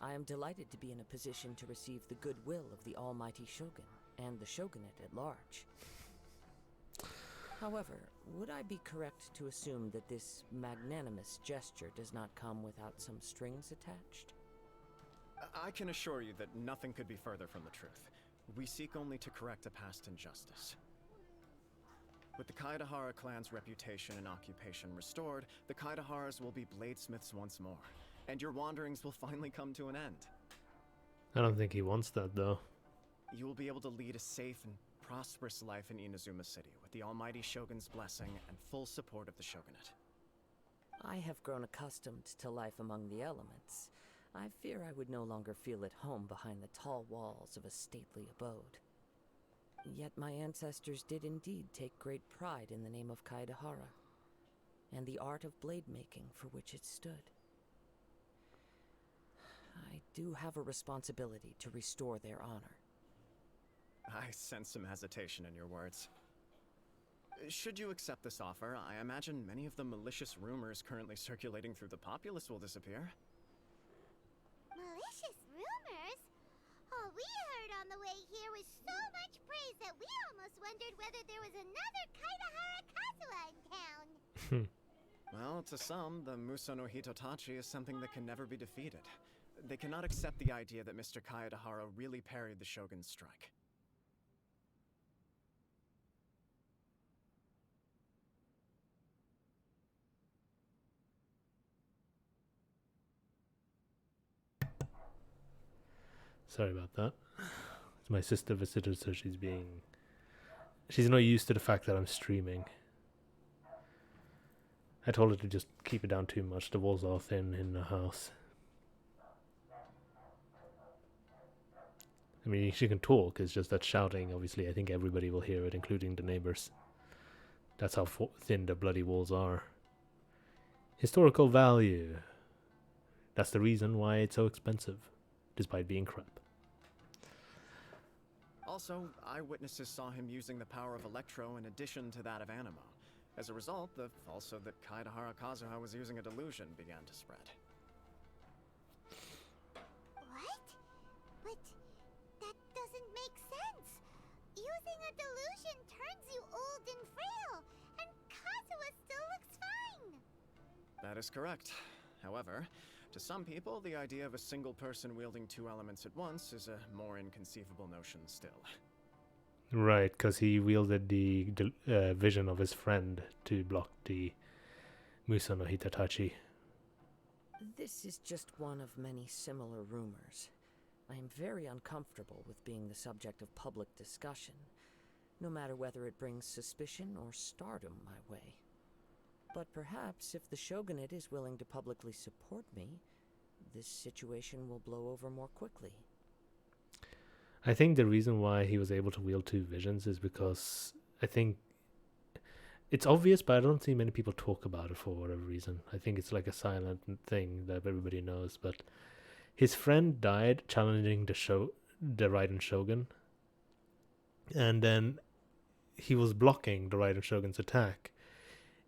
I am delighted to be in a position to receive the goodwill of the Almighty Shogun and the Shogunate at large. However, would I be correct to assume that this magnanimous gesture does not come without some strings attached? I can assure you that nothing could be further from the truth. We seek only to correct a past injustice. With the Kaidahara clan's reputation and occupation restored, the Kaidaharas will be bladesmiths once more, and your wanderings will finally come to an end. I don't think he wants that, though. You will be able to lead a safe and prosperous life in Inazuma City, with the Almighty Shogun's blessing and full support of the Shogunate. I have grown accustomed to life among the elements. I fear I would no longer feel at home behind the tall walls of a stately abode. Yet my ancestors did indeed take great pride in the name of Kaidahara, and the art of blade making for which it stood. I do have a responsibility to restore their honor. I sense some hesitation in your words. Should you accept this offer, I imagine many of the malicious rumors currently circulating through the populace will disappear. Malicious rumors? All we heard on the way here was so much praise that we almost wondered whether there was another Kaidahara Kazuha in town. Well, to some, the Muso no Hitotachi is something that can never be defeated. They cannot accept the idea that Mr. Kaedahara really parried the Shogun's strike. Sorry about that. It's my sister visited, so she's not used to the fact that I'm streaming. I told her to just keep it down too much. The walls are thin in the house. I mean, she can talk, it's just that shouting, obviously, I think everybody will hear it, including the neighbors. That's how thin the bloody walls are. Historical value. That's the reason why it's so expensive, despite being crap. Also, eyewitnesses saw him using the power of Electro in addition to that of Animo. As a result, the falsehood that Kaedahara Kazuha was using a delusion began to spread. What? But that doesn't make sense. Using a delusion turns you old and frail, and Kazuha still looks fine. That is correct. However, to some people, the idea of a single person wielding two elements at once is a more inconceivable notion still. Right, because he wielded the vision of his friend to block the Muso no Hitotachi. This is just one of many similar rumors. I am very uncomfortable with being the subject of public discussion, no matter whether it brings suspicion or stardom my way. But perhaps if the shogunate is willing to publicly support me, this situation will blow over more quickly. I think the reason why he was able to wield two visions is because I think it's obvious, but I don't see many people talk about it for whatever reason. I think it's like a silent thing that everybody knows, but his friend died challenging the Raiden Shogun, and then he was blocking the Raiden Shogun's attack,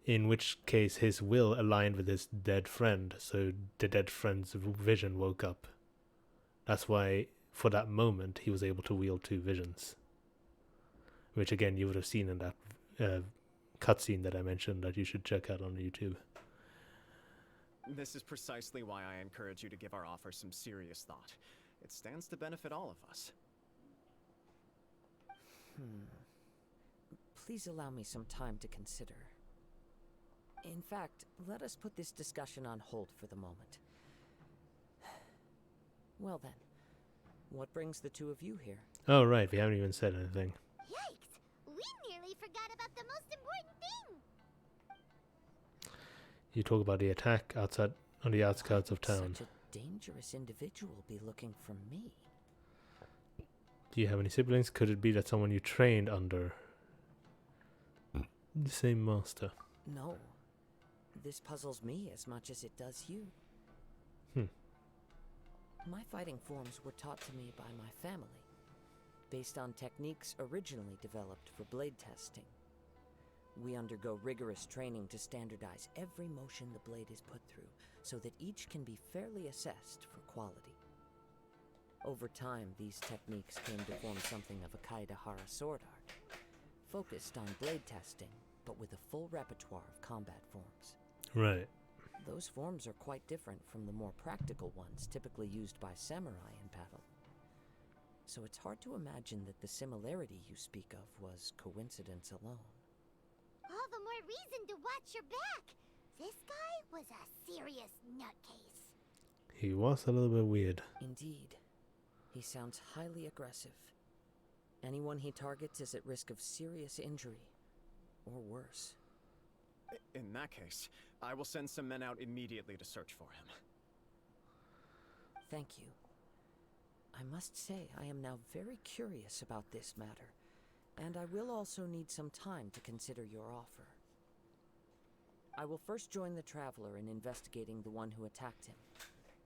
in which case his will aligned with his dead friend, so the dead friend's vision woke up. That's why, for that moment, he was able to wield two visions. Which, again, you would have seen in that cutscene that I mentioned that you should check out on YouTube. This is precisely why I encourage you to give our offer some serious thought. It stands to benefit all of us. Please allow me some time to consider. In fact, let us put this discussion on hold for the moment. Well then, what brings the two of you here? Oh right, we haven't even said anything. Yikes! We nearly forgot about the most important thing! You talk about the attack outside on the outskirts of town. Such a dangerous individual be looking for me. Do you have any siblings? Could it be that someone you trained under the same master? No. This puzzles me as much as it does you. My fighting forms were taught to me by my family, based on techniques originally developed for blade testing. We undergo rigorous training to standardize every motion the blade is put through, so that each can be fairly assessed for quality. Over time, these techniques came to form something of a Kaedahara sword art, focused on blade testing, but with a full repertoire of combat forms. Right. Those forms are quite different from the more practical ones typically used by samurai in battle. So it's hard to imagine that the similarity you speak of was coincidence alone. All the more reason to watch your back! This guy was a serious nutcase. He was a little bit weird. Indeed. He sounds highly aggressive. Anyone he targets is at risk of serious injury, or worse. In that case, I will send some men out immediately to search for him. Thank you. I must say I am now very curious about this matter, and I will also need some time to consider your offer. I will first join the traveler in investigating the one who attacked him,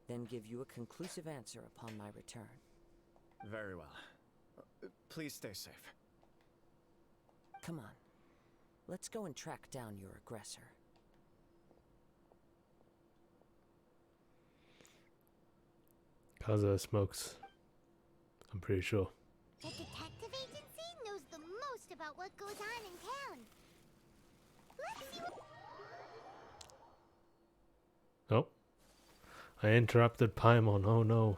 then give you a conclusive answer upon my return. Very well. Please stay safe. Come on. Let's go and track down your aggressor. Kazuha smokes. I'm pretty sure. The detective agency knows the most about what goes on in town. Let's see what... I interrupted Paimon, oh no.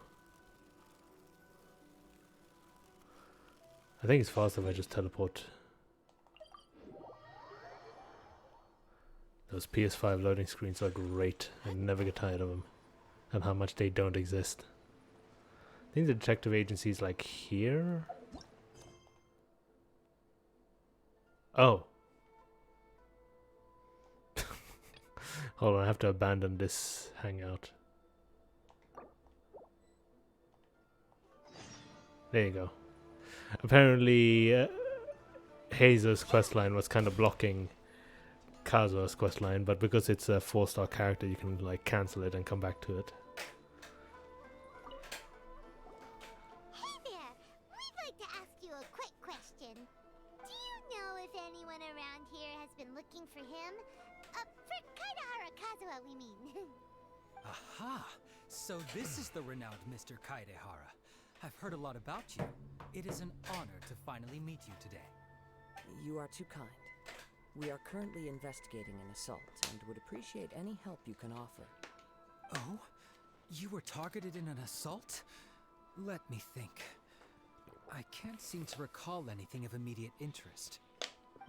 I think it's faster if I just teleport. Those PS5 loading screens are great. I never get tired of them. And how much they don't exist. I think the detective agency is like here? Oh. Hold on, I have to abandon this hangout. There you go. Apparently, Hazel's questline was kind of blocking Kazuha's questline, but because it's a 4-star character, you can like cancel it and come back to it. Hey there! We'd like to ask you a quick question. Do you know if anyone around here has been looking for him? For Kaidahara Kazuha, we mean. Aha! So this is the renowned Mr. Kaidehara. I've heard a lot about you. It is an honor to finally meet you today. You are too kind. We are currently investigating an assault and would appreciate any help you can offer. Oh? You were targeted in an assault? Let me think. I can't seem to recall anything of immediate interest.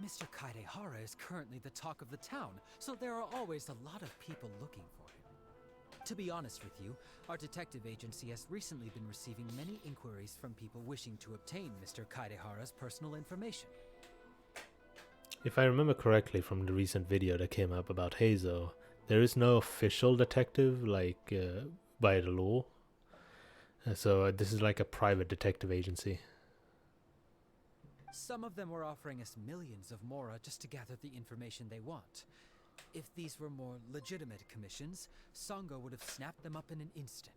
Mr. Kaidehara is currently the talk of the town, so there are always a lot of people looking for him. To be honest with you, our detective agency has recently been receiving many inquiries from people wishing to obtain Mr. Kaidehara's personal information. If I remember correctly from the recent video that came up about Hazel, there is no official detective like by the law. So this is like a private detective agency. Some of them were offering us millions of mora just to gather the information they want. If these were more legitimate commissions, Sango would have snapped them up in an instant.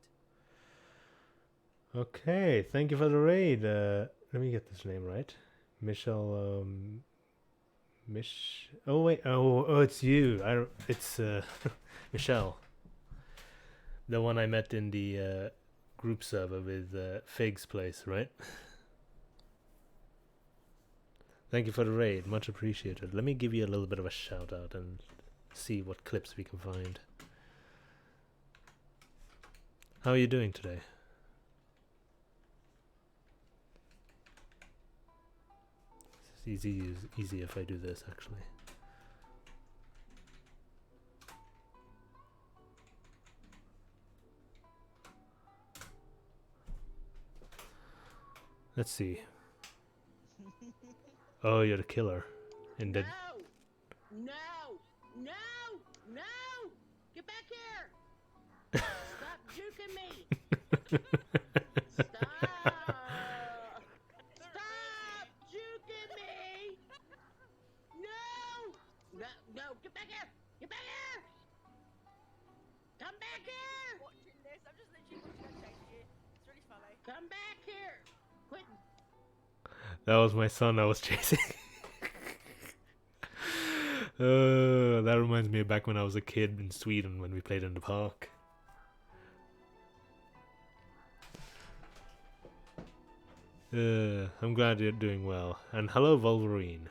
Okay, thank you for the raid. Let me get this name right. Michelle, oh wait, oh, it's you. It's Michelle. The one I met in the group server with Fig's place, right? Thank you for the raid, much appreciated. Let me give you a little bit of a shout out and see what clips we can find. How are you doing today? It's easy if I do this actually. Let's see. Oh, you're the killer. In the No! Get back here! Stop juking me! Stop juking me! No! Get back here! Get back here! Come back here! Watching this, I'm just literally watching that change it. It's really funny. Come back here! Quit. That was my son I was chasing. That reminds me of back when I was a kid in Sweden when we played in the park. I'm glad you're doing well. And hello, Wolverine.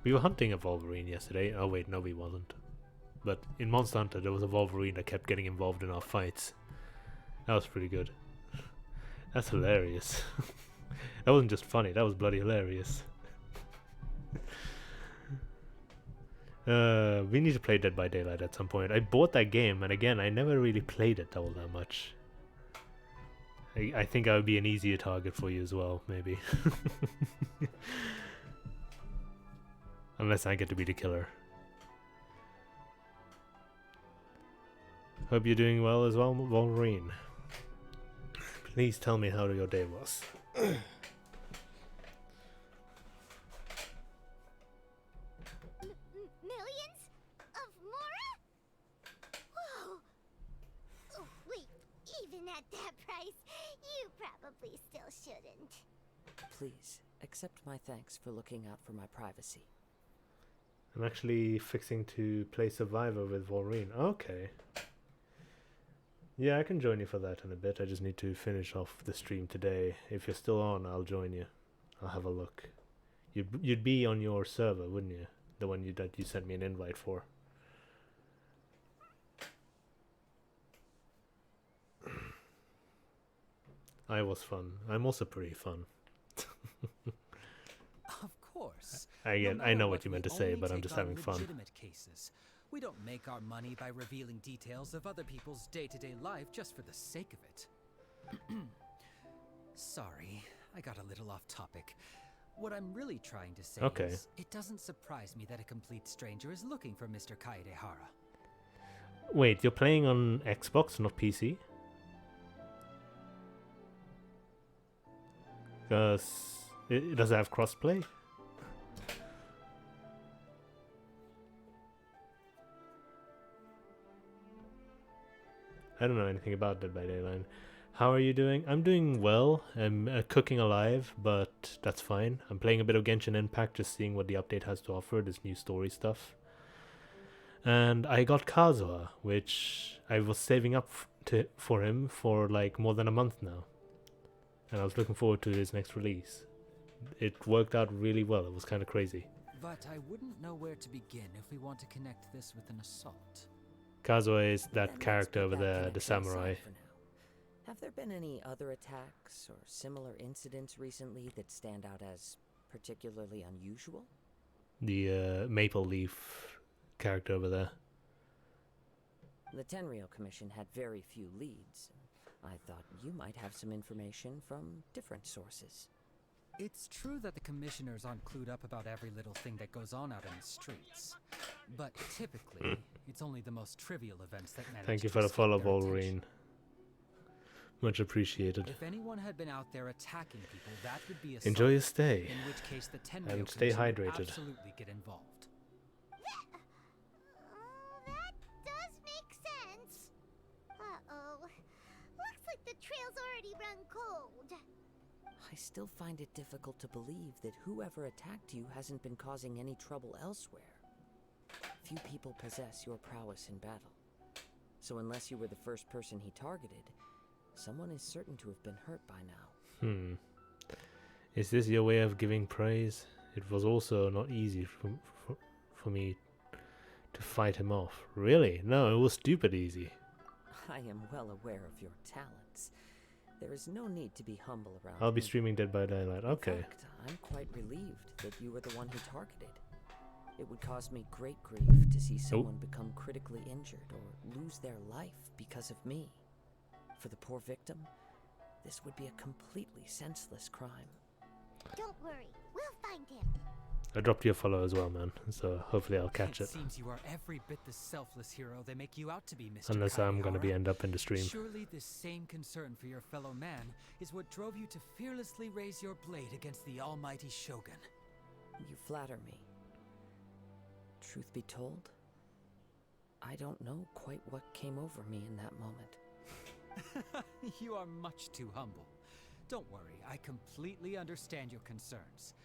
We were hunting a Wolverine yesterday. Oh wait, no we wasn't. But in Monster Hunter there was a Wolverine that kept getting involved in our fights. That was pretty good. That's hilarious. That wasn't just funny, that was bloody hilarious. We need to play Dead by Daylight at some point. I bought that game, and again, I never really played it all that much. I think I would be an easier target for you as well, maybe. Unless I get to be the killer. Hope you're doing well as well, Wolverine. Please tell me how your day was. Millions of mora? Whoa! Oh, wait, even at that price, you probably still shouldn't. Please, accept my thanks for looking out for my privacy. I'm actually fixing to play Survivor with Wolverine. Okay. Yeah, I can join you for that in a bit. I just need to finish off the stream today. If you're still on, I'll join you. I'll have a look. You'd be on your server, wouldn't you? The one that you sent me an invite for. I was fun. I'm also pretty fun. Of course. I know what you meant to say, but I'm just having fun. Legitimate cases. We don't make our money by revealing details of other people's day-to-day life just for the sake of it. Sorry, I got a little off topic. What I'm really trying to say is, it doesn't surprise me that a complete stranger is looking for Mr. Kaedehara. Wait, you're playing on Xbox, not PC? Because it does it have crossplay? I don't know anything about Dead by Daylight. How are you doing? I'm doing well. I'm cooking alive, but that's fine. I'm playing a bit of Genshin Impact, just seeing what the update has to offer, this new story stuff. And I got Kazuha, which I was saving up for him for like more than a month now. And I was looking forward to his next release. It worked out really well. It was kind of crazy. But I wouldn't know where to begin if we want to connect this with an assault. Kazuha is that character over there, the samurai. Have there been any other attacks or similar incidents recently that stand out as particularly unusual? The Maple Leaf character over there. The Tenryou Commission had very few leads. I thought you might have some information from different sources. It's true that the commissioners aren't clued up about every little thing that goes on out in the streets. But typically, it's only the most trivial events that manage. Thank you for the follow, Wolverine. Much appreciated. If anyone had been out there attacking people, that would be a enjoy your stay. In which case the Tenryou and stay hydrated. Would absolutely get involved. That does make sense. Uh-oh. Looks like the trail's already run cold. I still find it difficult to believe that whoever attacked you hasn't been causing any trouble elsewhere. Few people possess your prowess in battle. So unless you were the first person he targeted, someone is certain to have been hurt by now. Is this your way of giving praise? It was also not easy for me to fight him off. Really? No, it was stupid easy. I am well aware of your talents. There is no need to be humble around I'll be me. streaming Dead by Daylight. Okay. In fact, I'm quite relieved that you were the one he targeted. It would cause me great grief to see someone become critically injured or lose their life because of me. For the poor victim, this would be a completely senseless crime. Don't worry, we'll find him. I dropped you a follow as well, man. So hopefully I'll catch it. It seems you are every bit the selfless hero they make you out to be, Mr. Unless I'm going to be Kaedehara. end up in the stream. Surely this same concern for your fellow man is what drove you to fearlessly raise your blade against the almighty Shogun. You flatter me. Truth be told, I don't know quite what came over me in that moment. You are much too humble. Don't worry, I completely understand your concerns.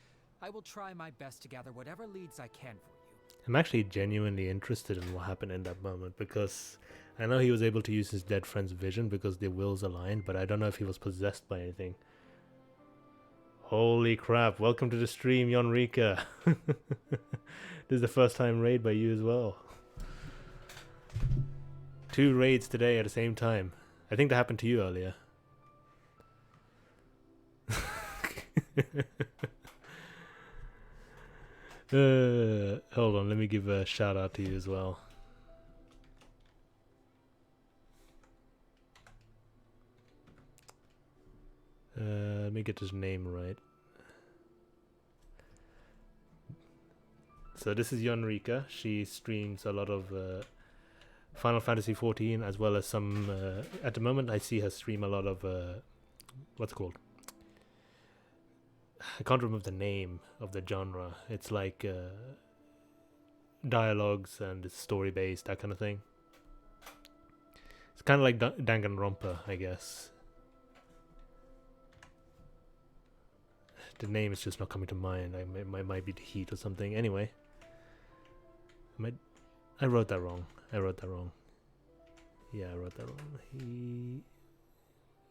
I will try my best to gather whatever leads I can for you. I'm actually genuinely interested in what happened in that moment, because I know he was able to use his dead friend's vision because their wills aligned, but I don't know if he was possessed by anything. Holy crap, welcome to the stream, Yonrika. This is the first time raid by you as well. 2 raids today at the same time. I think that happened to you earlier. Hold on, let me give a shout out to you as well. Let me get his name right. So this is Yonrika. She streams a lot of Final Fantasy XIV as well as some... at the moment I see her stream a lot of... what's it called? I can't remember the name of the genre. It's like dialogues and it's story based, that kind of thing. It's kind of like Danganronpa, I guess. The name is just not coming to mind. It might be the heat or something. Anyway, I wrote that wrong. Yeah, I wrote that wrong.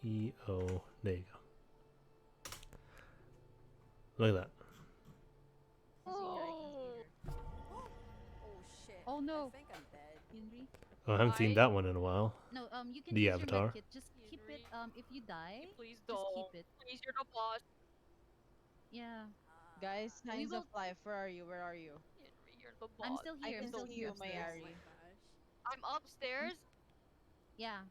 E-O. There you go. Look at that. Oh no. Oh, I haven't seen that one in a while. No, you can The use your Avatar. medkit. Just keep it if you die, Please just keep don't. it. Please, you're the boss. Yeah. Guys, We signs of will. life. Where are you? Where are you? You're the I'm boss. still I here. I'm can still see here you, upstairs. Mayari. I'm upstairs. Yeah.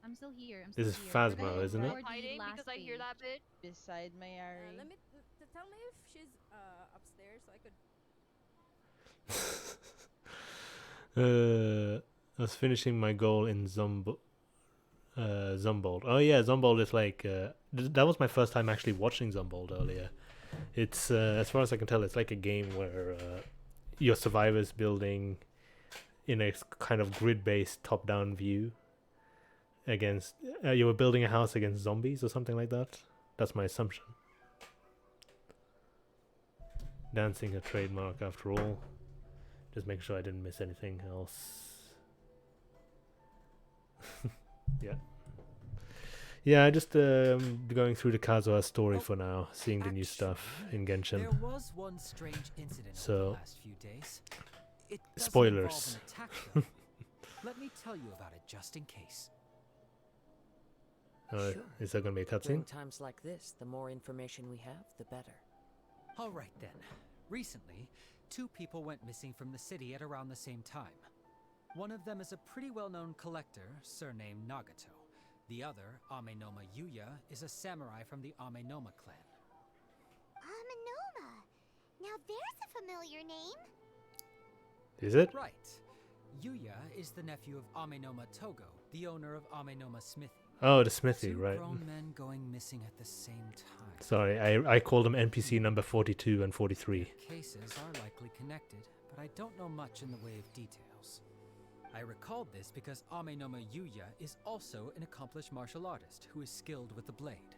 I'm still here. I'm This still is here. We're gonna Phasmo, go isn't it? for the Hiding last because I hear stage. that bitch. Beside Mayari. Let me tell me if she's upstairs so I could. I was finishing my goal in Zumbold. Oh yeah, Zumbold is like that was my first time actually watching Zumbold earlier. It's as far as I can tell, it's like a game where your survivors building in a kind of grid-based top-down view against you were building a house against zombies or something like that. That's my assumption. Dancing a trademark after all. Just making sure I didn't miss anything else. Yeah. Yeah, just going through the Kazuha story for now, seeing the new stuff in Genshin. There was one strange incident over the last few days. It doesn't spoilers. involve an attack, though. Let me tell you about it just in case. Sure. Is there going to be a During cutscene? times like this, the more information we have, the better. All right then. Recently, 2 people went missing from the city at around the same time. One of them is a pretty well-known collector, surnamed Nagato. The other, Amenoma Yuya, is a samurai from the Amenoma clan. Amenoma. Now there's a familiar name. Is it? Right. Yuya is the nephew of Amenoma Togo, the owner of Amenoma Smithy. Oh, the smithy, 2 right. grown men going missing at the same time. Sorry, I called them NPC number 42 and 43. Cases are likely connected, but I don't know much in the way of details. I recalled this because Amenoma Yuya is also an accomplished martial artist who is skilled with the blade.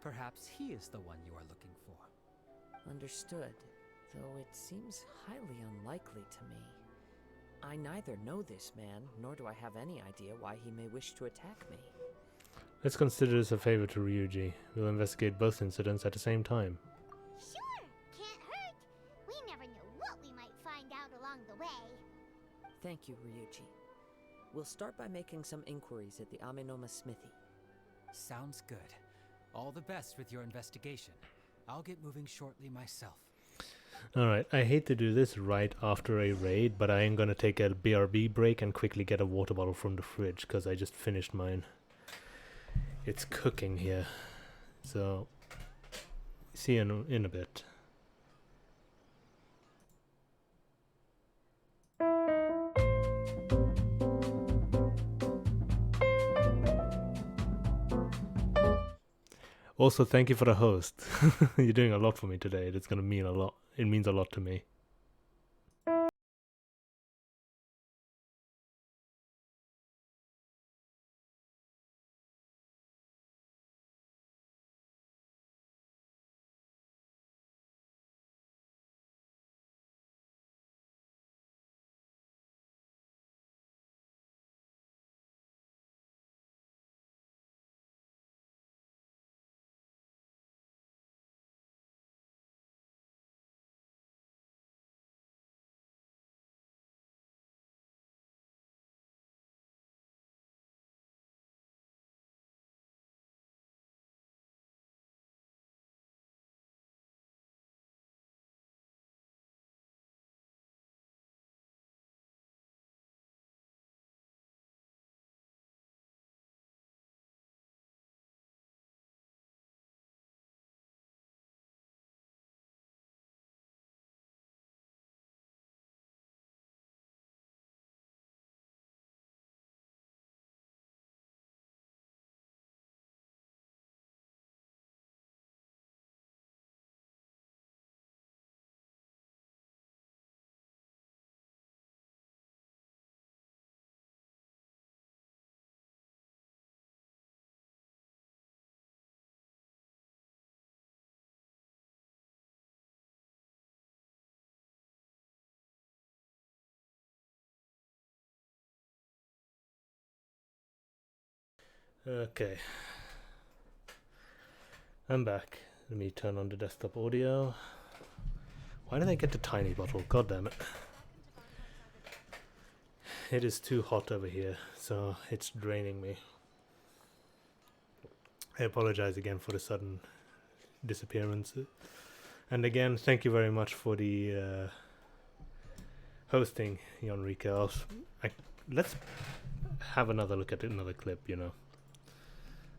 Perhaps he is the one you are looking for. Understood, though it seems highly unlikely to me. I neither know this man, nor do I have any idea why he may wish to attack me. Let's consider this a favor to Ryuji. We'll investigate both incidents at the same time. Sure, can't hurt. We never know what we might find out along the way. Thank you, Ryuji. We'll start by making some inquiries at the Amenoma Smithy. Sounds good. All the best with your investigation. I'll get moving shortly myself. Alright, I hate to do this right after a raid, but I am gonna take a BRB break and quickly get a water bottle from the fridge, because I just finished mine. It's cooking here. So, see you in a bit. Also, thank you for the host. You're doing a lot for me today. It's gonna mean a lot. It means a lot to me. Okay. I'm back. Let me turn on the desktop audio. Why did I get the tiny bottle? God damn it. It is too hot over here, so it's draining me. I apologize again for the sudden disappearance. And again, thank you very much for the hosting, Enrique. Let's have another look at another clip, you know,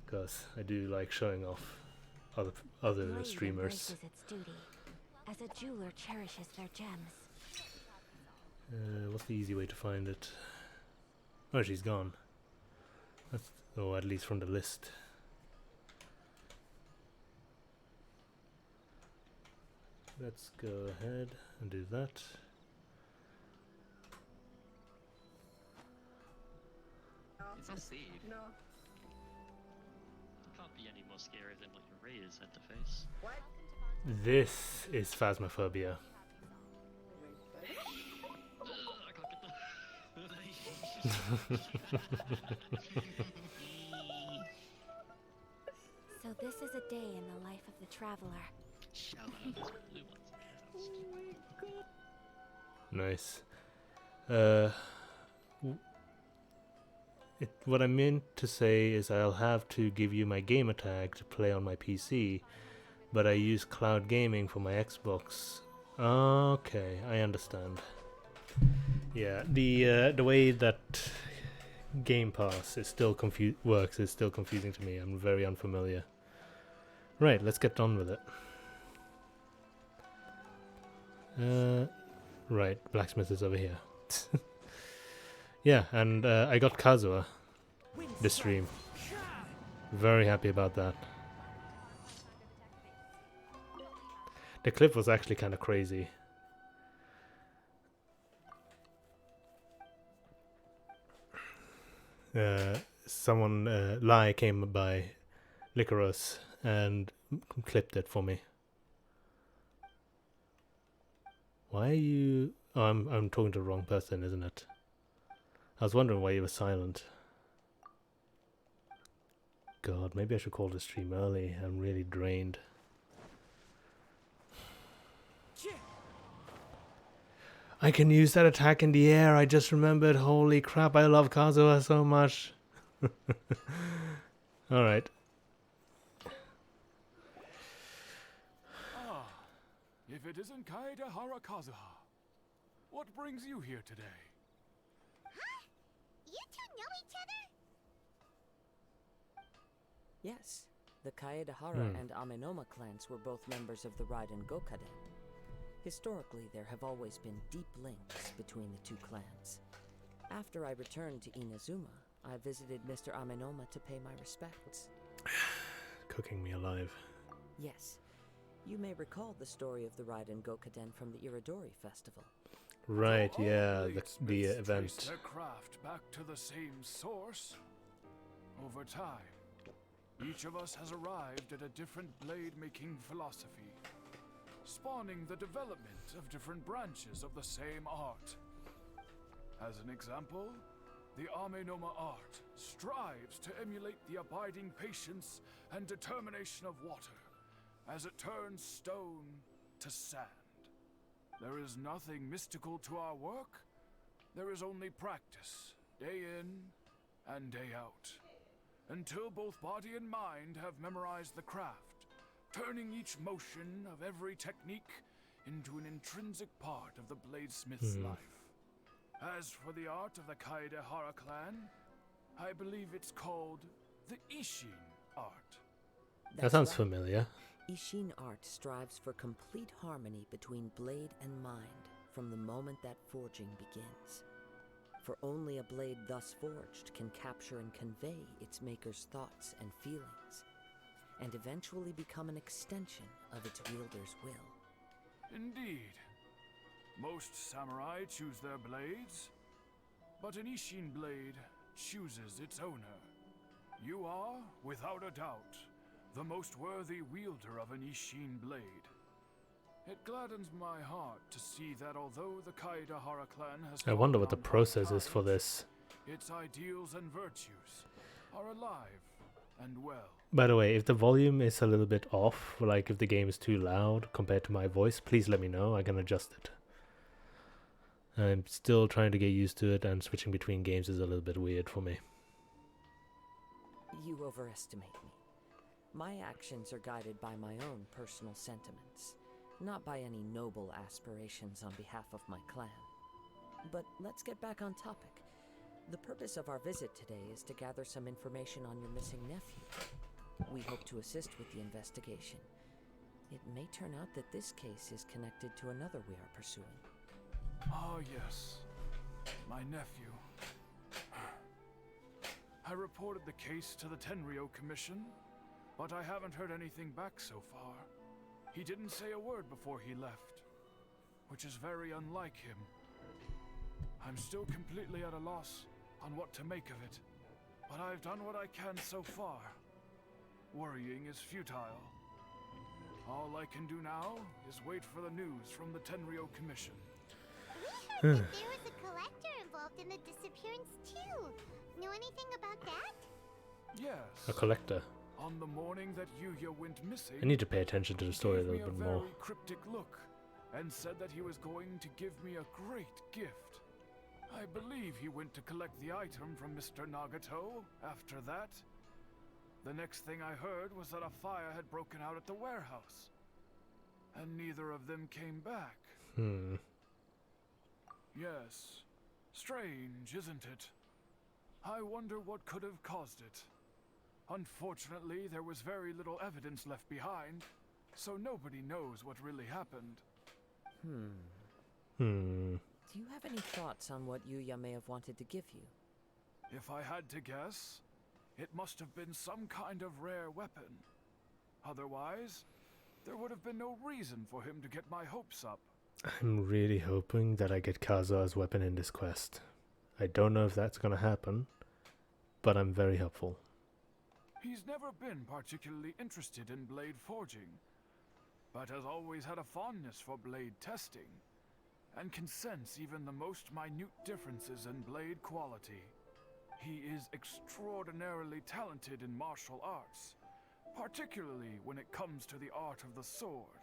because I do like showing off other Blade streamers. embraces its duty, as a jeweler cherishes their gems. What's the easy way to find it? Oh, she's gone. Or at least from the list. Let's go ahead and do that. It's a seed. No. It can't be any more scary than what your ray is at the face. What? This is Phasmophobia. So this is a day in the life of the traveler. Nice. What I meant to say is I'll have to give you my gamer tag to play on my PC, but I use cloud gaming for my Xbox. Okay, I understand. Yeah, the way that Game Pass is still works is still confusing to me. I'm very unfamiliar. Right, let's get on with it. Right, blacksmith is over here. Yeah, and I got Kazuha this stream. Very happy about that. The clip was actually kind of crazy. Someone, Lai, came by Lycoros and clipped it for me. Why are you... Oh, I'm talking to the wrong person, isn't it? I was wondering why you were silent. God, maybe I should call the stream early. I'm really drained. I can use that attack in the air. I just remembered. Holy crap, I love Kazuha so much. Alright. Ah, if it isn't Kaedehara Kazuha, what brings you here today? Huh? You two know each other? Yes, the Kaedehara and Amenoma clans were both members of the Raiden Gokaden. Historically, there have always been deep links between the two clans. After I returned to Inazuma, I visited Mr. Amenoma to pay my respects. Cooking me alive. Yes, you may recall the story of the Raiden Gokaden from the Iridori Festival. Right, yeah, the event. Trace their craft back to the same source. Over time, each of us has arrived at a different blade-making philosophy, spawning the development of different branches of the same art. As an example, the Amenoma art strives to emulate the abiding patience and determination of water as it turns stone to sand. There is nothing mystical to our work. There is only practice, day in and day out, until both body and mind have memorized the craft, turning each motion of every technique into an intrinsic part of the bladesmith's life. As for the art of the Kaedehara clan, I believe it's called the Ishin art. That sounds familiar. Ishin art strives for complete harmony between blade and mind from the moment that forging begins. For only a blade thus forged can capture and convey its maker's thoughts and feelings, and eventually become an extension of its wielder's will. Indeed. Most samurai choose their blades, but an Ishin blade chooses its owner. You are, without a doubt, the most worthy wielder of an Ishin blade. It gladdens my heart to see that although the Kaedehara clan has I wonder what the process is for this. its ideals and virtues are alive and well. By the way, if the volume is a little bit off, like if the game is too loud compared to my voice, please let me know. I can adjust it. I'm still trying to get used to it, and switching between games is a little bit weird for me. You overestimate me. My actions are guided by my own personal sentiments, not by any noble aspirations on behalf of my clan. But let's get back on topic. The purpose of our visit today is to gather some information on your missing nephew. We hope to assist with the investigation. It may turn out that this case is connected to another we are pursuing. Ah, yes. My nephew. I reported the case to the Tenryou Commission, but I haven't heard anything back so far. He didn't say a word before he left, which is very unlike him. I'm still completely at a loss on what to make of it, but I've done what I can so far. Worrying is futile. All I can do now is wait for the news from the Tenryou Commission. We heard that there was a collector involved in the disappearance too. Know anything about that? Yes. A collector. On the morning that Yuya went missing, I need to pay attention to the story a he little gave bit me a more. very cryptic look and said that he was going to give me a great gift. I believe he went to collect the item from Mr. Nagato. After that, the next thing I heard was that a fire had broken out at the warehouse, and neither of them came back. Yes. Strange, isn't it? I wonder what could have caused it. Unfortunately, there was very little evidence left behind, so nobody knows what really happened. Do you have any thoughts on what Yuya may have wanted to give you? If I had to guess, it must have been some kind of rare weapon. Otherwise, there would have been no reason for him to get my hopes up. I'm really hoping that I get Kazuha's weapon in this quest. I don't know if that's gonna happen, but I'm very hopeful. He's never been particularly interested in blade forging, but has always had a fondness for blade testing, and can sense even the most minute differences in blade quality. He is extraordinarily talented in martial arts, particularly when it comes to the art of the sword.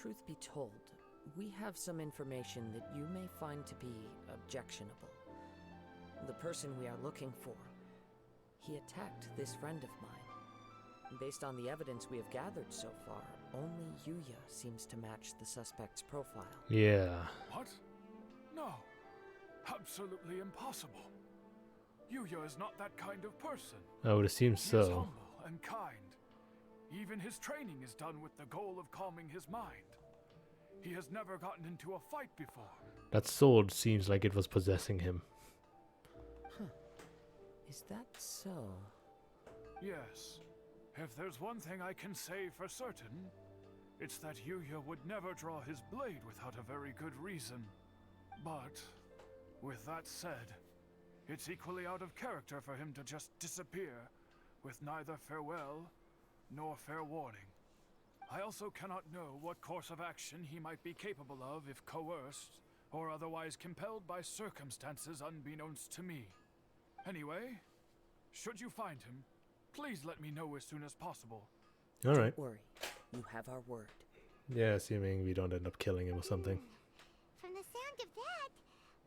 Truth be told, we have some information that you may find to be objectionable. The person we are looking for, he attacked this friend of mine. Based on the evidence we have gathered so far, only Yuya seems to match the suspect's profile. Yeah. What? No. Absolutely impossible. Yuya is not that kind of person. I would assume He is so. humble and kind. Even his training is done with the goal of calming his mind. He has never gotten into a fight before. That sword seems like it was possessing him. Is that so? Yes. If there's one thing I can say for certain, it's that Yuya would never draw his blade without a very good reason. But, with that said, it's equally out of character for him to just disappear, with neither farewell nor fair warning. I also cannot know what course of action he might be capable of if coerced, or otherwise compelled by circumstances unbeknownst to me. Anyway, should you find him, please let me know as soon as possible. Alright. Don't worry, you have our word. Yeah, assuming we don't end up killing him or something. From the sound of that,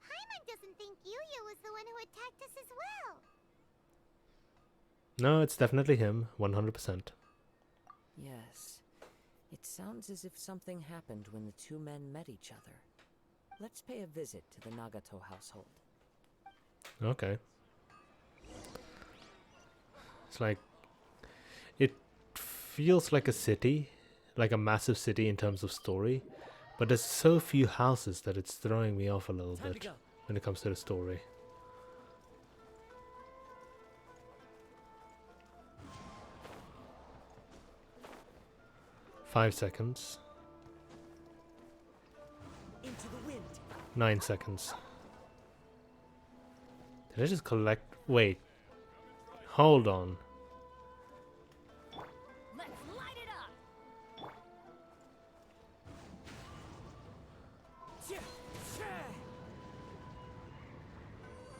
Paimon doesn't think Yuya was the one who attacked us as well. No, it's definitely him, 100%. Yes. It sounds as if something happened when the two men met each other. Let's pay a visit to the Nagato household. Okay. It's like... It feels like a city, like a massive city in terms of story, but there's so few houses that it's throwing me off a little bit when it comes to the story. Five seconds. Into the wind. 9 seconds. Did I just collect... Wait. Hold on. Let's light it up.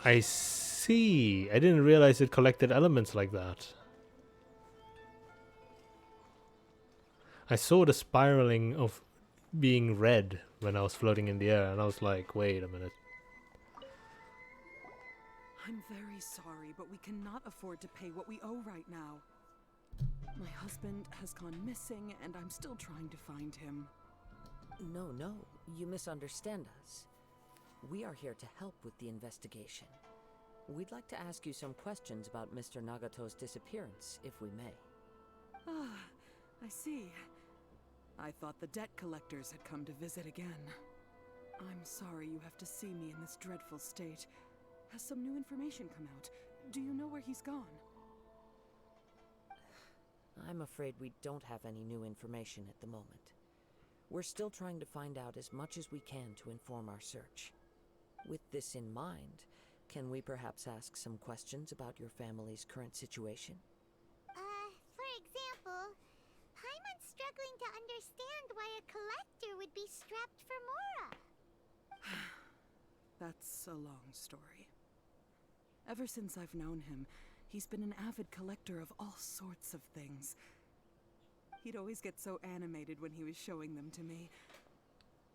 I see. I didn't realize it collected elements like that. I saw the spiraling of being red when I was floating in the air, and I was like, wait a minute. I'm very sorry, but we cannot afford to pay what we owe right now. My husband husband has gone missing, and I'm still trying to find him. No, you misunderstand us. We are here to help with the investigation. We'd like to ask you some questions about Mr. Nagato's disappearance, if we may. Ah, I see. I thought the debt collectors had come to visit again. I'm sorry you have to see me in this dreadful state. Has some new information come out? Do you know where he's gone? I'm afraid we don't have any new information at the moment. We're still trying to find out as much as we can to inform our search. With this in mind, can we perhaps ask some questions about your family's current situation? For example, Paimon's struggling to understand why a collector would be strapped for Mora. That's a long story. Ever since I've known him, he's been an avid collector of all sorts of things. He'd always get so animated when he was showing them to me.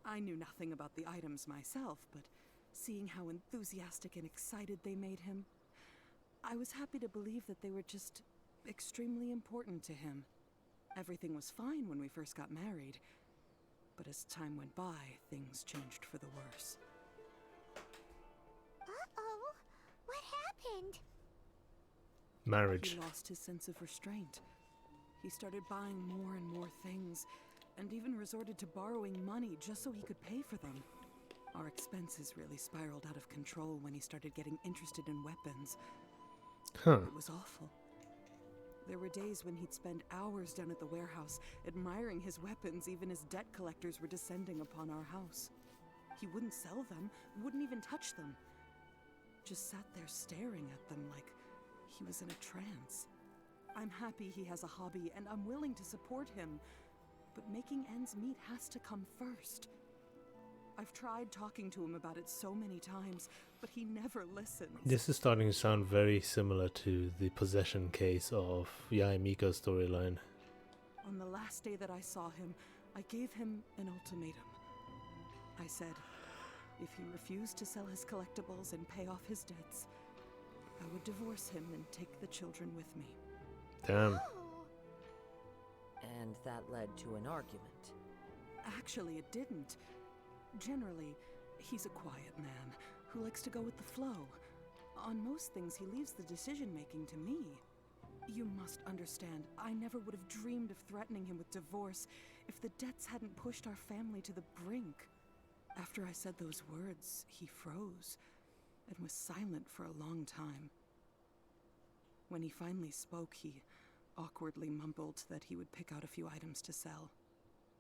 I knew nothing about the items myself, but seeing how enthusiastic and excited they made him, I was happy to believe that they were just extremely important to him. Everything was fine when we first got married, but as time went by, things changed for the worse. Uh-oh, what happened? Marriage. He lost his sense of restraint. He started buying more and more things, and even resorted to borrowing money just so he could pay for them. Our expenses really spiraled out of control when he started getting interested in weapons. It was awful. There were days when he'd spend hours down at the warehouse, admiring his weapons even as debt collectors were descending upon our house. He wouldn't sell them, wouldn't even touch them. Just sat there staring at them like he was in a trance. I'm happy he has a hobby, and I'm willing to support him, but making ends meet has to come first. I've tried talking to him about it so many times, but he never listens. This is starting to sound very similar to the possession case of Yae Miko's storyline. On the last day that I saw him, I gave him an ultimatum. I said, if he refused to sell his collectibles and pay off his debts, I would divorce him and take the children with me. Damn. And that led to an argument. Actually, it didn't. Generally, he's a quiet man who likes to go with the flow. On most things, he leaves the decision-making to me. You must understand, I never would have dreamed of threatening him with divorce if the debts hadn't pushed our family to the brink. After I said those words, he froze and was silent for a long time. When he finally spoke, he awkwardly mumbled that he would pick out a few items to sell.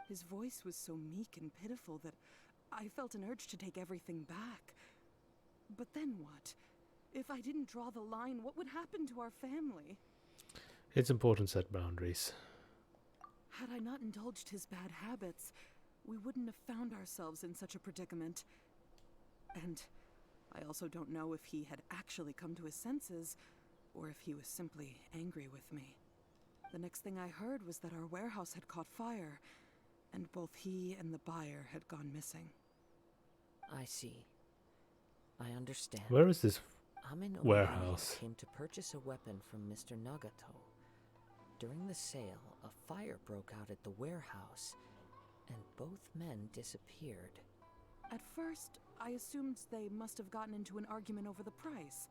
His voice was so meek and pitiful that I felt an urge to take everything back. But then what? If I didn't draw the line, what would happen to our family? It's important to set boundaries. Had I not indulged his bad habits, we wouldn't have found ourselves in such a predicament. And I also don't know if he had actually come to his senses, or if he was simply angry with me. The next thing I heard was that our warehouse had caught fire, and both he and the buyer had gone missing. I see. I understand. Where is this Amin warehouse? came to purchase a weapon from Mr. Nagato. During the sale, a fire broke out at the warehouse, and both men disappeared. At first, I assumed they must have gotten into an argument over the price.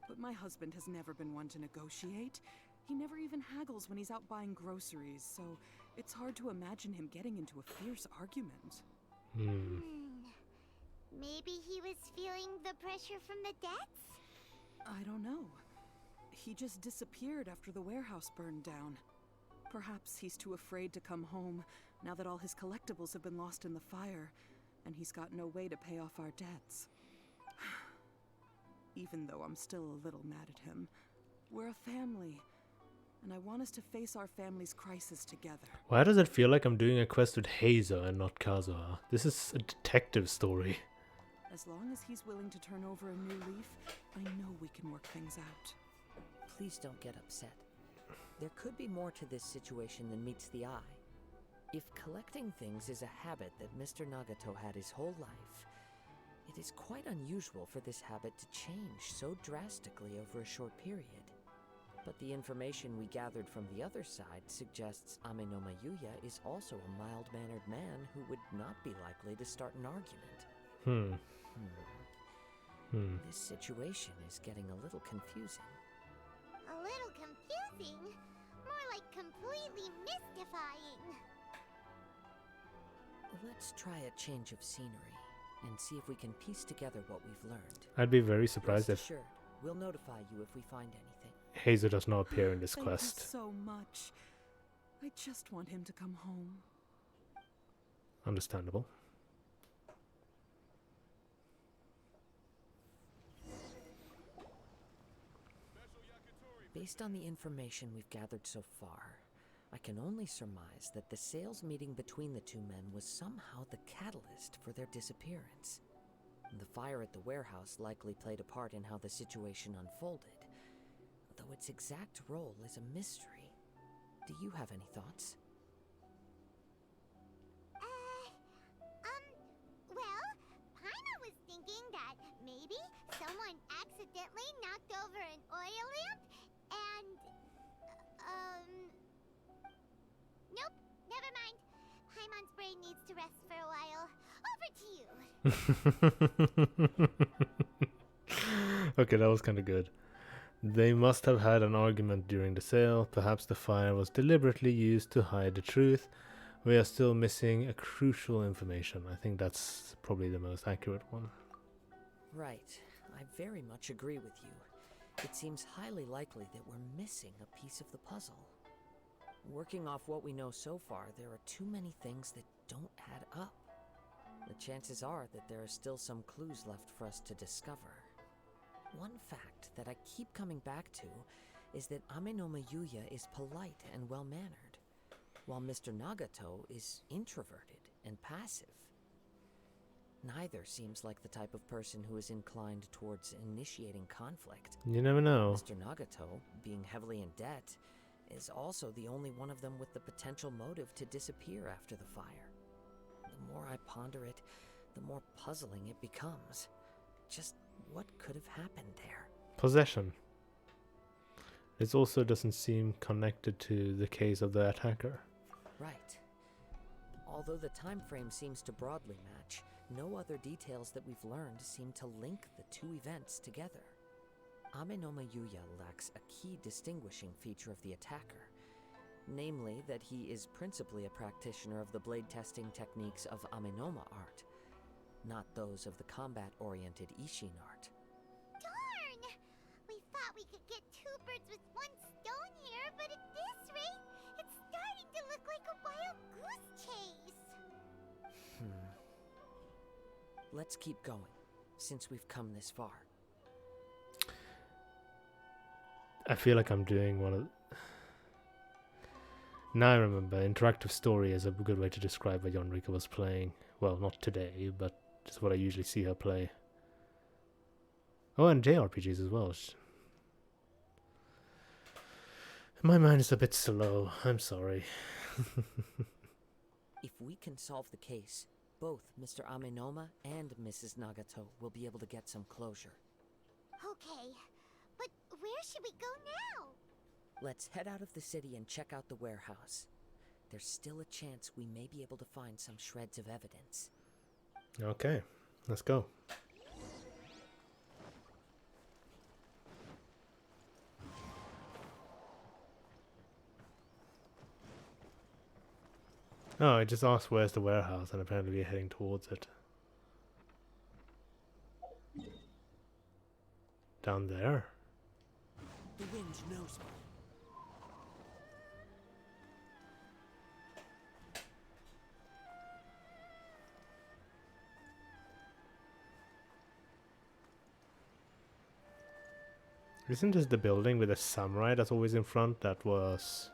But my husband has never been one to negotiate. He never even haggles when he's out buying groceries, so it's hard to imagine him getting into a fierce argument. Maybe he was feeling the pressure from the debts? I don't know. He just disappeared after the warehouse burned down. Perhaps he's too afraid to come home now that all his collectibles have been lost in the fire, and he's got no way to pay off our debts. Even though I'm still a little mad at him, we're a family, and I want us to face our family's crisis together. Why does it feel like I'm doing a quest with Heizo and not Kazuha? This is a detective story. As long as he's willing to turn over a new leaf, I know we can work things out. Please don't get upset. There could be more to this situation than meets the eye. If collecting things is a habit that Mr. Nagato had his whole life, it is quite unusual for this habit to change so drastically over a short period. But the information we gathered from the other side suggests Amenoma Yuya is also a mild-mannered man who would not be likely to start an argument. This situation is getting a little confusing. A little confusing? More like completely mystifying. Let's try a change of scenery and see if we can piece together what we've learned. I'd be very surprised Rest if assured, we'll notify you if we find anything. Hazel does not appear in this Thank quest. you so much. I just want him to come home. Understandable. Based on the information we've gathered so far, I can only surmise that the sales meeting between the two men was somehow the catalyst for their disappearance. The fire at the warehouse likely played a part in how the situation unfolded, though its exact role is a mystery. Do you have any thoughts? Well, Paimon was thinking that maybe someone accidentally knocked over an oil lamp and, nope, never mind. Paimon's brain needs to rest for a while. Over to you. Okay, that was kind of good. They must have had an argument during the sale. Perhaps the fire was deliberately used to hide the truth. We are still missing a crucial information. I think that's probably the most accurate one. Right. I very much agree with you. It seems highly likely that we're missing a piece of the puzzle. Working off what we know so far, there are too many things that don't add up. The chances are that there are still some clues left for us to discover. One fact that I keep coming back to is that Amenoma Yuya is polite and well-mannered, while Mr. Nagato is introverted and passive. Neither seems like the type of person who is inclined towards initiating conflict. You never know. Mr. Nagato, being heavily in debt, is also the only one of them with the potential motive to disappear after the fire. The more I ponder it, the more puzzling it becomes. Just what could have happened there? Possession. This also doesn't seem connected to the case of the attacker. Right. Although the time frame seems to broadly match, no other details that we've learned seem to link the two events together. Amenoma Yuya lacks a key distinguishing feature of the attacker, namely that he is principally a practitioner of the blade testing techniques of Amenoma art, not those of the combat-oriented Ishin art. Darn! We thought we could get two birds with one stone here, but at this rate, it's starting to look like a wild goose chase. Let's keep going, since we've come this far. I feel like I'm doing one of... Now I remember, interactive story is a good way to describe what Yonrika was playing. Well, not today, but just what I usually see her play. Oh, and JRPGs as well. My mind is a bit slow, I'm sorry. If we can solve the case, both Mr. Amenoma and Mrs. Nagato will be able to get some closure. Okay, but where should we go now? Let's head out of the city and check out the warehouse. There's still a chance we may be able to find some shreds of evidence. Okay, let's go. Oh, I just asked where's the warehouse, and apparently we're heading towards it. Down there? The wind knows me. Isn't this the building with the samurai that's always in front that was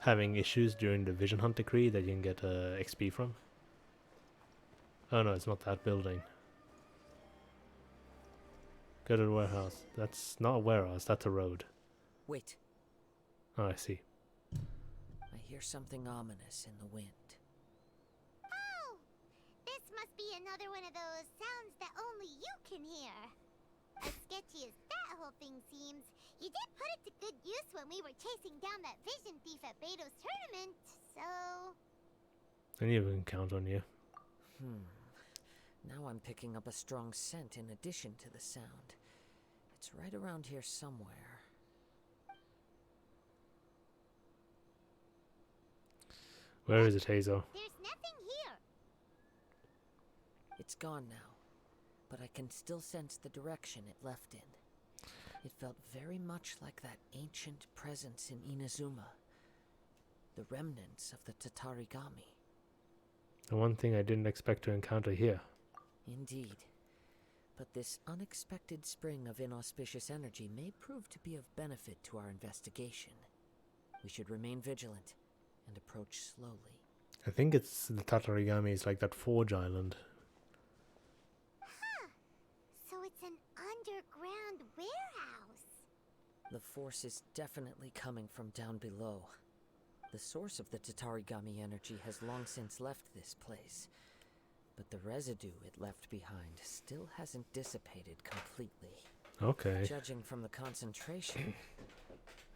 having issues during the Vision Hunt decree that you can get XP from? Oh no, it's not that building. Go to the warehouse. That's not a warehouse, that's a road. Wait. Oh, I see. I hear something ominous in the wind. Oh! This must be another one of those sounds that only you can hear. As sketchy as that whole thing seems, you did put it to good use when we were chasing down that vision thief at Beto's tournament, so... I knew we can count on you. Now I'm picking up a strong scent in addition to the sound. It's right around here somewhere. Where is it, Hazel? There's nothing here. It's gone now, but I can still sense the direction it left in. It felt very much like that ancient presence in Inazuma. The remnants of the Tatarigami. The one thing I didn't expect to encounter here. Indeed. But this unexpected spring of inauspicious energy may prove to be of benefit to our investigation. We should remain vigilant and approach slowly. I think it's the Tatarigami is like that Forge Island. Huh. So it's an underground warehouse. The force is definitely coming from down below. The source of the Tatarigami energy has long since left this place, but the residue it left behind still hasn't dissipated completely. Okay. Judging from the concentration,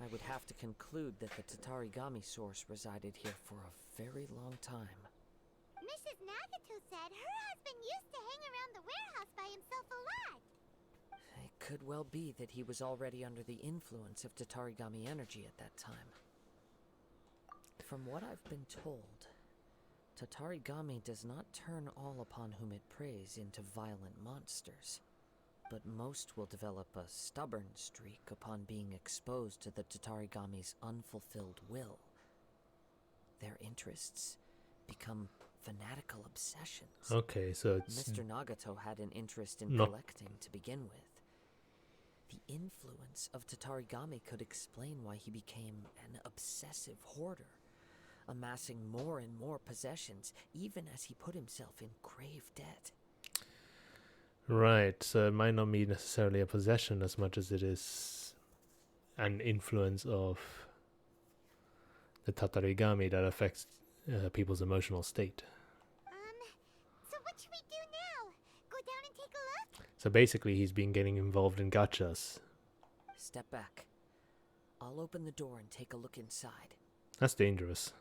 I would have to conclude that the Tatarigami source resided here for a very long time. Mrs. Nagato said her husband used to hang around the warehouse by himself a lot. It could well be that he was already under the influence of Tatarigami energy at that time. From what I've been told, Tatarigami does not turn all upon whom it preys into violent monsters, but most will develop a stubborn streak upon being exposed to the Tatarigami's unfulfilled will. Their interests become fanatical obsessions. Okay, so it's Mr. Nagato had an interest in not collecting to begin with. The influence of Tatarigami could explain why he became an obsessive hoarder, amassing more and more possessions, even as he put himself in grave debt. right. So it might not be necessarily a possession as much as it is an influence of the Tatarigami that affects people's emotional state. So what should we do now? Go down and take a look? So basically, he's been getting involved in gachas. Step back. I'll open the door and take a look inside. That's dangerous.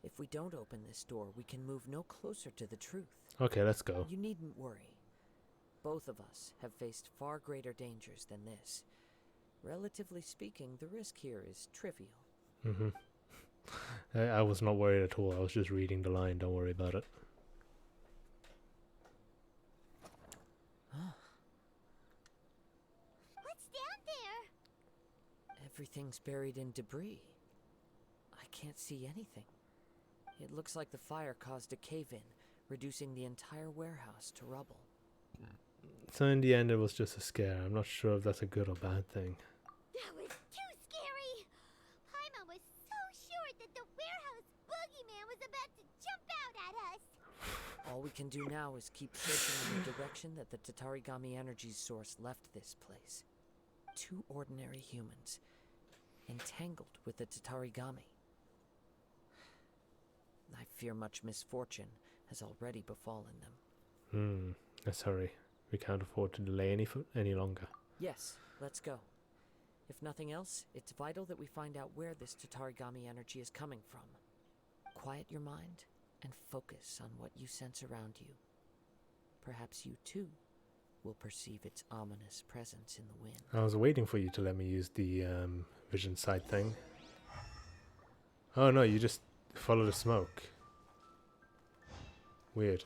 If we don't open this door, we can move no closer to the truth. Okay, let's go. You needn't worry. Both of us have faced far greater dangers than this. Relatively speaking, the risk here is trivial. Mm-hmm. I was not worried at all. I was just reading the line. Don't worry about it. What's down there? Everything's buried in debris. I can't see anything. It looks like the fire caused a cave-in, reducing the entire warehouse to rubble. So in the end, it was just a scare. I'm not sure if that's a good or bad thing. That was too scary! Paimon was so sure that the warehouse boogeyman was about to jump out at us! All we can do now is keep searching in the direction that the Tatarigami energy's source left this place. 2 ordinary humans, entangled with the Tatarigami. I fear much misfortune has already befallen them. Let's hurry. We can't afford to delay any longer. Yes, let's go. If nothing else, it's vital that we find out where this Tatarigami energy is coming from. Quiet your mind and focus on what you sense around you. Perhaps you too will perceive its ominous presence in the wind. I was waiting for you to let me use the vision sight thing. Oh no, you just follow the smoke. Weird.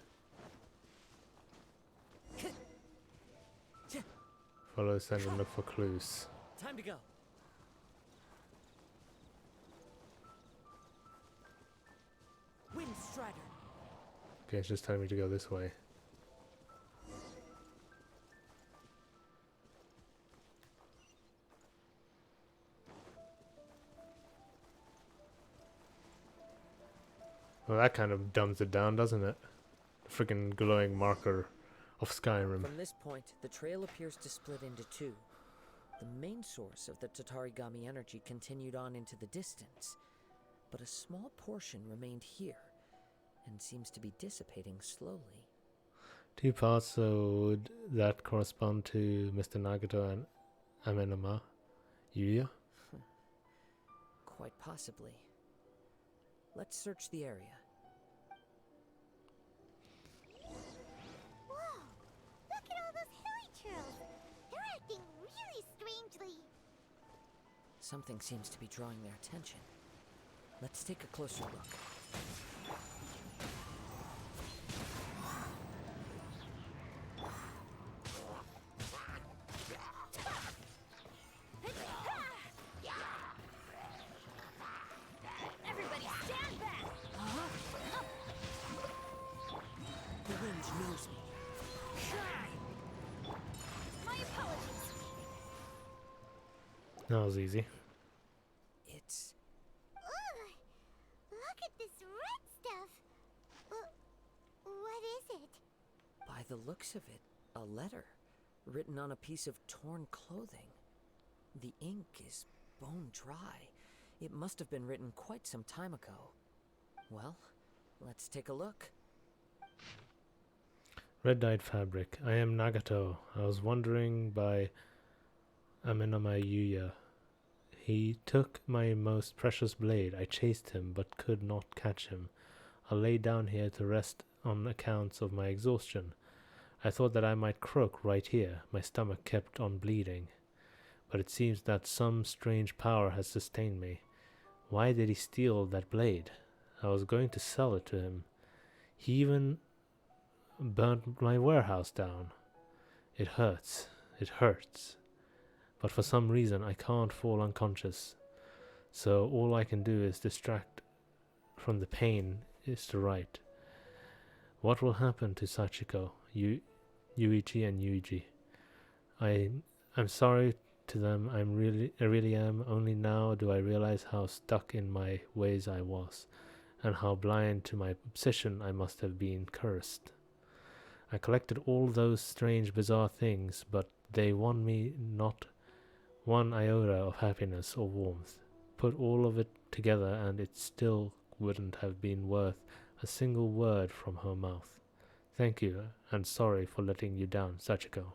Follow the scent and look for clues. Time to go. Wind Strider. Okay, it's just telling me to go this way. Well, that kind of dumbs it down, doesn't it? The freaking glowing marker of Skyrim. From this point, the trail appears to split into 2. The main source of the Tatarigami energy continued on into the distance, but a small portion remained here, and seems to be dissipating slowly. 2 parts, so would that correspond to Mr. Nagato and Amenoma Yuya? Quite possibly. Let's search the area. Whoa! Look at all those hilly churls! They're acting really strangely. Something seems to be drawing their attention. Let's take a closer look. Everybody stand back! The wind knows me. My apologies. That was easy. It's... Ugh! Look at this red stuff! What is it? By the looks of it, a letter written on a piece of torn clothing. The ink is bone dry. It must have been written quite some time ago. Well, let's take a look. Red dyed fabric. I am Nagato. I was wandering by Amenoma Yuya. He took my most precious blade. I chased him, but could not catch him. I lay down here to rest on account of my exhaustion. I thought that I might croak right here. My stomach kept on bleeding. But it seems that some strange power has sustained me. Why did he steal that blade? I was going to sell it to him. He even burnt my warehouse down. It hurts. It hurts. But for some reason I can't fall unconscious. So all I can do is distract from the pain is to write. What will happen to Sachiko, Yuichi and Yuji? I'm sorry to them. I really am. Only now do I realize how stuck in my ways I was, and how blind to my obsession I must have been cursed. I collected all those strange, bizarre things, but they won me not one iota of happiness or warmth. Put all of it together and it still wouldn't have been worth a single word from her mouth. Thank you, and sorry for letting you down, Sachiko.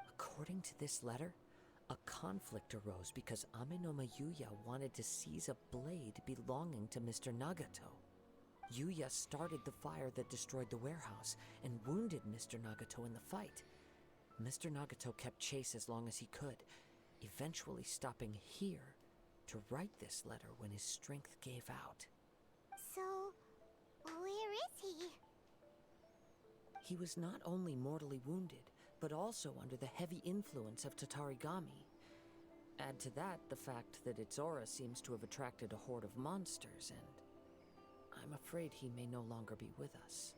According to this letter, a conflict arose because Amenoma Yuya wanted to seize a blade belonging to Mr. Nagato. Yuya started the fire that destroyed the warehouse and wounded Mr. Nagato in the fight. Mr. Nagato kept chase as long as he could, eventually stopping here to write this letter when his strength gave out. So, where is he? He was not only mortally wounded, but also under the heavy influence of Tatarigami. Add to that the fact that its aura seems to have attracted a horde of monsters, and I'm afraid he may no longer be with us.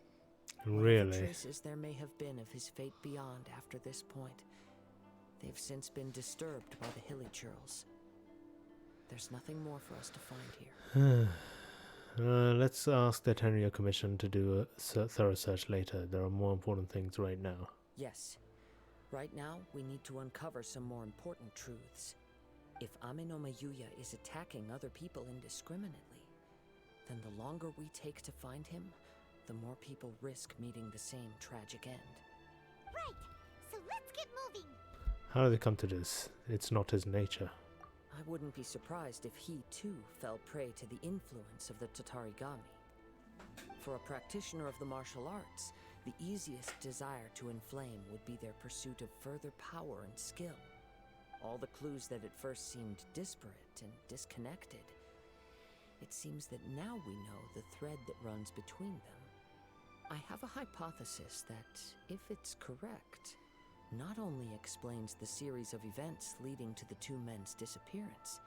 Really? Whatever traces there may have been of his fate beyond after this point, they've since been disturbed by the hilly churls. There's nothing more for us to find here. Let's ask the Tenryo Commission to do a thorough search later. There are more important things right now. Yes. Right now, we need to uncover some more important truths. If Amenoma Yuya is attacking other people indiscriminately, then the longer we take to find him, the more people risk meeting the same tragic end. Right! So let's get moving! How did they come to this? It's not his nature. I wouldn't be surprised if he, too, fell prey to the influence of the Tatarigami. For a practitioner of the martial arts, the easiest desire to inflame would be their pursuit of further power and skill. All the clues that at first seemed disparate and disconnected, it seems that now we know the thread that runs between them. I have a hypothesis that, if it's correct, not only explains the series of events leading to the two men's disappearance,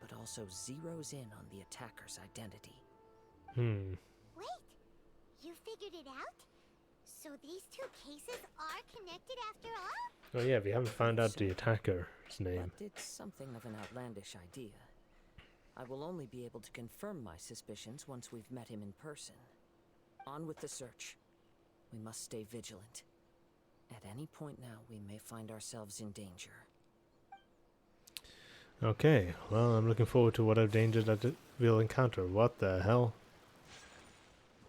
but also zeroes in on the attacker's identity. Wait! You figured it out? So these two cases are connected after all? Oh yeah, we haven't found out the attacker's name. But it's something of an outlandish idea. I will only be able to confirm my suspicions once we've met him in person. On with the search. We must stay vigilant. At any point now, we may find ourselves in danger. Okay, well, I'm looking forward to whatever danger that we'll encounter. What the hell?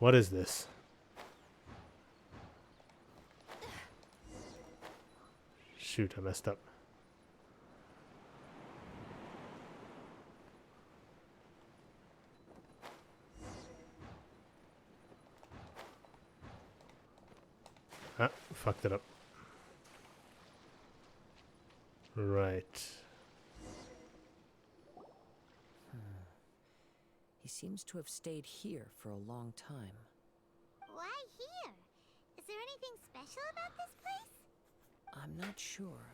What is this? Shoot, I messed up. Ah, fucked it up. Right. He seems to have stayed here for a long time. Why here? Is there anything special about this place? I'm not sure.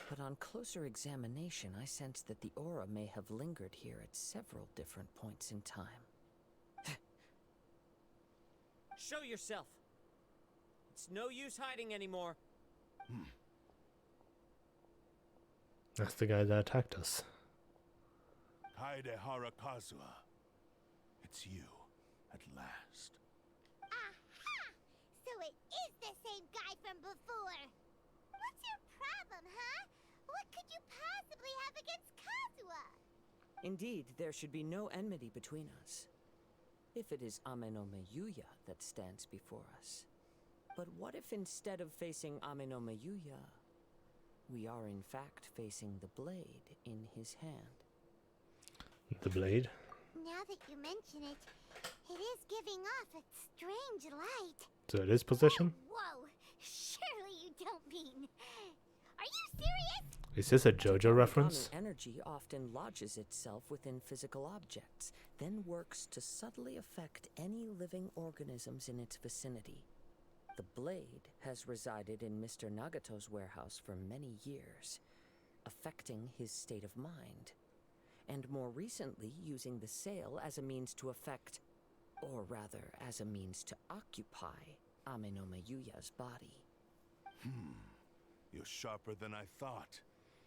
But on closer examination, I sense that the aura may have lingered here at several different points in time. Show yourself! It's no use hiding anymore. That's the guy that attacked us. Kaidehara Kazuha. It's you, at last. Aha! So it is the same guy from before. What's your problem, huh? What could you possibly have against Kazuha? Indeed, there should be no enmity between us. If it is Ame no Meyuya that stands before us. But what if instead of facing Ame no Meyuya, we are in fact facing the blade in his hand? The blade? Now that you mention it, it is giving off a strange light. So it is possession? Whoa! Surely you don't mean... Are you serious? Is this a JoJo reference? Ame energy often lodges itself within physical objects, then works to subtly affect any living organisms in its vicinity. The blade has resided in Mr. Nagato's warehouse for many years, affecting his state of mind, and more recently using the sale as a means to affect, or rather as a means to occupy, Ame no Meyuya's body. You're sharper than I thought.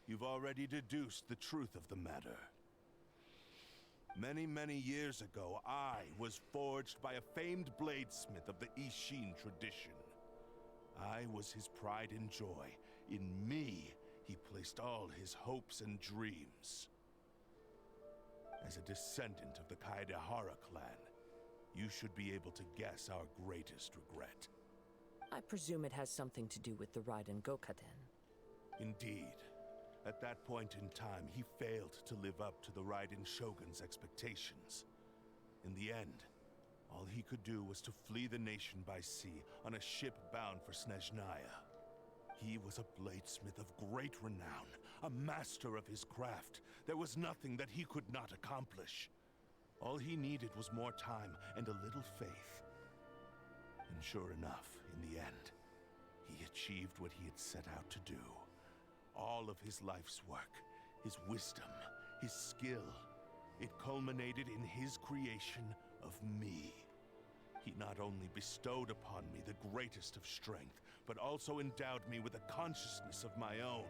You've already deduced the truth of the matter. Many, many years ago, I was forged by a famed bladesmith of the Ishin tradition. I was his pride and joy. In me, he placed all his hopes and dreams. As a descendant of the Kaidehara clan, you should be able to guess our greatest regret. I presume it has something to do with the Raiden Gokaden. Indeed. At that point in time, he failed to live up to the Raiden Shogun's expectations. In the end, all he could do was to flee the nation by sea on a ship bound for Snezhnaya. He was a bladesmith of great renown, a master of his craft. There was nothing that he could not accomplish. All he needed was more time and a little faith. And sure enough, in the end, he achieved what he had set out to do. All of his life's work, his wisdom, his skill, it culminated in his creation of me. He not only bestowed upon me the greatest of strength, but also endowed me with a consciousness of my own.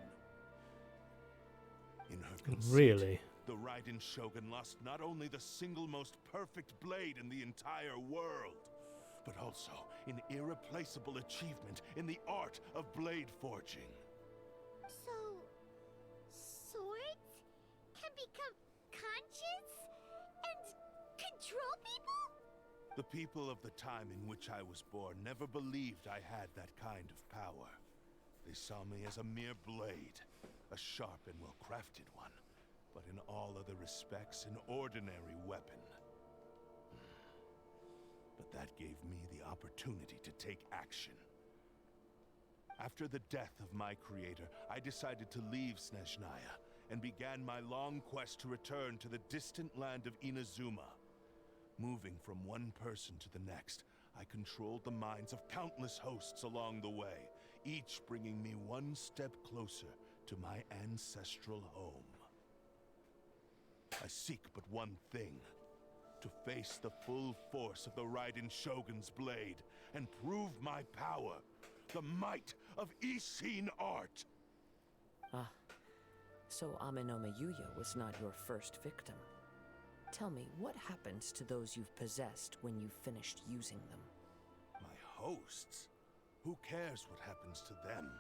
In her conceit, Really? the Raiden Shogun lost not only the single most perfect blade in the entire world, but also an irreplaceable achievement in the art of blade forging. So... swords can become conscious and control people? The people of the time in which I was born never believed I had that kind of power. They saw me as a mere blade, a sharp and well-crafted one, but in all other respects an ordinary weapon. But that gave me the opportunity to take action. After the death of my creator, I decided to leave Snezhnaya and began my long quest to return to the distant land of Inazuma. Moving from one person to the next, I controlled the minds of countless hosts along the way, each bringing me one step closer to my ancestral home. I seek but one thing: to face the full force of the Raiden Shogun's blade and prove my power, the might of Ishin art. Ah, so Ame no Meyuya was not your first victim. Tell me, what happens to those you've possessed when you've finished using them? My hosts? Who cares what happens to them?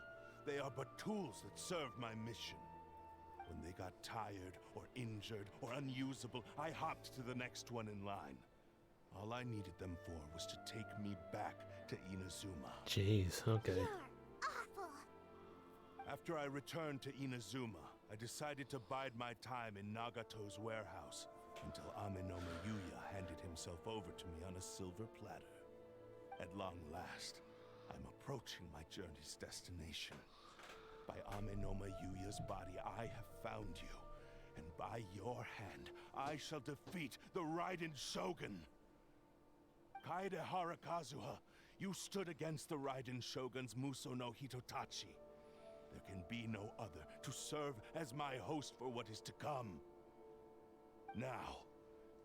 They are but tools that serve my mission. When they got tired, or injured, or unusable, I hopped to the next one in line. All I needed them for was to take me back to Inazuma. Jeez, okay. You're awful. After I returned to Inazuma, I decided to bide my time in Nagato's warehouse until Amenoma Yuya handed himself over to me on a silver platter. At long last, I'm approaching my journey's destination. By Amenoma Yuya's body, I have found you, and by your hand, I shall defeat the Raiden Shogun. Kaedehara Kazuha, you stood against the Raiden Shogun's Muso no Hitotachi. There can be no other to serve as my host for what is to come. Now,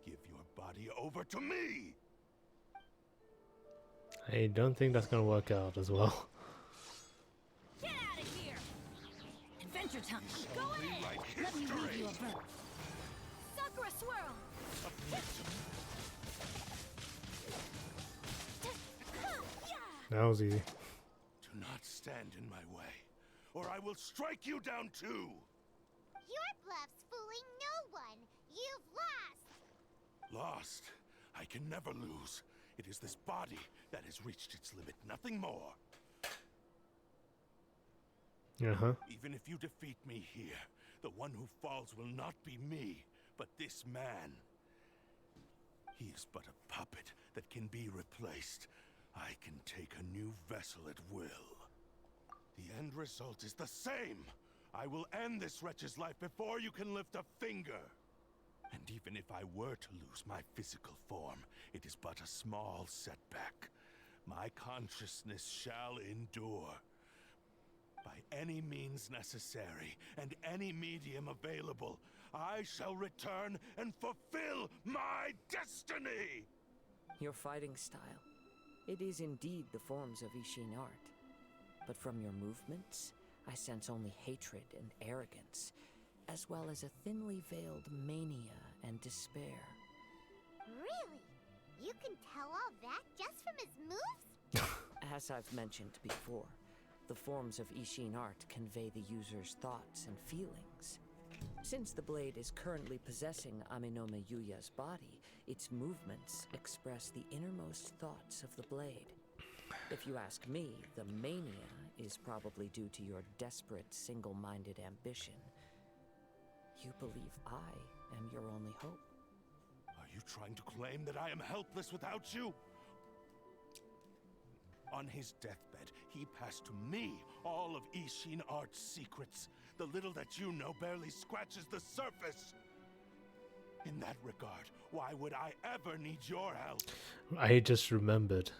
give your body over to me! I don't think that's gonna work out as well. Get out of here! Adventure time! Go ahead! Let me leave you a verse. Sakura swirl! That was easy. Do not stand in my way, or I will strike you down too! Your bluff's fooling no one. You've lost. Lost? I can never lose. It is this body that has reached its limit, nothing more. Uh-huh. Even if you defeat me here, the one who falls will not be me, but this man. He is but a puppet that can be replaced. I can take a new vessel at will. The end result is the same. I will end this wretch's life before you can lift a finger. And even if I were to lose my physical form, it is but a small setback. My consciousness shall endure. By any means necessary, and any medium available, I shall return and fulfill my destiny! Your fighting style. It is indeed the forms of Ishin art. But from your movements, I sense only hatred and arrogance, as well as a thinly veiled mania and despair. Really? You can tell all that just from his moves? As I've mentioned before, the forms of Ishin art convey the user's thoughts and feelings. Since the blade is currently possessing Amenoma Yuya's body, its movements express the innermost thoughts of the blade. If you ask me, the mania is probably due to your desperate, single-minded ambition. You believe I am your only hope. Are you trying to claim that I am helpless without you? On his deathbed, he passed to me all of Ishin Art's secrets. The little that you know barely scratches the surface. In that regard, why would I ever need your help? I just remembered.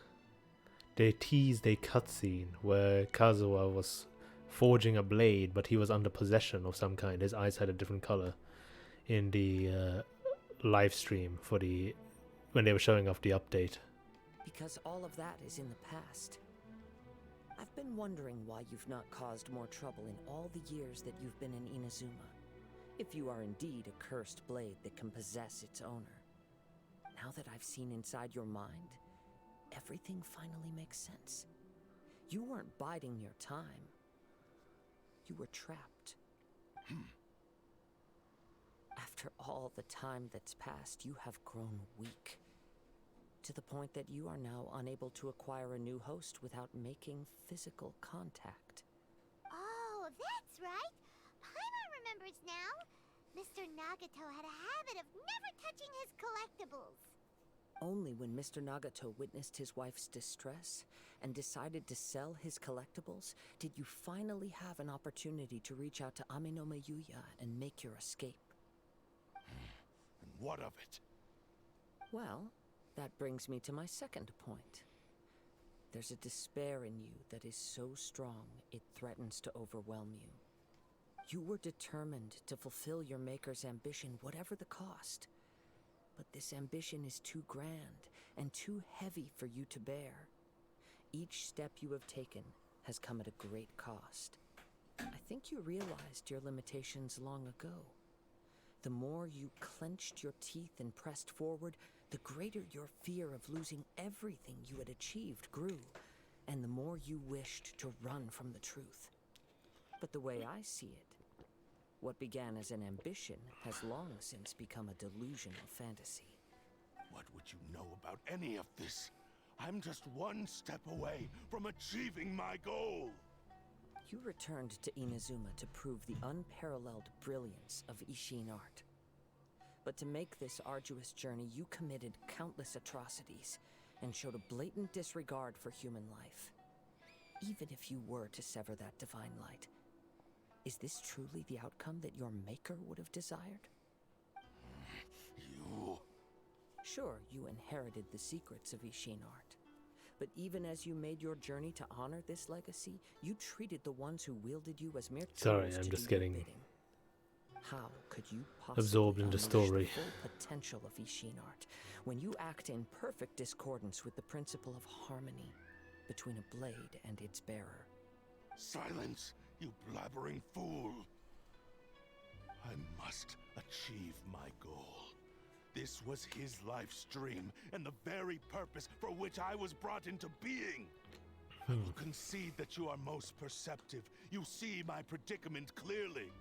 They teased a cutscene where Kazuha was forging a blade, but he was under possession of some kind. His eyes had a different color in the live stream for when they were showing off the update. Because all of that is in the past. I've been wondering why you've not caused more trouble in all the years that you've been in Inazuma. If you are indeed a cursed blade that can possess its owner. Now that I've seen inside your mind, everything finally makes sense. You weren't biding your time. You were trapped. After all the time that's passed, you have grown weak. To the point that you are now unable to acquire a new host without making physical contact. Oh, that's right. Paimon remembers now. Mr. Nagato had a habit of never touching his collectibles. Only when Mr. Nagato witnessed his wife's distress and decided to sell his collectibles did you finally have an opportunity to reach out to Amenoma Yuya and make your escape. And what of it? Well, that brings me to my second point. There's a despair in you that is so strong it threatens to overwhelm you. You were determined to fulfill your maker's ambition, whatever the cost. But this ambition is too grand and too heavy for you to bear. Each step you have taken has come at a great cost. I think you realized your limitations long ago. The more you clenched your teeth and pressed forward, the greater your fear of losing everything you had achieved grew, and the more you wished to run from the truth. But the way I see it, what began as an ambition has long since become a delusional fantasy. What would you know about any of this? I'm just one step away from achieving my goal. You returned to Inazuma to prove the unparalleled brilliance of Ishin art. But to make this arduous journey, you committed countless atrocities and showed a blatant disregard for human life. Even if you were to sever that divine light, is this truly the outcome that your maker would have desired? You... Sure, you inherited the secrets of Ishin art. But even as you made your journey to honor this legacy, you treated the ones who wielded you as mere tools. Sorry, I'm to just do your getting bidding. How could you possibly absorbed in the unleash story. the full potential of Ishin art when you act in perfect discordance with the principle of harmony between a blade and its bearer? Silence, you blabbering fool! I must achieve my goal. This was his life's dream, and the very purpose for which I was brought into being. I will concede that you are most perceptive. You see my predicament clearly.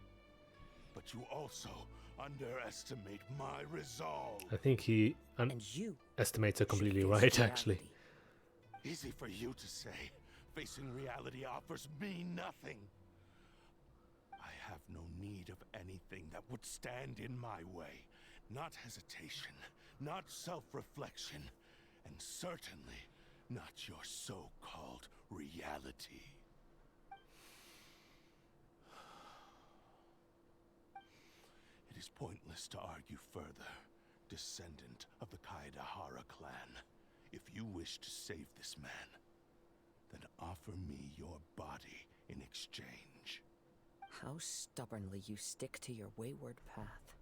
But you also underestimate my resolve. I think he estimates it completely right, actually. Easy for you to say. Facing reality offers me nothing. I have no need of anything that would stand in my way. Not hesitation, not self-reflection, and certainly not your so-called reality. It is pointless to argue further, descendant of the Kaedahara clan. If you wish to save this man, then offer me your body in exchange. How stubbornly you stick to your wayward path.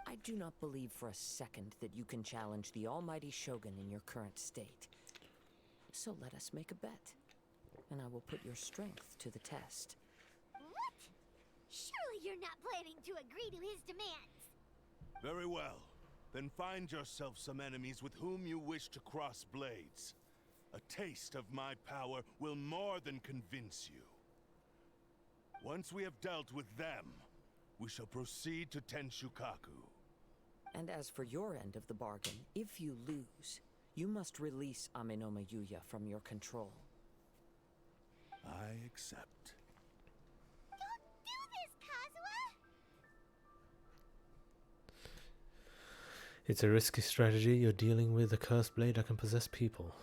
I do not believe for a second that you can challenge the almighty Shogun in your current state. So let us make a bet, and I will put your strength to the test. What? Surely you're not planning to agree to his demands. Very well. Then find yourself some enemies with whom you wish to cross blades. A taste of my power will more than convince you. Once we have dealt with them, we shall proceed to Tenshukaku. And as for your end of the bargain, if you lose, you must release Amenoma Yuya from your control. I accept. Don't do this, Kazuha! It's a risky strategy. You're dealing with a cursed blade that can possess people.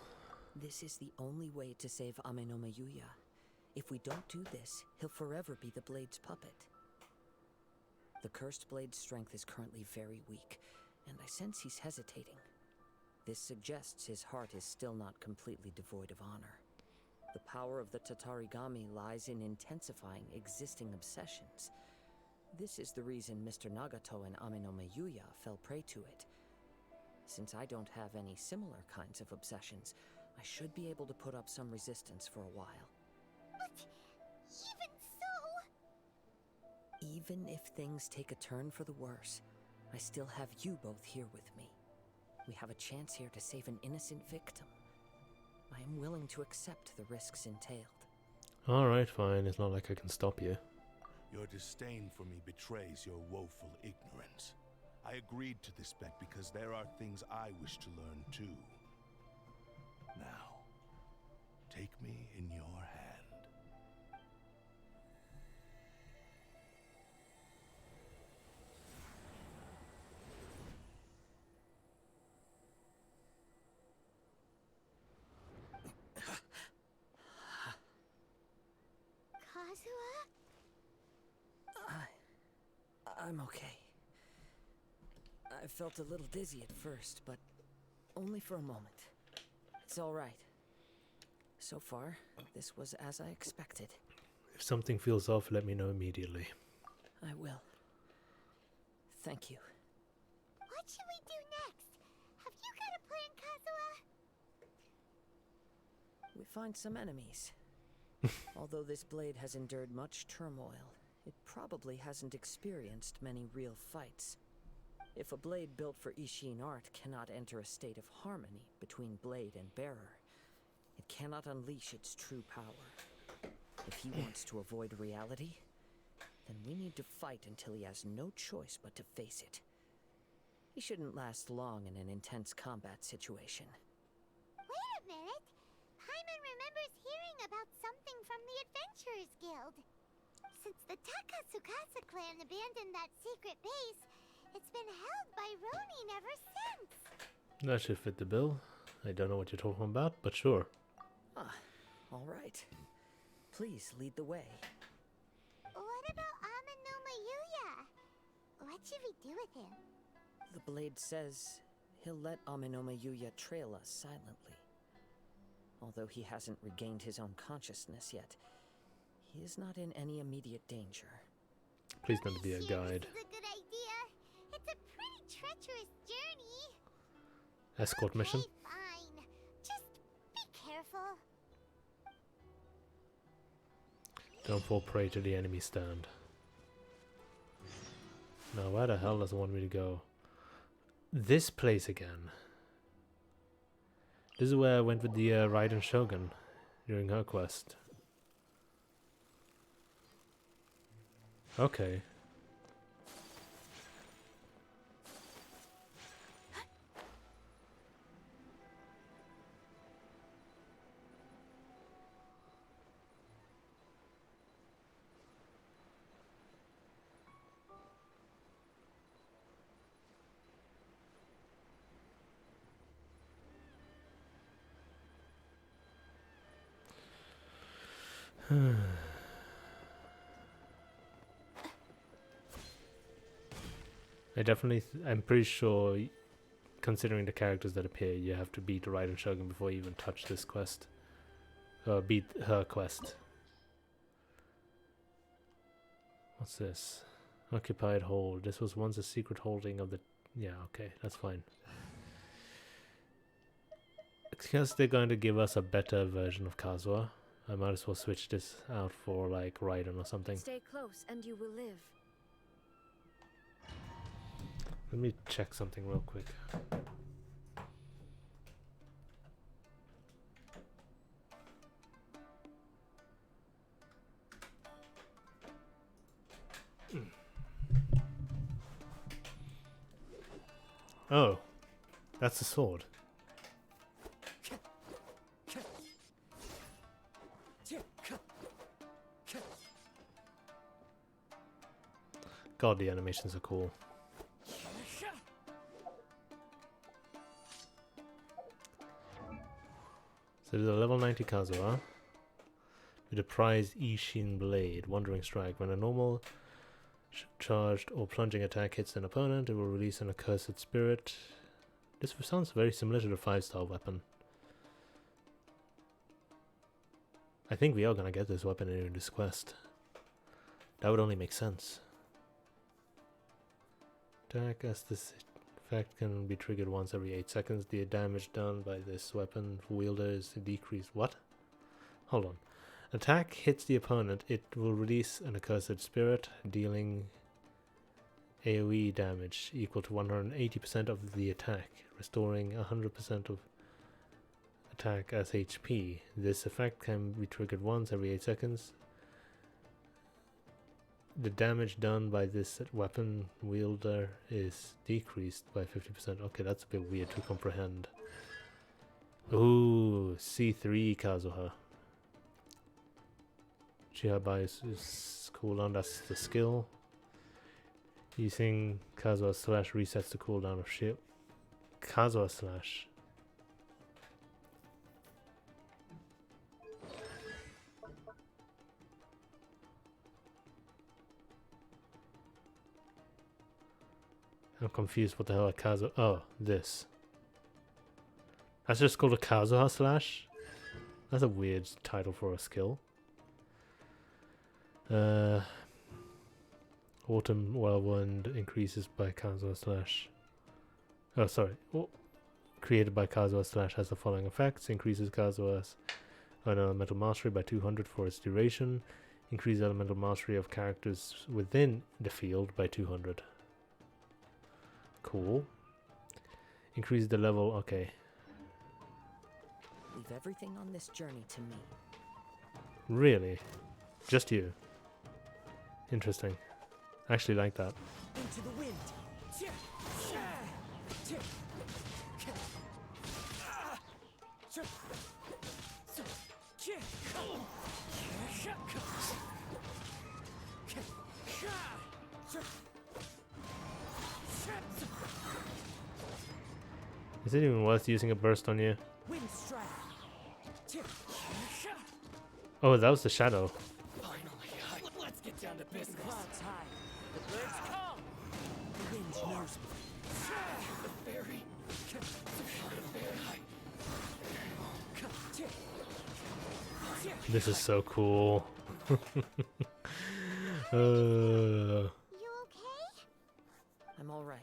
This is the only way to save Amenoma Yuya. If we don't do this, he'll forever be the blade's puppet. The cursed blade's strength is currently very weak, and I sense he's hesitating. This suggests his heart is still not completely devoid of honor. The power of the Tatarigami lies in intensifying existing obsessions. This is the reason Mr. Nagato and Amenoma Yuya fell prey to it. Since I don't have any similar kinds of obsessions, I should be able to put up some resistance for a while. But even so... Even if things take a turn for the worse, I still have you both here with me. We have a chance here to save an innocent victim. I am willing to accept the risks entailed. Alright, fine. It's not like I can stop you. Your disdain for me betrays your woeful ignorance. I agreed to this bet because there are things I wish to learn too. Now, take me in your hand. Kazuha? I'm okay. I felt a little dizzy at first, but only for a moment. It's all right. So far, this was as I expected. If something feels off, let me know immediately. I will. Thank you. What should we do next? Have you got a plan, Kazuha? We find some enemies. Although this blade has endured much turmoil, it probably hasn't experienced many real fights. If a blade built for Ishin art cannot enter a state of harmony between blade and bearer, it cannot unleash its true power. If he wants to avoid reality, then we need to fight until he has no choice but to face it. He shouldn't last long in an intense combat situation. Wait a minute. Paimon remembers hearing about something from the Adventurers Guild. Since the Takasukasa clan abandoned that secret base, it's been held by Ronin ever since. That should fit the bill. I don't know what you're talking about, but sure. Ah, all right. Please lead the way. What about Amano Mayuya? What should we do with him? The blade says he'll let Aminoma Yuya trail us silently. Although he hasn't regained his own consciousness yet, he is not in any immediate danger. Please don't be a guide. This is a good idea. It's a pretty treacherous journey. Escort mission? Fine. Just be careful. Don't fall prey to the enemy stand. Now, where the hell does it want me to go? This place again. This is where I went with the Raiden Shogun during her quest. Okay. I'm pretty sure, considering the characters that appear, you have to beat the Raiden Shogun before you even touch this quest. Beat her quest. What's this? Occupied hold. This was once a secret holding of the... Yeah, okay, that's fine. Because they're going to give us a better version of Kazuha, I might as well switch this out for, like, Raiden or something. Stay close and you will live. Let me check something real quick. Oh, that's the sword. God, the animations are cool. So there's a level 90 Kazuha with a prized Ishin blade, Wandering Strike. When a normal charged or plunging attack hits an opponent, it will release an accursed spirit. This sounds very similar to the 5-star weapon. I think we are gonna get this weapon in this quest. That would only make sense. Attack as this effect can be triggered once every 8 seconds. The damage done by this weapon wielder is decreased. What? Hold on. Attack hits the opponent. It will release an accursed spirit, dealing AoE damage equal to 180% of the attack, restoring 100% of attack as HP. This effect can be triggered once every 8 seconds. The damage done by this weapon wielder is decreased by 50%. Okay, that's a bit weird to comprehend. Ooh, C3 Kazuha. Chihabai is cooldown, that's the skill. Using Kazuha Slash resets the cooldown of shield. Kazuha Slash. I'm confused what the hell a Kazuha... Oh, this. That's just called a Kazuha Slash? That's a weird title for a skill. Autumn Whirlwind increases by Kazuha Slash. Oh, sorry. Created by Kazuha Slash has the following effects. Increases Kazuha's elemental mastery by 200 for its duration. Increase elemental mastery of characters within the field by 200. Cool. Increase the level, okay. Leave everything on this journey to me. Really? Just you? Interesting. I actually like that. Into the wind. Is it even worth using a burst on you? Oh, that was the shadow. Let's get down to business. The clouds high. The birds come. The wind knows me. The fairy. This is so cool. I'm all right.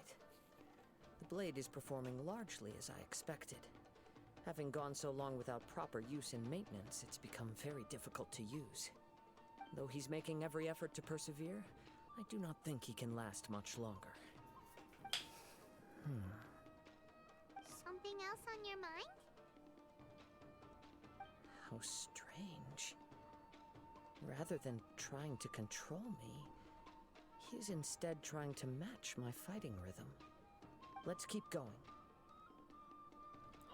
The blade is performing largely as I expected. Having gone so long without proper use and maintenance, it's become very difficult to use. Though he's making every effort to persevere, I do not think he can last much longer. Something else on your mind? How strange. Rather than trying to control me, he's instead trying to match my fighting rhythm. Let's keep going.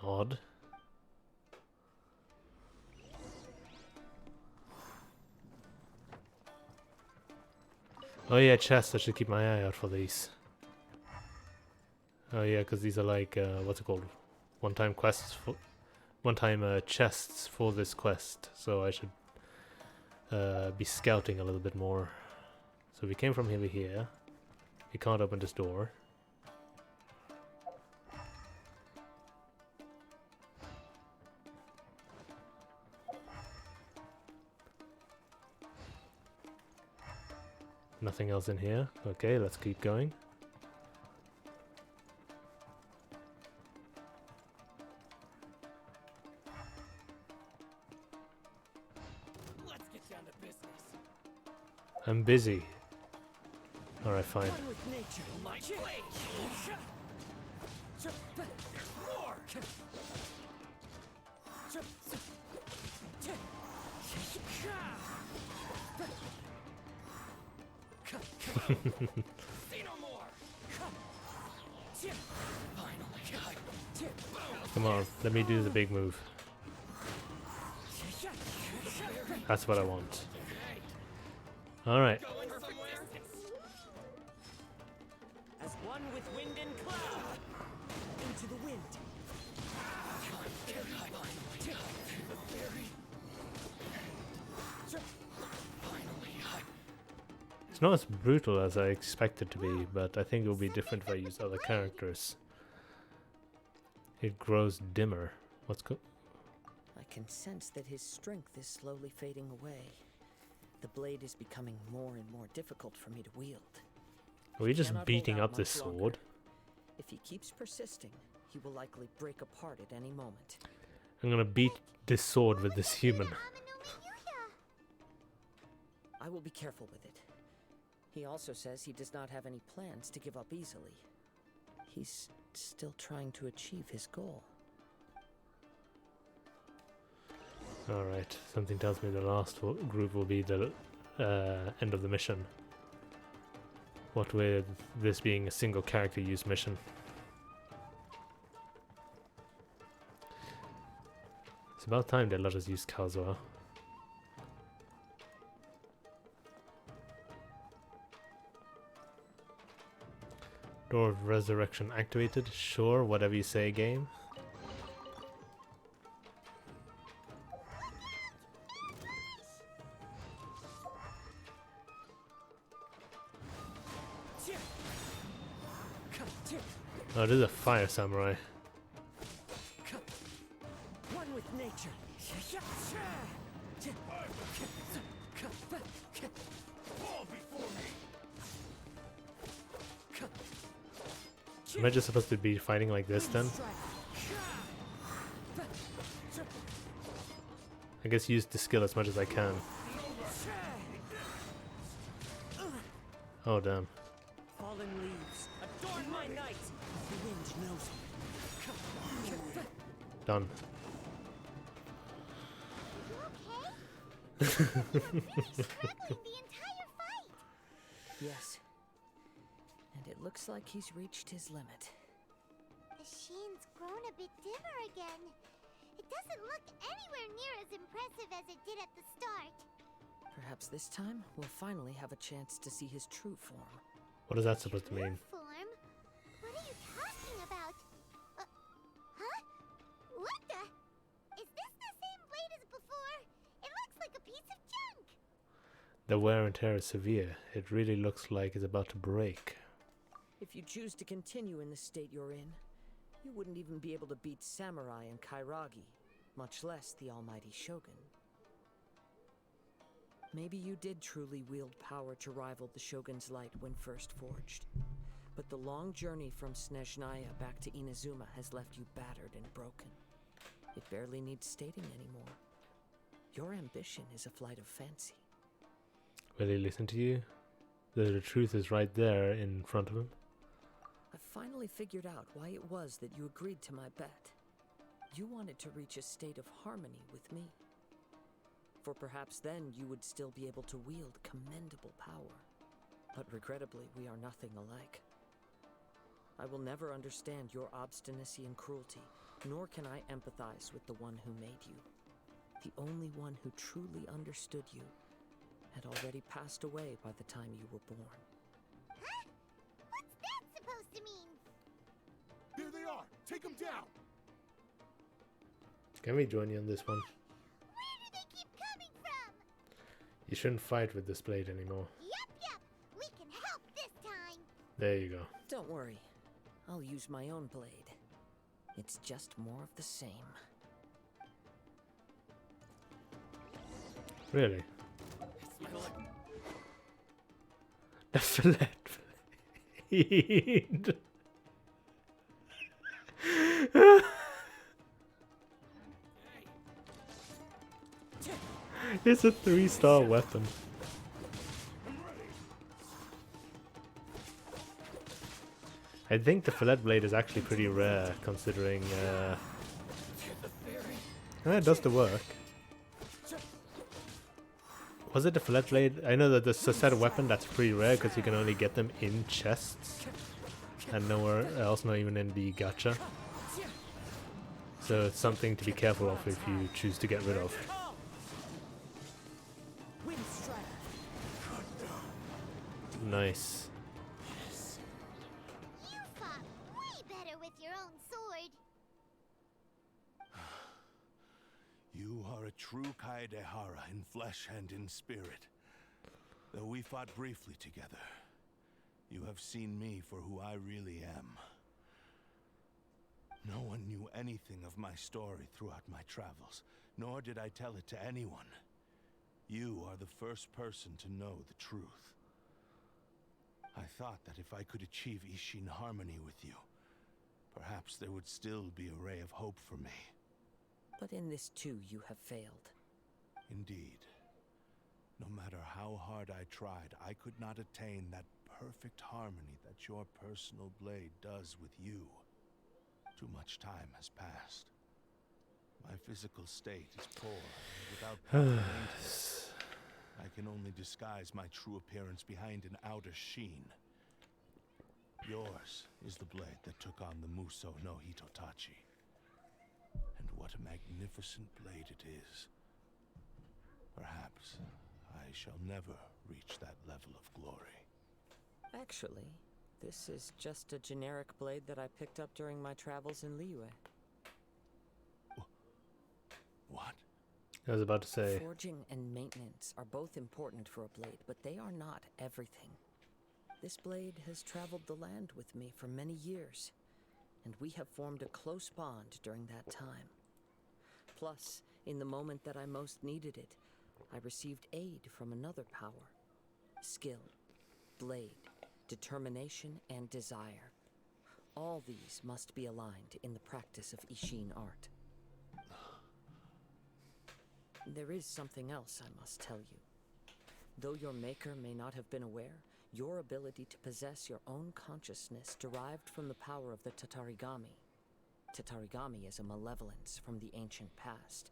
Odd. Oh yeah, chests. I should keep my eye out for these. Oh yeah, because these are like, what's it called? One-time quests for... One-time chests for this quest. So I should be scouting a little bit more. So we came from here. We can't open this door. Nothing else in here. Okay, let's keep going. Let's get down to business. I'm busy. Alright, fine. One with nature, my blade. Roar. Say no more. Come on, let me do the big move. That's what I want. Alright. As one with wind and cloud. Into the wind. It's not as brutal as I expected to be, but I think it will be different if I use other characters. It grows dimmer. I can sense that his strength is slowly fading away. The blade is becoming more and more difficult for me to wield. Are we just Cannot beating hold out up this much longer. sword? If he keeps persisting, he will likely break apart at any moment. I'm gonna beat this sword with this human. I will be careful with it. He also says he does not have any plans to give up easily. He's still trying to achieve his goal. Alright, something tells me the last group will be the end of the mission. What with this being a single character use mission. It's about time they let us use Kazuha. Door of Resurrection activated. Sure, whatever you say, game. Oh, this is a fire samurai. One with nature. Fall before me. Am I just supposed to be fighting like this then? I guess use the skill as much as I can. Oh damn. Fallen leaves adorn my night. The wind knows me. Done. Yes. And it looks like he's reached his limit. The sheen's grown a bit dimmer again. It doesn't look anywhere near as impressive as it did at the start. Perhaps this time we'll finally have a chance to see his true form. What is that supposed to mean? Form? What are you talking about? Huh? What the? Is this the same blade as before? It looks like a piece of junk. The wear and tear is severe. It really looks like it's about to break. If you choose to continue in the state you're in, you wouldn't even be able to beat Samurai and Kairagi, much less the almighty Shogun. Maybe you did truly wield power to rival the Shogun's light when first forged. But the long journey from Snezhnaya back to Inazuma has left you battered and broken. It barely needs stating anymore. Your ambition is a flight of fancy. Will he listen to you? The truth is right there in front of him. I finally figured out why it was that you agreed to my bet. You wanted to reach a state of harmony with me. For perhaps then you would still be able to wield commendable power. But regrettably, we are nothing alike. I will never understand your obstinacy and cruelty, nor can I empathize with the one who made you. The only one who truly understood you had already passed away by the time you were born. Huh? What's that supposed to mean? There they are! Take them down! Can we join you on this one? Where do they keep coming from? You shouldn't fight with this blade anymore. Yep. We can help this time. There you go. Don't worry. I'll use my own blade. It's just more of the same. Really? The fillet blade. It's a 3-star weapon. I think the fillet blade is actually pretty rare, considering it does the work. Was it the fillet blade? I know that there's a set of weapon that's pretty rare because you can only get them in chests and nowhere else, not even in the gacha. So it's something to be careful of if you choose to get rid of. Nice. You fought way better with your own sword. You are a true Kaedehara in flesh and in spirit. Though we fought briefly together, you have seen me for who I really am. No one knew anything of my story throughout my travels, nor did I tell it to anyone. You are the first person to know the truth. I thought that if I could achieve Ishin harmony with you, perhaps there would still be a ray of hope for me. But in this too, you have failed. Indeed. No matter how hard I tried, I could not attain that perfect harmony that your personal blade does with you. Too much time has passed. My physical state is poor, and without proper maintenance, I can only disguise my true appearance behind an outer sheen. Yours is the blade that took on the Muso no Hitotachi. And what a magnificent blade it is. Perhaps I shall never reach that level of glory. Actually, this is just a generic blade that I picked up during my travels in Liyue. What? I was about to say. Forging and maintenance are both important for a blade, but they are not everything. This blade has traveled the land with me for many years, and we have formed a close bond during that time. Plus, in the moment that I most needed it, I received aid from another power. Skill, blade, determination, and desire. All these must be aligned in the practice of Ishin art. There is something else I must tell you. Though your maker may not have been aware, your ability to possess your own consciousness derived from the power of the Tatarigami. Tatarigami is a malevolence from the ancient past.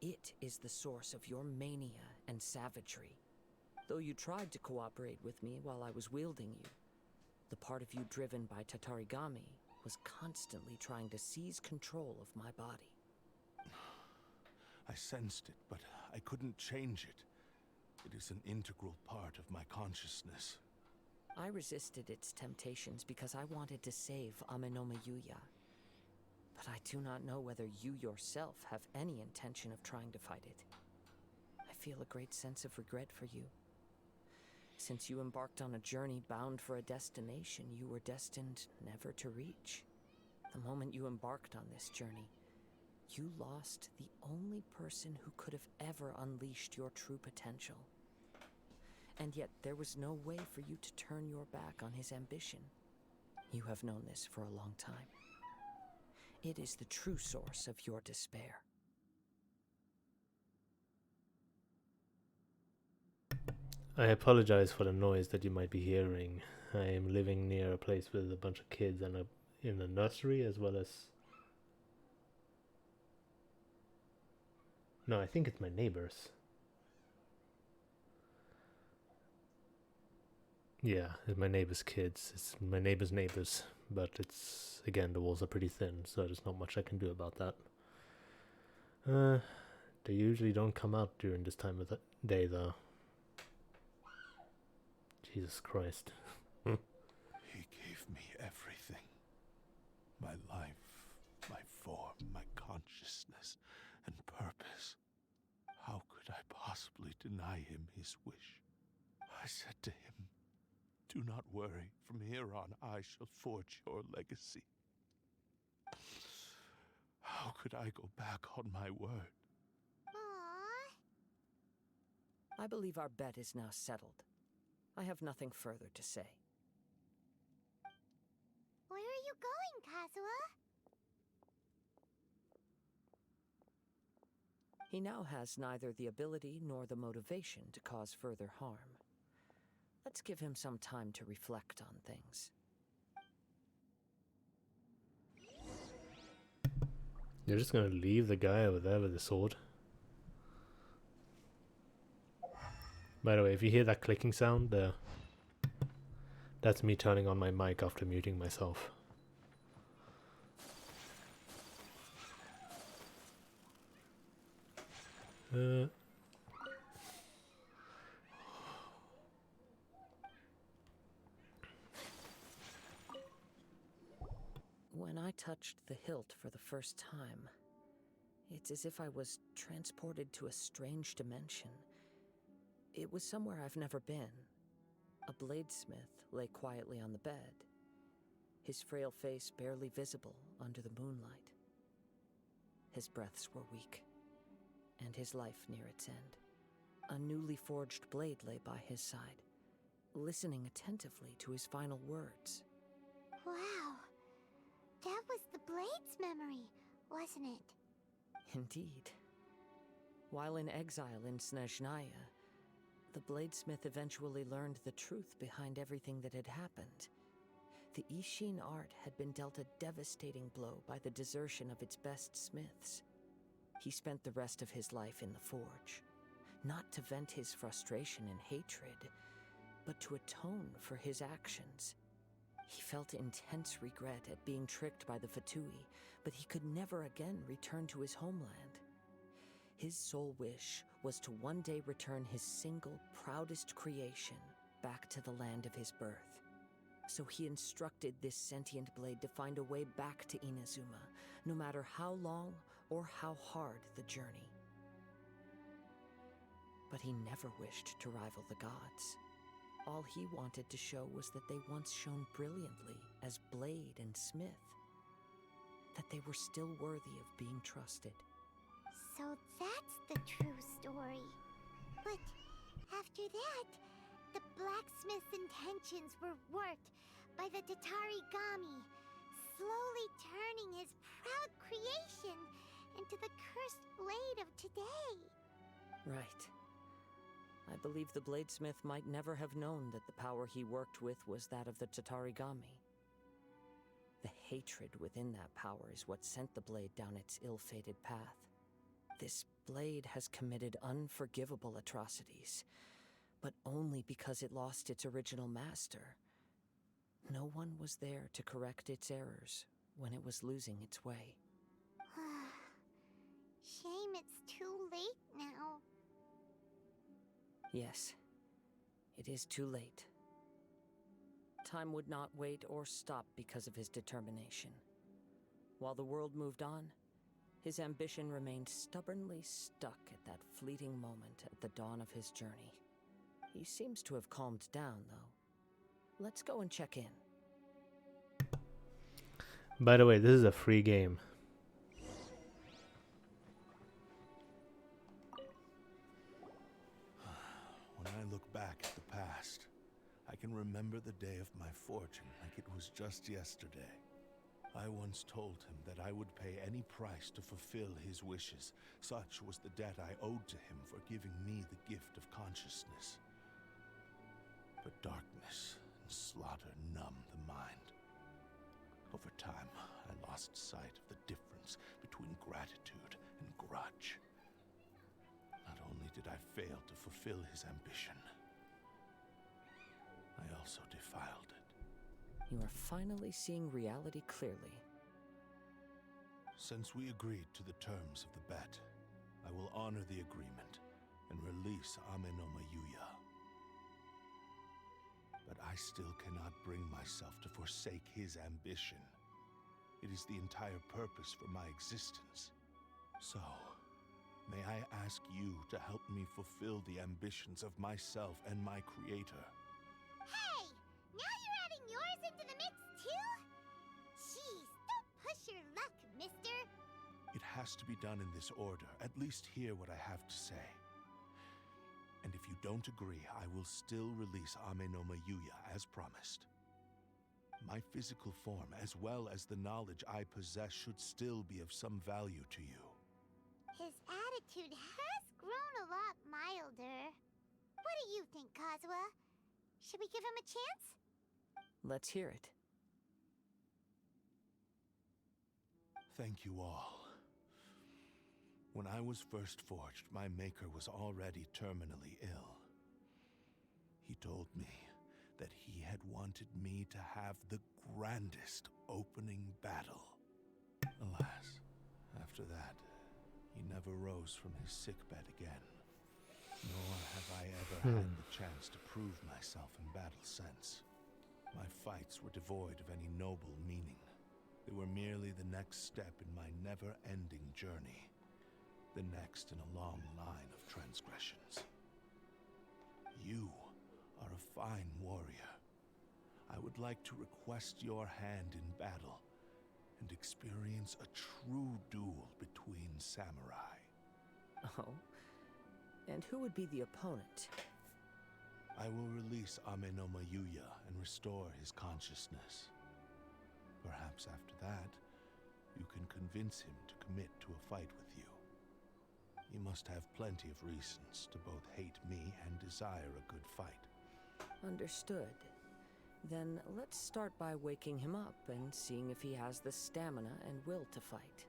It is the source of your mania and savagery. Though you tried to cooperate with me while I was wielding you, the part of you driven by Tatarigami was constantly trying to seize control of my body. I sensed it, but I couldn't change it. It is an integral part of my consciousness. I resisted its temptations because I wanted to save Amenoma Yuya. But I do not know whether you yourself have any intention of trying to fight it. I feel a great sense of regret for you. Since you embarked on a journey bound for a destination you were destined never to reach. The moment you embarked on this journey, you lost the only person who could have ever unleashed your true potential. And yet there was no way for you to turn your back on his ambition. You have known this for a long time. It is the true source of your despair. I apologize for the noise that you might be hearing. I am living near a place with a bunch of kids and in a nursery as well as... No, I think it's my neighbors. Yeah, it's my neighbor's kids. It's my neighbor's neighbors. But it's, again, the walls are pretty thin, so there's not much I can do about that. They usually don't come out during this time of the day, though. Jesus Christ. He gave me everything. My life, my form, my consciousness, and purpose. How could I possibly deny him his wish? I said to him, "Do not worry, from here on I shall forge your legacy." How could I go back on my word? Aww. I believe our bet is now settled. I have nothing further to say. Where are you going, Kazuha? He now has neither the ability nor the motivation to cause further harm. Let's give him some time to reflect on things. You're just gonna leave the guy over there with the sword? By the way, if you hear that clicking sound there, that's me turning on my mic after muting myself. When I touched the hilt for the first time, it's as if I was transported to a strange dimension. It was somewhere I've never been. A bladesmith lay quietly on the bed, his frail face barely visible under the moonlight. His breaths were weak, and his life near its end. A newly forged blade lay by his side, listening attentively to his final words. Wow. That was the Blade's memory, wasn't it? Indeed. While in exile in Snezhnaya, the bladesmith eventually learned the truth behind everything that had happened. The Ishin art had been dealt a devastating blow by the desertion of its best smiths. He spent the rest of his life in the forge, not to vent his frustration and hatred, but to atone for his actions. He felt intense regret at being tricked by the Fatui, but he could never again return to his homeland. His sole wish was to one day return his single, proudest creation back to the land of his birth. So he instructed this sentient blade to find a way back to Inazuma, no matter how long or how hard the journey. But he never wished to rival the gods. All he wanted to show was that they once shone brilliantly as blade and smith, that they were still worthy of being trusted. So that's the true story. But after that, the blacksmith's intentions were warped by the Tatarigami, slowly turning his proud creation into the cursed blade of today. Right. I believe the bladesmith might never have known that the power he worked with was that of the Tatarigami. The hatred within that power is what sent the blade down its ill-fated path. This blade has committed unforgivable atrocities, but only because it lost its original master. no one was there to correct its errors when it was losing its way. Shame it's too late now. Yes, it is too late. Time would not wait or stop because of his determination. While the world moved on, his ambition remained stubbornly stuck at that fleeting moment at the dawn of his journey. He seems to have calmed down, though. Let's go and check in. By the way, this is a free game. When I look back at the past, I can remember the day of my fortune like it was just yesterday. I once told him that I would pay any price to fulfill his wishes. Such was the debt I owed to him for giving me the gift of consciousness. But darkness and slaughter numbed the mind. Over time, I lost sight of the difference between gratitude and grudge. Not only did I fail to fulfill his ambition, I also defiled it. You are finally seeing reality clearly. Since we agreed to the terms of the bet, I will honor the agreement and release Amenoma Yuya. But I still cannot bring myself to forsake his ambition. It is the entire purpose for my existence. So, may I ask you to help me fulfill the ambitions of myself and my creator? Hey! Now you're adding yours into the mix, too? Jeez, don't push your luck, mister. It has to be done in this order. At least hear what I have to say. And if you don't agree, I will still release Amenoma Yuya as promised. My physical form, as well as the knowledge I possess, should still be of some value to you. His attitude has grown a lot milder. What do you think, Kazuha? Should we give him a chance? Let's hear it. Thank you all. When I was first forged, my maker was already terminally ill. He told me that he had wanted me to have the grandest opening battle. Alas, after that, he never rose from his sickbed again. Nor have I ever had the chance to prove myself in battle since. My fights were devoid of any noble meaning. They were merely the next step in my never-ending journey. The next in a long line of transgressions. You are a fine warrior. I would like to request your hand in battle and experience a true duel between samurai. Oh? And who would be the opponent? I will release Amenoma Yuya and restore his consciousness. Perhaps after that, you can convince him to commit to a fight with you. You must have plenty of reasons to both hate me and desire a good fight. Understood. Then let's start by waking him up and seeing if he has the stamina and will to fight.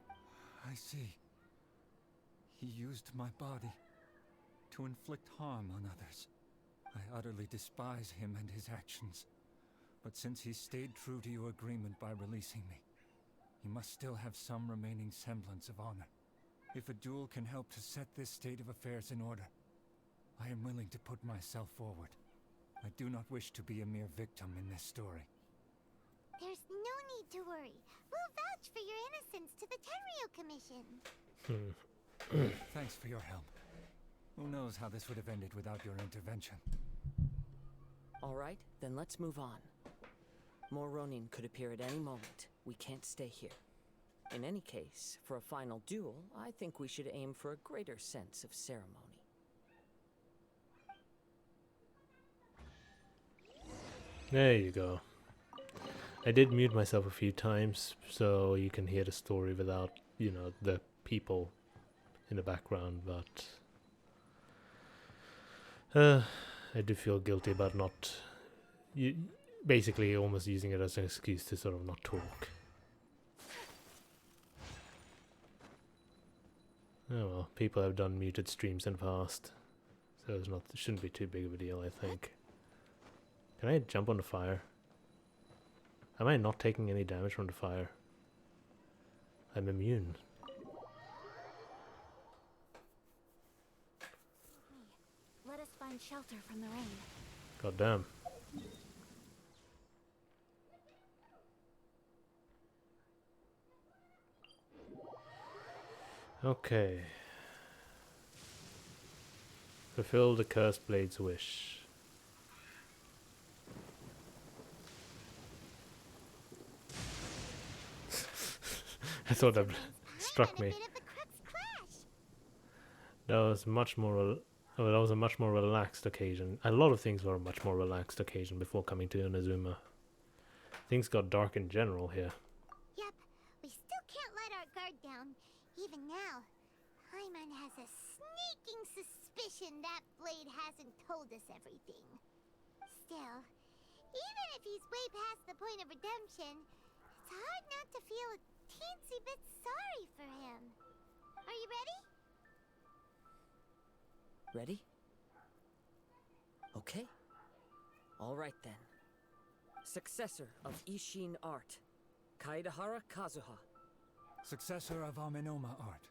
I see. He used my body to inflict harm on others. I utterly despise him and his actions. But since he stayed true to your agreement by releasing me, he must still have some remaining semblance of honor. If a duel can help to set this state of affairs in order, I am willing to put myself forward. I do not wish to be a mere victim in this story. There's no need to worry. We'll vouch for your innocence to the Tenryo Commission. Thanks for your help. Who knows how this would have ended without your intervention. All right, then let's move on. More Ronin could appear at any moment. We can't stay here. In any case, for a final duel, I think we should aim for a greater sense of ceremony. There you go. I did mute myself a few times so you can hear the story without, you know, the people in the background, but I do feel guilty about not basically almost using it as an excuse to sort of not talk. Oh well, people have done muted streams in the past, So it shouldn't be too big of a deal, I think. Can I jump on the fire? Am I not taking any damage from the fire? I'm immune. Let us find shelter from the rain. God damn. Okay. Fulfill the Cursed Blade's wish. I thought that struck me. That was much more. Well, that was a much more relaxed occasion. A lot of things were a much more relaxed occasion before coming to Inazuma. Things got dark in general here. Yep, we still can't let our guard down. Even now, Paimon has a sneaking suspicion that Blade hasn't told us everything. Still, even if he's way past the point of redemption, it's hard not to feel a teensy bit sorry for him. Are you ready? Ready? Okay. All right then. Successor of Ishin art, Kaedahara Kazuha. Successor of Amenoma art,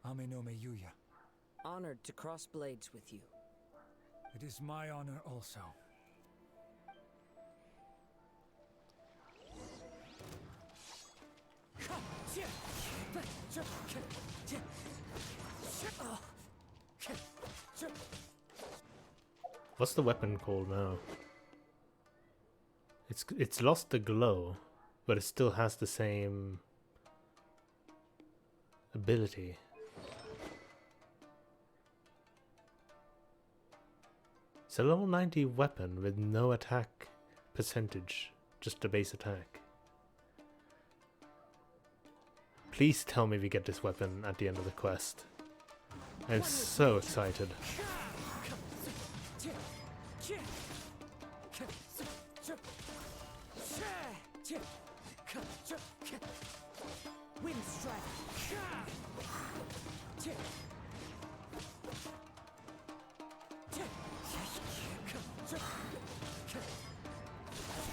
Amenome Yuya. Honored to cross blades with you. It is my honor also. What's the weapon called now? It's lost the glow, but it still has the same ability. It's a level 90 weapon with no attack percentage, just the base attack. Please tell me we get this weapon at the end of the quest. I'm so excited. Wind strike.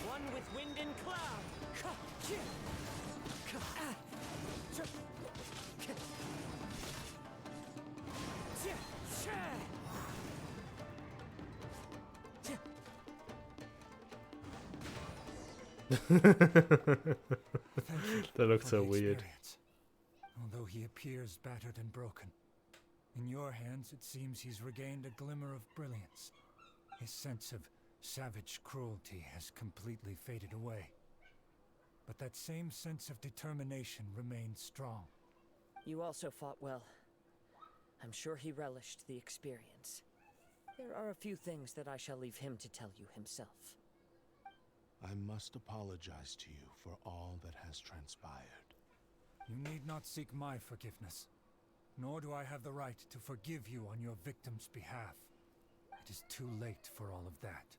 One with wind and cloud. That looks so weird. Although he appears battered and broken, in your hands it seems he's regained a glimmer of brilliance. His sense of savage cruelty has completely faded away. But that same sense of determination remains strong. You also fought well. I'm sure he relished the experience. There are a few things that I shall leave him to tell you himself. I must apologize to you for all that has transpired. You need not seek my forgiveness, nor do I have the right to forgive you on your victim's behalf. It is too late for all of that.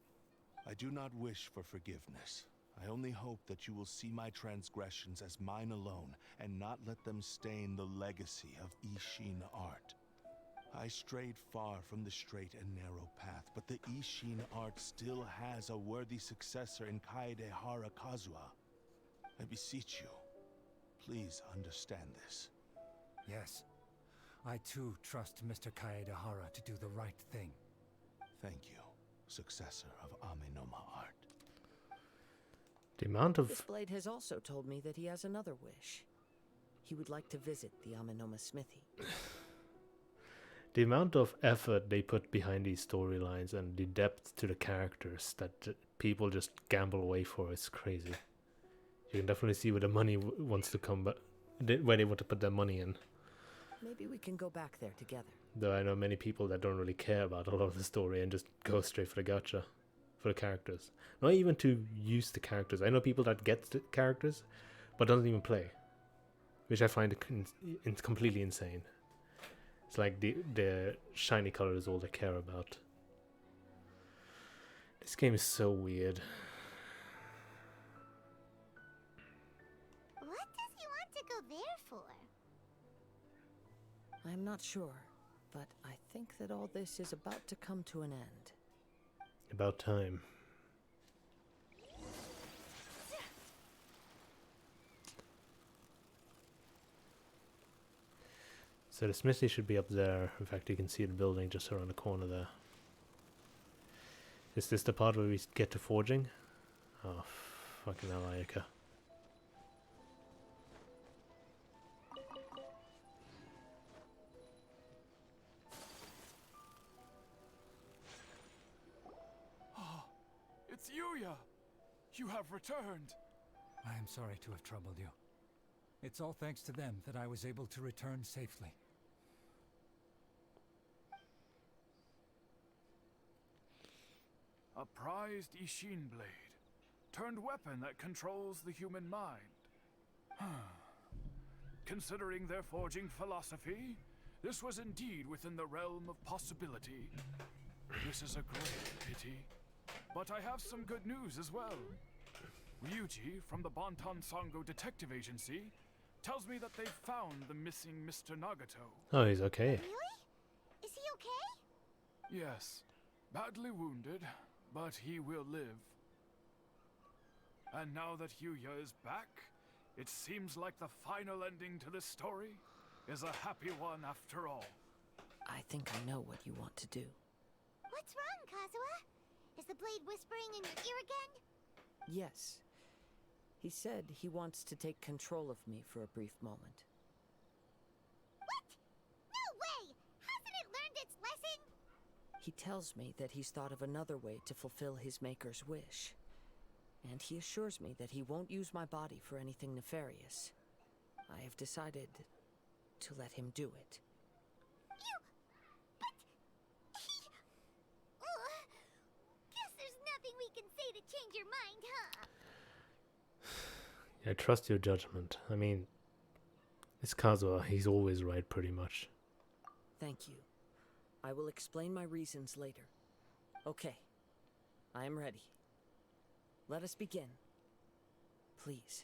I do not wish for forgiveness. I only hope that you will see my transgressions as mine alone, and not let them stain the legacy of Ishin art. I strayed far from the straight and narrow path, but the Ishin art still has a worthy successor in Kaedahara Kazuha. I beseech you, please understand this. Yes, I too trust Mr. Kaedahara to do the right thing. Thank you, successor of Amenoma art. The amount of... This blade has also told me that he has another wish. He would like to visit the Amenoma smithy. The amount of effort they put behind these storylines and the depth to the characters that people just gamble away for is crazy. You can definitely see where the money wants to come, but where they want to put their money in. Maybe we can go back there together. Though I know many people that don't really care about a lot of the story and just go straight for the gacha, for the characters. Not even to use the characters. I know people that get the characters, but doesn't even play, which I find completely insane. It's like the shiny color is all they care about. This game is so weird. What does he want to go there for? I'm not sure, But I think that all this is about to come to an end. About time. So the smithy should be up there. In fact, you can see the building just around the corner there. Is this the part where we get to forging? Oh, fucking hell, Ayaka. Oh, it's Yuya! You have returned! I am sorry to have troubled you. It's all thanks to them that I was able to return safely. A prized Ishin blade, turned weapon that controls the human mind. Considering their forging philosophy, this was indeed within the realm of possibility. This is a great pity. But I have some good news as well. Ryuji from the Bonton Sango Detective Agency tells me that they've found the missing Mr. Nagato. Oh, he's okay. Really? Is he okay? Yes, badly wounded, but he will live. And now that Yuya is back, it seems like the final ending to this story is a happy one after all. I think I know what you want to do. What's wrong, Kazuha? Is the blade whispering in your ear again? Yes. He said he wants to take control of me for a brief moment. What? No way! Hasn't it learned its lesson? He tells me that he's thought of another way to fulfill his maker's wish. And he assures me that he won't use my body for anything nefarious. I have decided to let him do it. Guess there's nothing we can say to change your mind, huh? I trust your judgment. I mean, it's Kazuha. He's always right, pretty much. Thank you. I will explain my reasons later. Okay. I am ready. Let us begin. Please,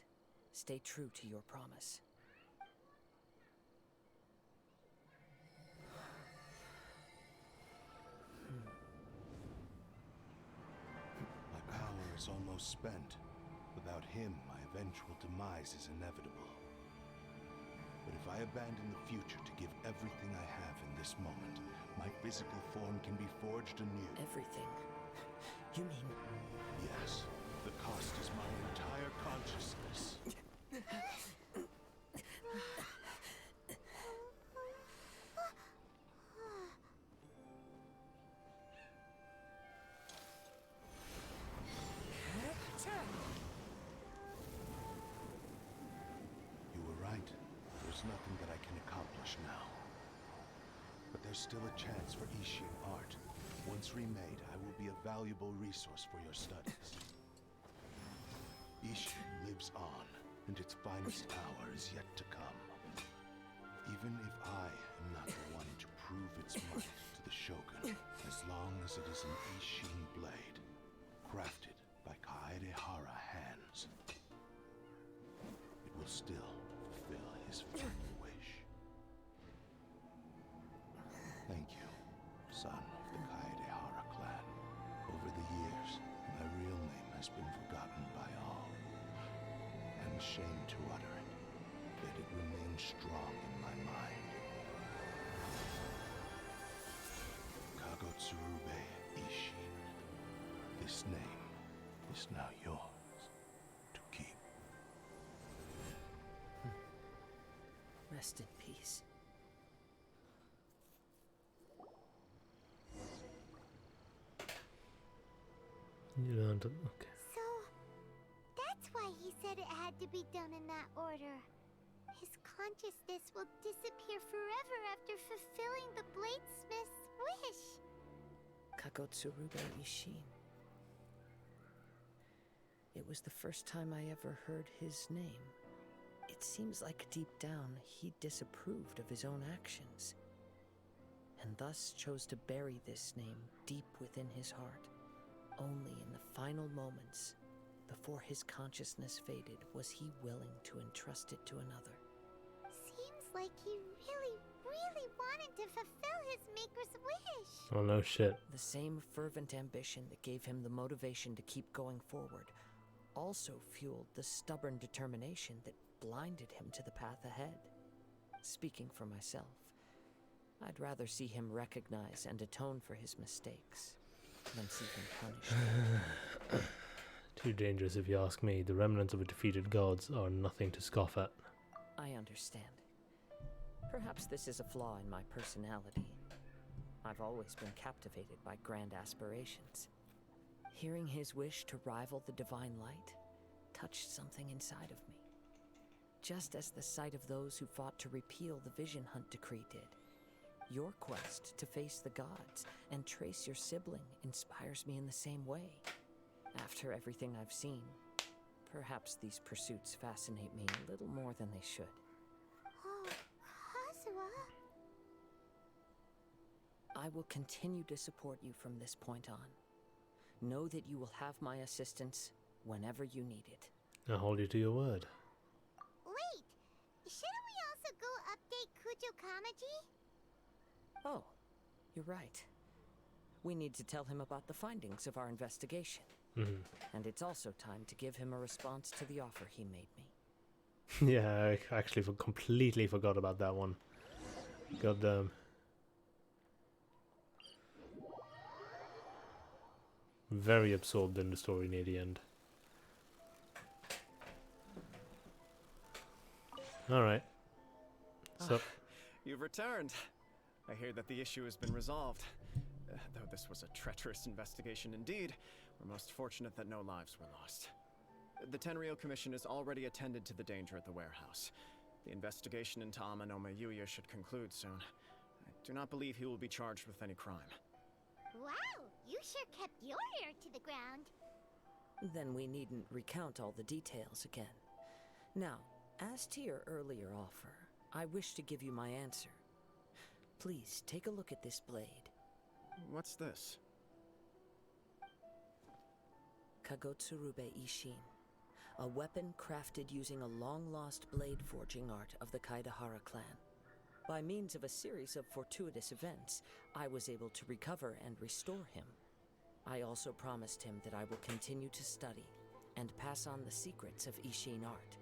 stay true to your promise. My power is almost spent. Without him, my eventual demise is inevitable. But if I abandon the future to give everything I have in this moment, my physical form can be forged anew. Everything? You mean... Yes. The cost is my entire consciousness. You were right. There's nothing that I can accomplish now. But there's still a chance for Ishin art. Once remade, I will be a valuable resource for your studies. Ishin lives on, and its finest hour is yet to come. Even if I am not the one to prove its might to the Shogun, as long as it is an Ishin blade, crafted by Kaedehara hands, it will still fulfill his final wish. Thank you, son of the Kaedehara clan. Over the years, my real name has been forgotten by all. I'm ashamed to utter it, yet it remains strong in my mind. Kagotsurube Ishin. This name is now yours to keep. Rest in peace. You learned it. Okay. So, that's why he said it had to be done in that order. His consciousness will disappear forever after fulfilling the bladesmith's wish. Kagotsurube Ishin. It was the first time I ever heard his name. It seems like deep down he disapproved of his own actions, and thus chose to bury this name deep within his heart. Only in the final moments, before his consciousness faded, was he willing to entrust it to another. Seems like he really, really wanted to fulfill his maker's wish. Oh no shit. The same fervent ambition that gave him the motivation to keep going forward also fueled the stubborn determination that blinded him to the path ahead. Speaking for myself, I'd rather see him recognize and atone for his mistakes than see him punished. Too dangerous if you ask me. The remnants of a defeated gods are nothing to scoff at. I understand. Perhaps this is a flaw in my personality. I've always been captivated by grand aspirations. Hearing his wish to rival the divine light touched something inside of me. Just as the sight of those who fought to repeal the Vision Hunt decree did. Your quest to face the gods and trace your sibling inspires me in the same way. After everything I've seen, perhaps these pursuits fascinate me a little more than they should. Oh, Kazuha. I will continue to support you from this point on. Know that you will have my assistance whenever you need it. I'll hold you to your word. Wait, shouldn't we also go update Kujo Kamaji? Oh, you're right. We need to tell him about the findings of our investigation. And it's also time to give him a response to the offer he made me. Yeah, I actually completely forgot about that one. Goddamn. Very absorbed in the story near the end. Alright. So... You've returned. I hear that the issue has been resolved. Though this was a treacherous investigation indeed, we're most fortunate that no lives were lost. The Tenryou Commission has already attended to the danger at the warehouse. The investigation into Amanome Yuya should conclude soon. I do not believe he will be charged with any crime. Wow, you sure kept your ear to the ground. Then we needn't recount all the details again. Now, as to your earlier offer, I wish to give you my answer. Please, take a look at this blade. What's this? Kagotsurube Ishin, a weapon crafted using a long-lost blade forging art of the Kaidahara clan. By means of a series of fortuitous events, I was able to recover and restore him. I also promised him that I will continue to study and pass on the secrets of Ishin art.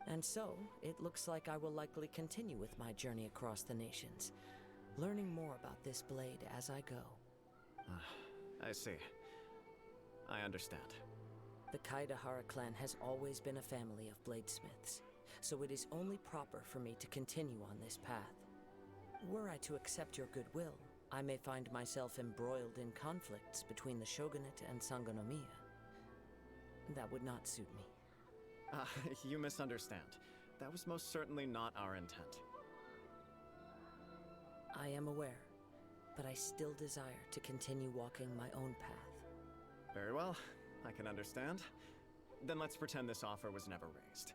And so, it looks like I will likely continue with my journey across the nations, learning more about this blade as I go. I see. I understand. The Kaidahara clan has always been a family of bladesmiths, so it is only proper for me to continue on this path. Were I to accept your goodwill, I may find myself embroiled in conflicts between the shogunate and Sangonomiya. That would not suit me. You misunderstand. That was most certainly not our intent. I am aware, but I still desire to continue walking my own path. Very well, I can understand. Then let's pretend this offer was never raised.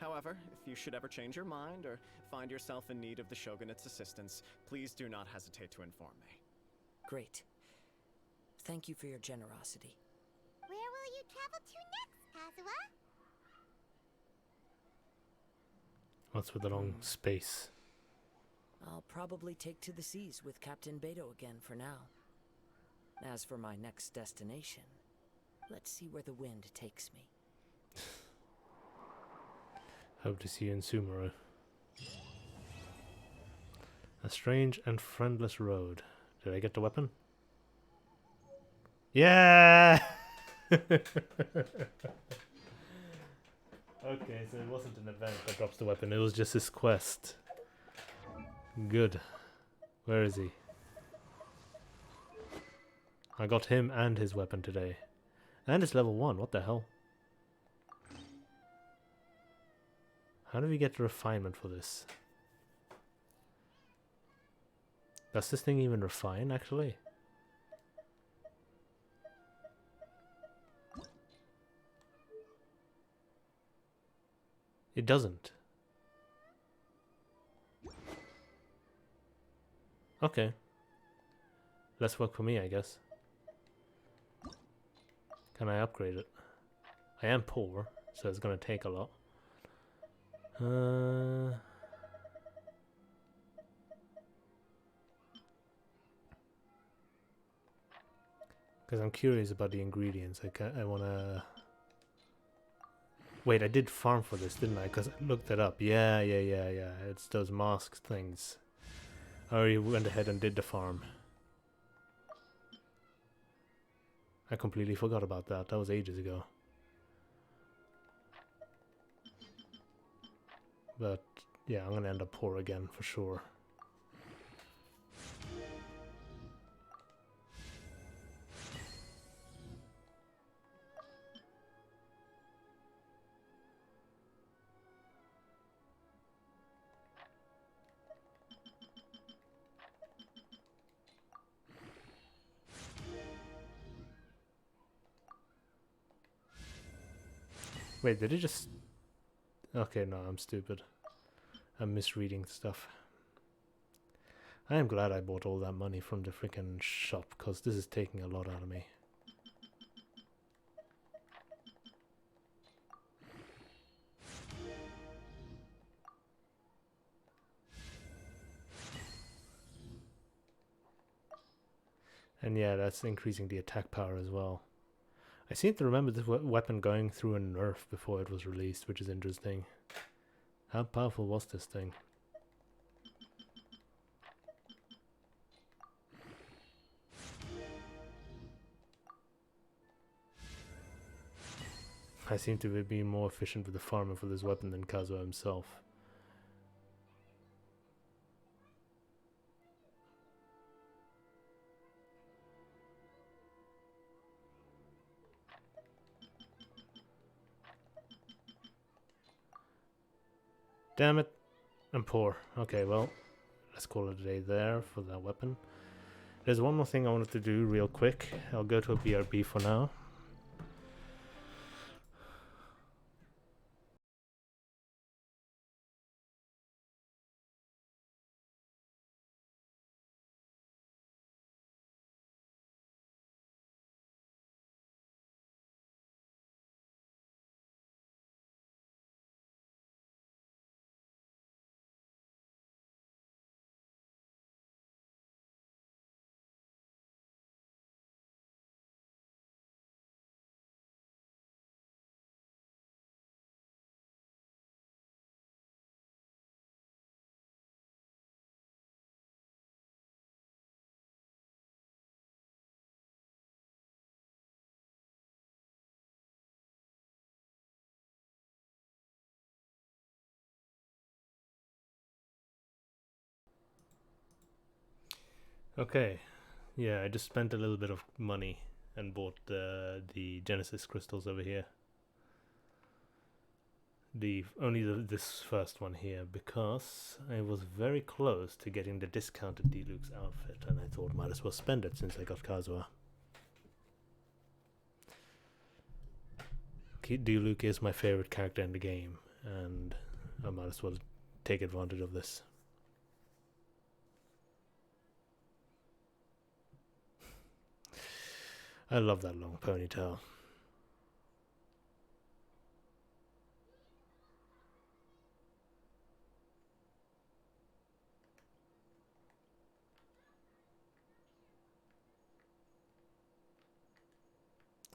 However, if you should ever change your mind or find yourself in need of the Shogunate's assistance, please do not hesitate to inform me. Great. Thank you for your generosity. Where will you travel to next, Kazuha? What's with the long space? I'll probably take to the seas with Captain Beto again for now. As for my next destination, let's see where the wind takes me. Hope to see you in Sumeru. A strange and friendless road. Did I get the weapon? Yeah! Okay, so it wasn't an event that drops the weapon, it was just his quest. Good. Where is he? I got him and his weapon today. And it's level 1, what the hell? How do we get the refinement for this? Does this thing even refine, actually? It doesn't. Okay. Less work for me, I guess. Can I upgrade it? I am poor, so it's gonna take a lot. Because I'm curious about the ingredients. I wanna... Wait, I did farm for this, didn't I? Because I looked it up. Yeah. It's those mask things. I already went ahead and did the farm. I completely forgot about that. That was ages ago. But yeah, I'm gonna end up poor again for sure. Wait, did it just... Okay, no, I'm stupid. I'm misreading stuff. I am glad I bought all that money from the freaking shop, because this is taking a lot out of me. And yeah, that's increasing the attack power as well. I seem to remember this weapon going through a nerf before it was released, which is interesting. How powerful was this thing? I seem to be more efficient with the farming for this weapon than Kazuha himself. Damn it, I'm poor. Okay, well, let's call it a day there for that weapon. There's one more thing I wanted to do real quick. I'll go to a BRB for now. Okay, yeah, I just spent a little bit of money and bought the Genesis crystals over here. This first one here, because I was very close to getting the discounted Deluxe outfit, and I thought might as well spend it since I got Kazuha. Deluxe is my favorite character in the game, and I might as well take advantage of this. I love that long ponytail.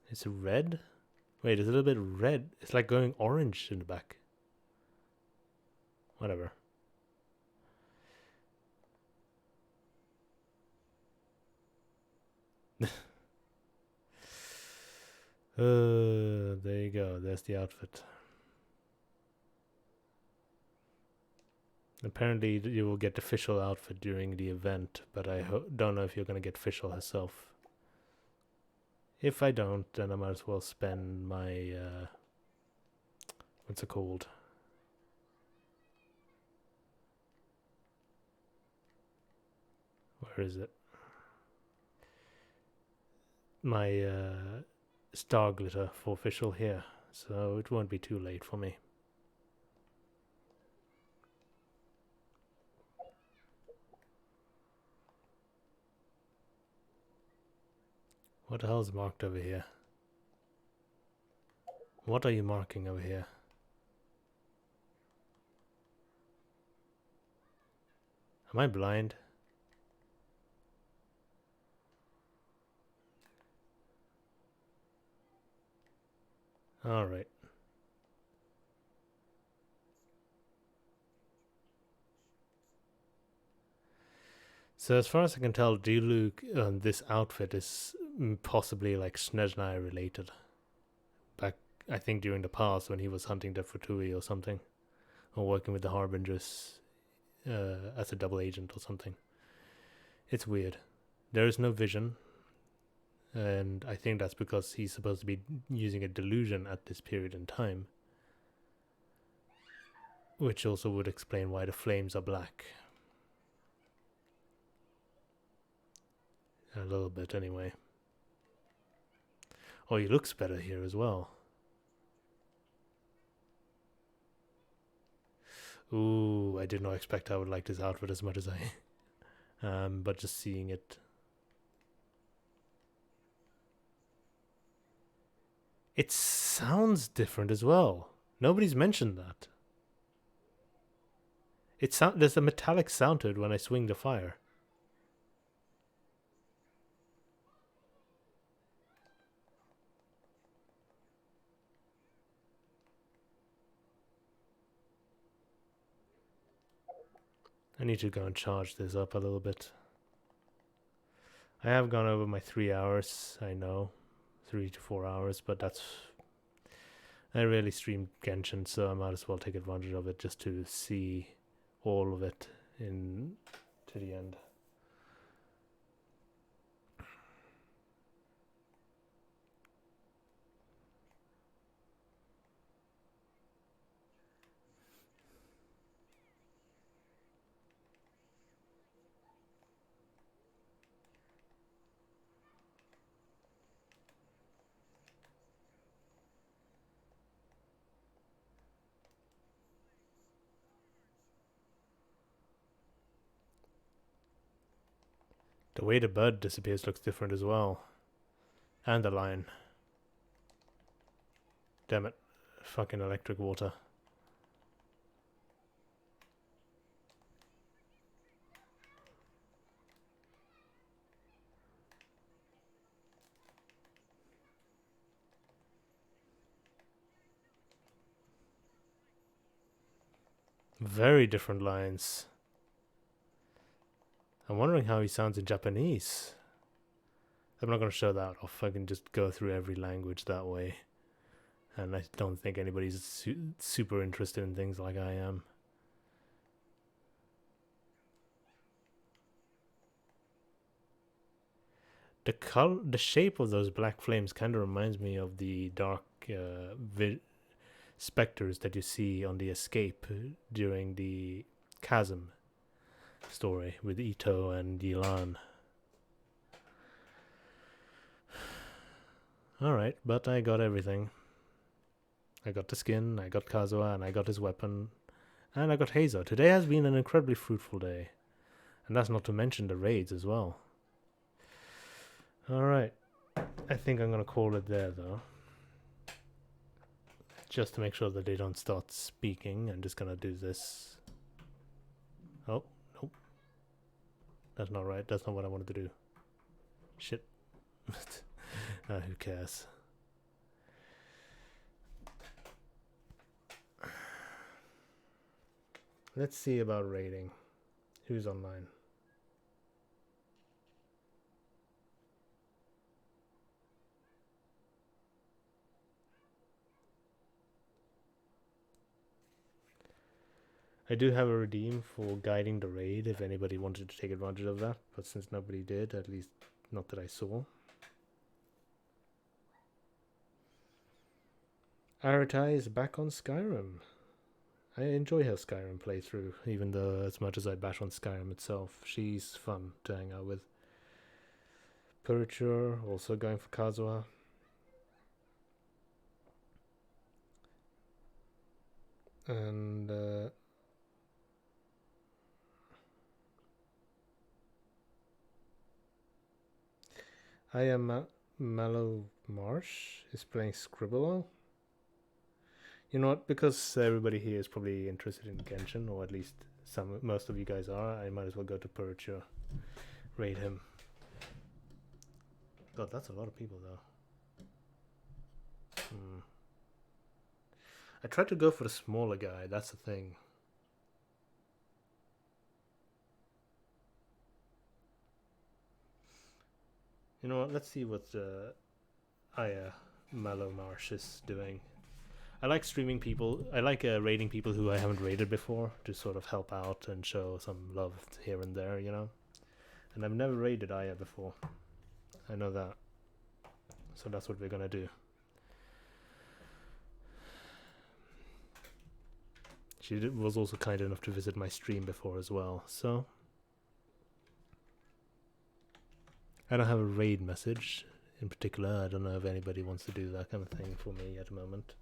It's red? Wait, it's a little bit red. It's like going orange in the back. Whatever. There you go. There's the outfit. Apparently you will get the official outfit during the event, but I don't know if you're going to get official herself. If I don't, then I might as well spend my, what's it called? Where is it? My star glitter for official here, so it won't be too late for me. What the hell is marked over here? What are you marking over here? Am I blind? All right. So as far as I can tell, Diluc, this outfit is possibly like Snezhnaya related. Back, I think during the past when he was hunting the Futui or something, or working with the Harbingers as a double agent or something. It's weird. There is no vision, and I think that's because he's supposed to be using a delusion at this period in time, which also would explain why the flames are black. A little bit, anyway. Oh, he looks better here as well. Ooh, I did not expect I would like this outfit as much as I but just seeing it. It sounds different as well. Nobody's mentioned that. There's a metallic sound to it when I swing the fire. I need to go and charge this up a little bit. I have gone over my 3 hours, I know. 3 to 4 hours, but that's... I rarely stream Genshin, so I might as well take advantage of it just to see all of it to the end. The way the bird disappears looks different as well. And the lion. Damn it. Fucking electric water. Very different lines. I'm wondering how he sounds in Japanese. I'm not going to show that off. I can just go through every language that way. And I don't think anybody's super interested in things like I am. The shape of those black flames kind of reminds me of the dark specters that you see on the escape during the chasm story with Ito and Yilan. Alright, but I got everything. I got the skin, I got Kazuha, and I got his weapon, and I got Heizo. Today has been an incredibly fruitful day. And that's not to mention the raids as well. Alright, I think I'm gonna call it there though. Just to make sure that they don't start speaking, I'm just gonna do this. Oh, nope. That's not right, that's not what I wanted to do. Shit. Who cares? Let's see about rating. Who's online? I do have a redeem for guiding the raid if anybody wanted to take advantage of that, but since nobody did, at least not that I saw. Aratai is back on Skyrim. I enjoy her Skyrim playthrough, even though as much as I bash on Skyrim itself, she's fun to hang out with. Puriture, also going for Kazuha. And I am Mallow Marsh is playing Scribbler. You know what? Because everybody here is probably interested in Genshin, or at least most of you guys are, I might as well go to Purge, raid him. God, that's a lot of people though. I tried to go for the smaller guy, that's the thing. You know what, let's see what Aya Malomarsh is doing. I like streaming people, I like raiding people who I haven't raided before, to sort of help out and show some love here and there, you know? And I've never raided Aya before. I know that. So that's what we're gonna do. She was also kind enough to visit my stream before as well, so... I don't have a raid message in particular. I don't know if anybody wants to do that kind of thing for me at the moment.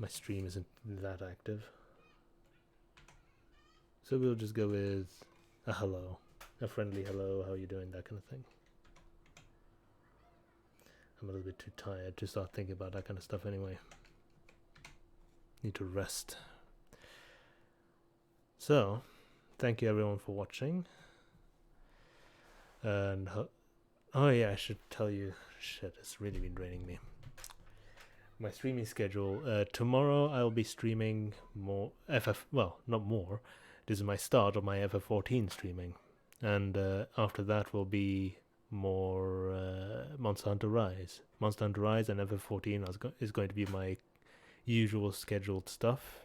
My stream isn't that active. So we'll just go with a hello. A friendly hello, how you doing, that kind of thing. I'm a little bit too tired to start thinking about that kind of stuff anyway. Need to rest. So, thank you everyone for watching. And oh yeah, I should tell you, shit, it's really been draining me. My streaming schedule. Tomorrow I'll be streaming more well, not more. This is my start of my FF14 streaming. And after that will be more Monster Hunter Rise. Monster Hunter Rise and FF14 is going to be my usual scheduled stuff.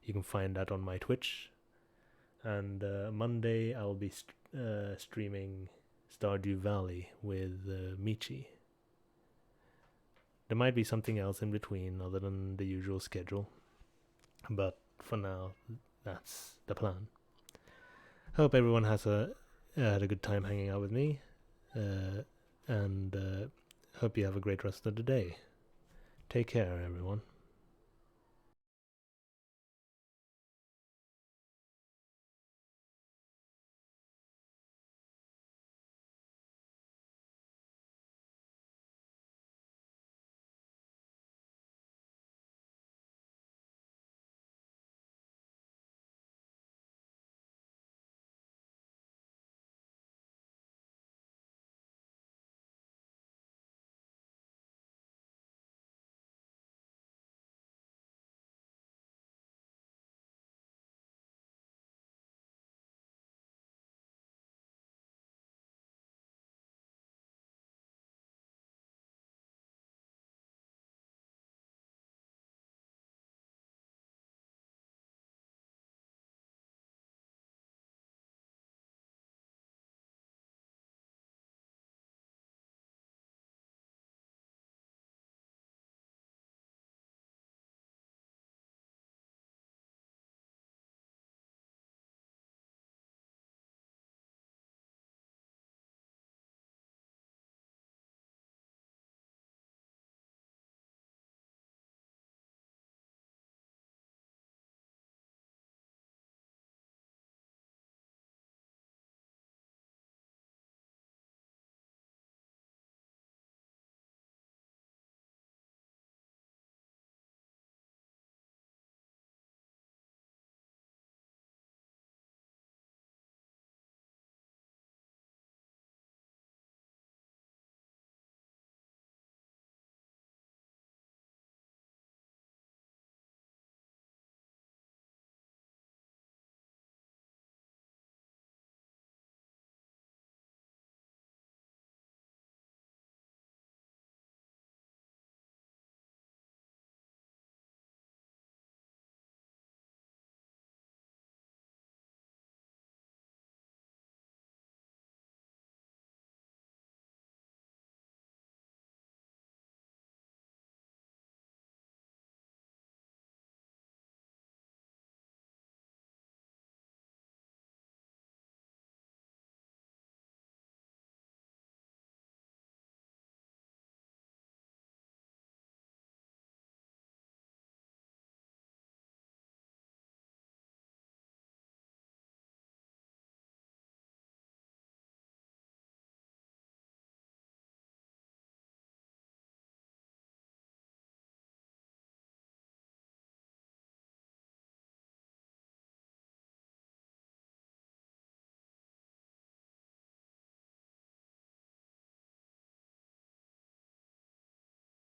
You can find that on my Twitch. And Monday I'll be streaming Stardew Valley with Michi. There might be something else in between other than the usual schedule. But for now, that's the plan. Hope everyone has had a good time hanging out with me. And hope you have a great rest of the day. Take care, everyone.